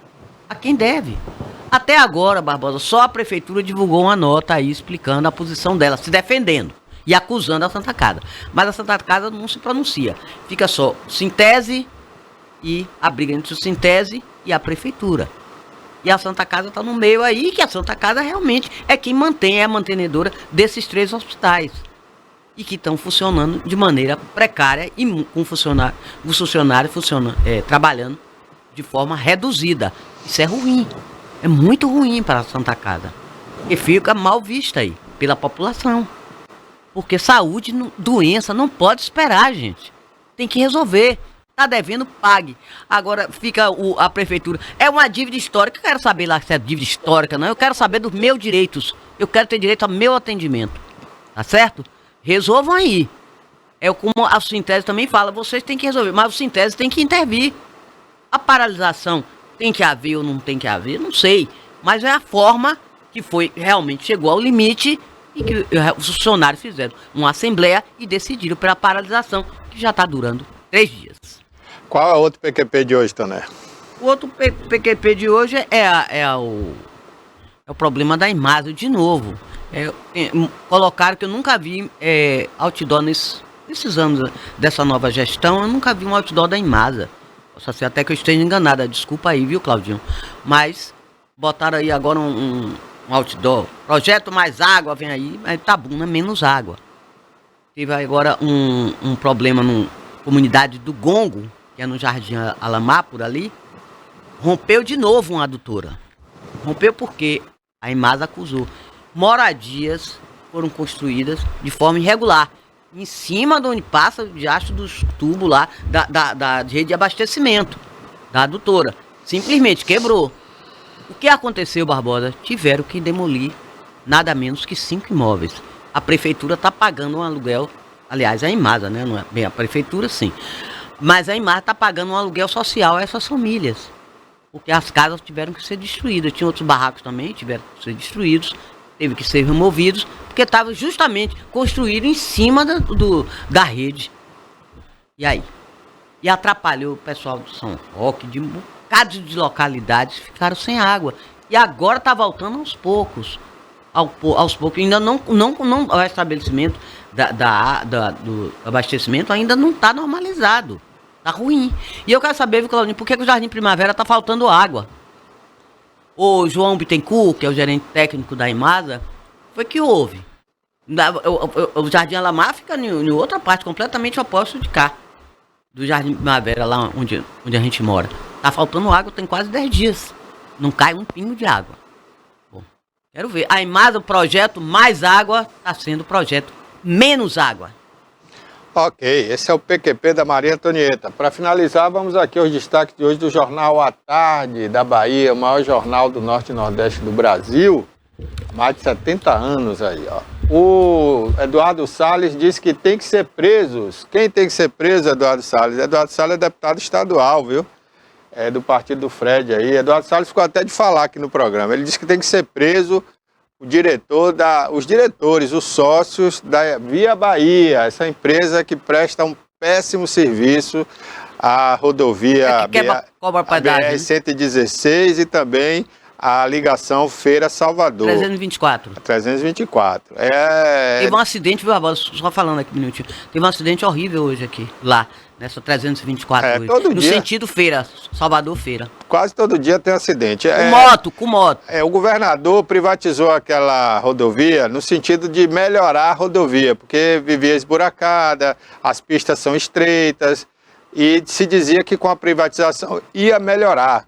a quem deve. Até agora, Barbosa, só a prefeitura divulgou uma nota aí explicando a posição dela, se defendendo e acusando a Santa Casa. Mas a Santa Casa não se pronuncia. Fica só Sintese e a briga entre o Sintese e a prefeitura. E a Santa Casa está no meio aí, que a Santa Casa realmente é quem mantém, é a mantenedora desses 3 hospitais. E que estão funcionando de maneira precária e com funcionários trabalhando de forma reduzida. Isso é ruim. É muito ruim para a Santa Casa. E fica mal vista aí pela população. Porque saúde, doença, não pode esperar, gente. Tem que resolver. Tá devendo, pague. Agora fica a prefeitura. É uma dívida histórica. Eu quero saber lá se é dívida histórica, não. Eu quero saber dos meus direitos. Eu quero ter direito ao meu atendimento. Tá certo? Resolvam aí. É como a Sintese também fala. Vocês têm que resolver. Mas o Sintese tem que intervir. A paralisação tem que haver ou não tem que haver? Não sei. Mas é a forma que foi realmente chegou ao limite e que os funcionários fizeram uma assembleia e decidiram pela paralisação, que já está durando 3 dias. Qual é o outro PQP de hoje, Toné? O outro PQP de hoje é o problema da Imasa, de novo. Colocaram que eu nunca vi outdoor nesses anos dessa nova gestão, eu nunca vi um outdoor da Imasa. Posso ser até que eu esteja enganada, desculpa aí, viu, Claudinho? Mas botaram aí agora um outdoor. Projeto mais água, vem aí, mas Itabuna menos água. Teve agora um problema na comunidade do Gongo, que é no Jardim Alamar, por ali. Rompeu de novo uma adutora. Rompeu porque a Imasa acusou. Moradias foram construídas de forma irregular. Em cima de onde passa debaixo dos tubos lá da rede de abastecimento da adutora. Simplesmente quebrou. O que aconteceu, Barbosa? Tiveram que demolir nada menos que 5 imóveis. A prefeitura está pagando um aluguel, aliás, a Imasa, né? Não é bem a prefeitura, sim. Mas a Imasa está pagando um aluguel social a essas famílias. Porque as casas tiveram que ser destruídas. Tinha outros barracos também, tiveram que ser destruídos. Teve que ser removidos, porque estava justamente construído em cima da rede. E aí? E atrapalhou o pessoal do São Roque, de um bocado de localidades ficaram sem água. E agora está voltando aos poucos. Aos poucos. Ainda não o estabelecimento do abastecimento ainda não está normalizado. Está ruim. E eu quero saber, viu, Claudinho, por que o Jardim Primavera está faltando água? O João Bittencourt, que é o gerente técnico da Imasa, foi que houve. O Jardim Alamar fica em outra parte, completamente oposto de cá. Do Jardim Primavera, lá onde a gente mora. Tá faltando água, tem quase 10 dias. Não cai um pingo de água. Bom, quero ver. A Imasa, o projeto mais água, está sendo o projeto menos água. Ok, esse é o PQP da Maria Antonieta. Para finalizar, vamos aqui aos destaques de hoje do Jornal à Tarde da Bahia, o maior jornal do Norte e Nordeste do Brasil. Mais de 70 anos aí, ó. O Eduardo Salles disse que tem que ser presos. Quem tem que ser preso, Eduardo Salles? Eduardo Salles é deputado estadual, viu? É do partido do Fred aí. Eduardo Salles ficou até de falar aqui no programa. Ele disse que tem que ser preso os diretores, os sócios da Via Bahia, essa empresa que presta um péssimo serviço à rodovia BR-116 e também a ligação Feira-Salvador. 324. 324. Teve um acidente, viu, Barbosa? Só falando aqui um minutinho. Teve um acidente horrível hoje aqui, lá, nessa 324 hoje. Todo no dia. Sentido Feira, Salvador-Feira. Quase todo dia tem acidente. Com moto. O governador privatizou aquela rodovia no sentido de melhorar a rodovia, porque vivia esburacada, as pistas são estreitas, e se dizia que com a privatização ia melhorar.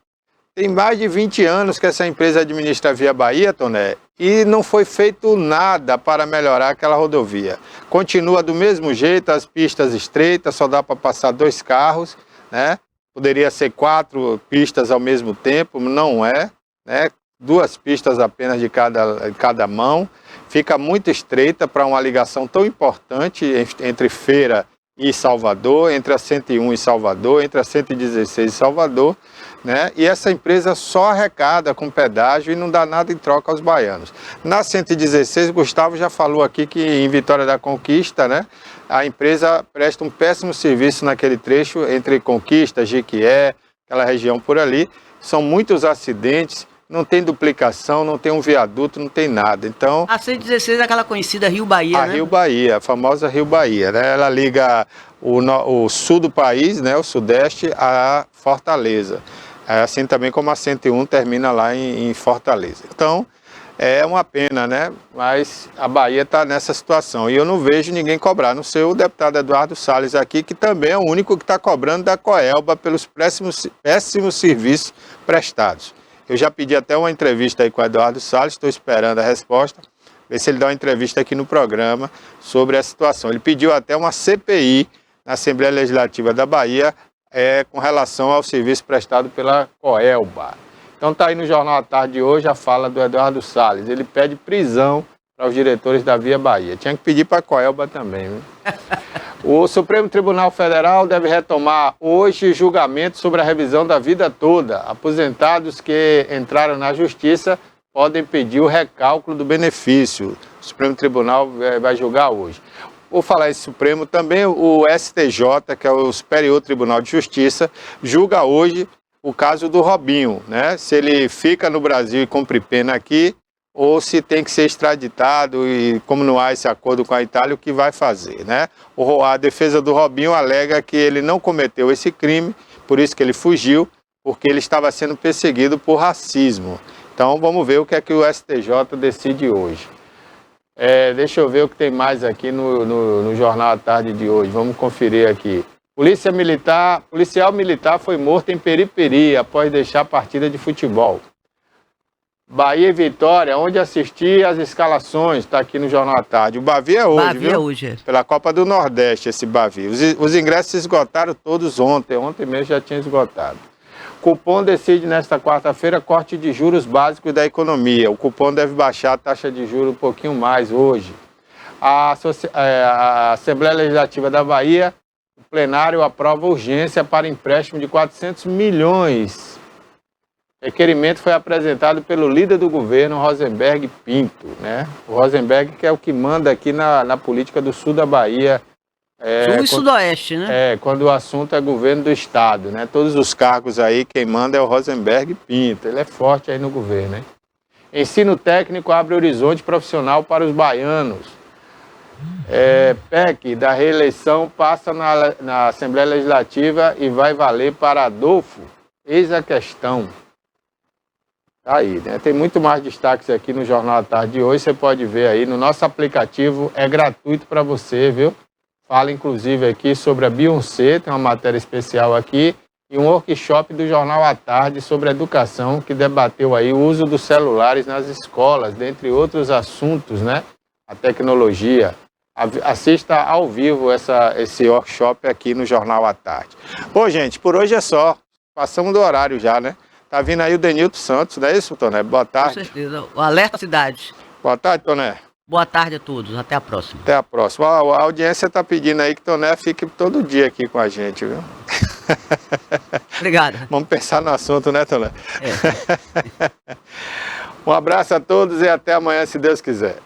Tem mais de 20 anos que essa empresa administra a Via Bahia, Toné, e não foi feito nada para melhorar aquela rodovia. Continua do mesmo jeito, as pistas estreitas, só dá para passar 2 carros, né? Poderia ser 4 pistas ao mesmo tempo, não é, né? 2 pistas apenas de cada mão. Fica muito estreita para uma ligação tão importante entre Feira e Salvador, entre a 101 e Salvador, entre a 116 e Salvador, né? E essa empresa só arrecada com pedágio e não dá nada em troca aos baianos. Na 116, Gustavo já falou aqui que em Vitória da Conquista, né, a empresa presta um péssimo serviço naquele trecho entre Conquista, Jequié, aquela região por ali. São muitos acidentes, não tem duplicação, não tem um viaduto, não tem nada. Então, a 116 é aquela conhecida Rio Bahia, né? A Rio Bahia, a famosa Rio Bahia, né? Ela liga o sul do país, né, o sudeste, a Fortaleza. Assim também como a 101 termina lá em Fortaleza. Então, é uma pena, né? Mas a Bahia está nessa situação. E eu não vejo ninguém cobrar. Não sei o deputado Eduardo Salles aqui, que também é o único que está cobrando da Coelba pelos péssimos serviços prestados. Eu já pedi até uma entrevista aí com o Eduardo Salles, estou esperando a resposta, ver se ele dá uma entrevista aqui no programa sobre a situação. Ele pediu até uma CPI na Assembleia Legislativa da Bahia com relação ao serviço prestado pela Coelba. Então está aí no Jornal à Tarde de hoje a fala do Eduardo Salles. Ele pede prisão para os diretores da Via Bahia. Tinha que pedir para a Coelba também, viu? O Supremo Tribunal Federal deve retomar hoje julgamento sobre a revisão da vida toda. Aposentados que entraram na Justiça podem pedir o recálculo do benefício. O Supremo Tribunal vai julgar hoje. Vou falar em Supremo também, o STJ, que é o Superior Tribunal de Justiça, julga hoje o caso do Robinho, né? Se ele fica no Brasil e cumpre pena aqui, ou se tem que ser extraditado e como não há esse acordo com a Itália, o que vai fazer, né? A defesa do Robinho alega que ele não cometeu esse crime, por isso que ele fugiu, porque ele estava sendo perseguido por racismo. Então vamos ver o que é que o STJ decide hoje. Deixa eu ver o que tem mais aqui no Jornal à Tarde de hoje, vamos conferir aqui. Policial militar foi morto em Periperi após deixar a partida de futebol. Bahia e Vitória, onde assistir as escalações, está aqui no Jornal à Tarde. O Bavi é hoje, Bavi viu? É hoje. Pela Copa do Nordeste, esse Bavi. Os ingressos se esgotaram todos ontem mesmo já tinha esgotado. Cupom decide nesta quarta-feira corte de juros básicos da economia. O cupom deve baixar a taxa de juros um pouquinho mais hoje. A Assembleia Legislativa da Bahia, o plenário aprova urgência para empréstimo de 400 milhões. O requerimento foi apresentado pelo líder do governo, Rosenberg Pinto, né? O Rosenberg que é o que manda aqui na política do sul da Bahia. Sul e sudoeste, né? Quando o assunto é governo do estado, né? Todos os cargos aí, quem manda é o Rosenberg Pinto. Ele é forte aí no governo, né? Ensino técnico abre horizonte profissional para os baianos. PEC da reeleição passa na Assembleia Legislativa e vai valer para Adolfo. Eis a questão. Tá aí, né? Tem muito mais destaques aqui no Jornal à Tarde de hoje. Você pode ver aí no nosso aplicativo. É gratuito para você, viu? Fala inclusive aqui sobre a Beyoncé, tem uma matéria especial aqui. E um workshop do Jornal à Tarde sobre educação que debateu aí o uso dos celulares nas escolas, dentre outros assuntos, né? A tecnologia. Assista ao vivo esse workshop aqui no Jornal à Tarde. Bom, gente, por hoje é só. Passamos do horário já, né? Tá vindo aí o Denilton Santos, não é isso, Toné? Boa tarde. Com certeza. O Alerta Cidade. Boa tarde, Toné. Boa tarde a todos. Até a próxima. Até a próxima. A audiência tá pedindo aí que Toné fique todo dia aqui com a gente, viu? Obrigado. Vamos pensar no assunto, né, Toné? Um abraço a todos e até amanhã, se Deus quiser.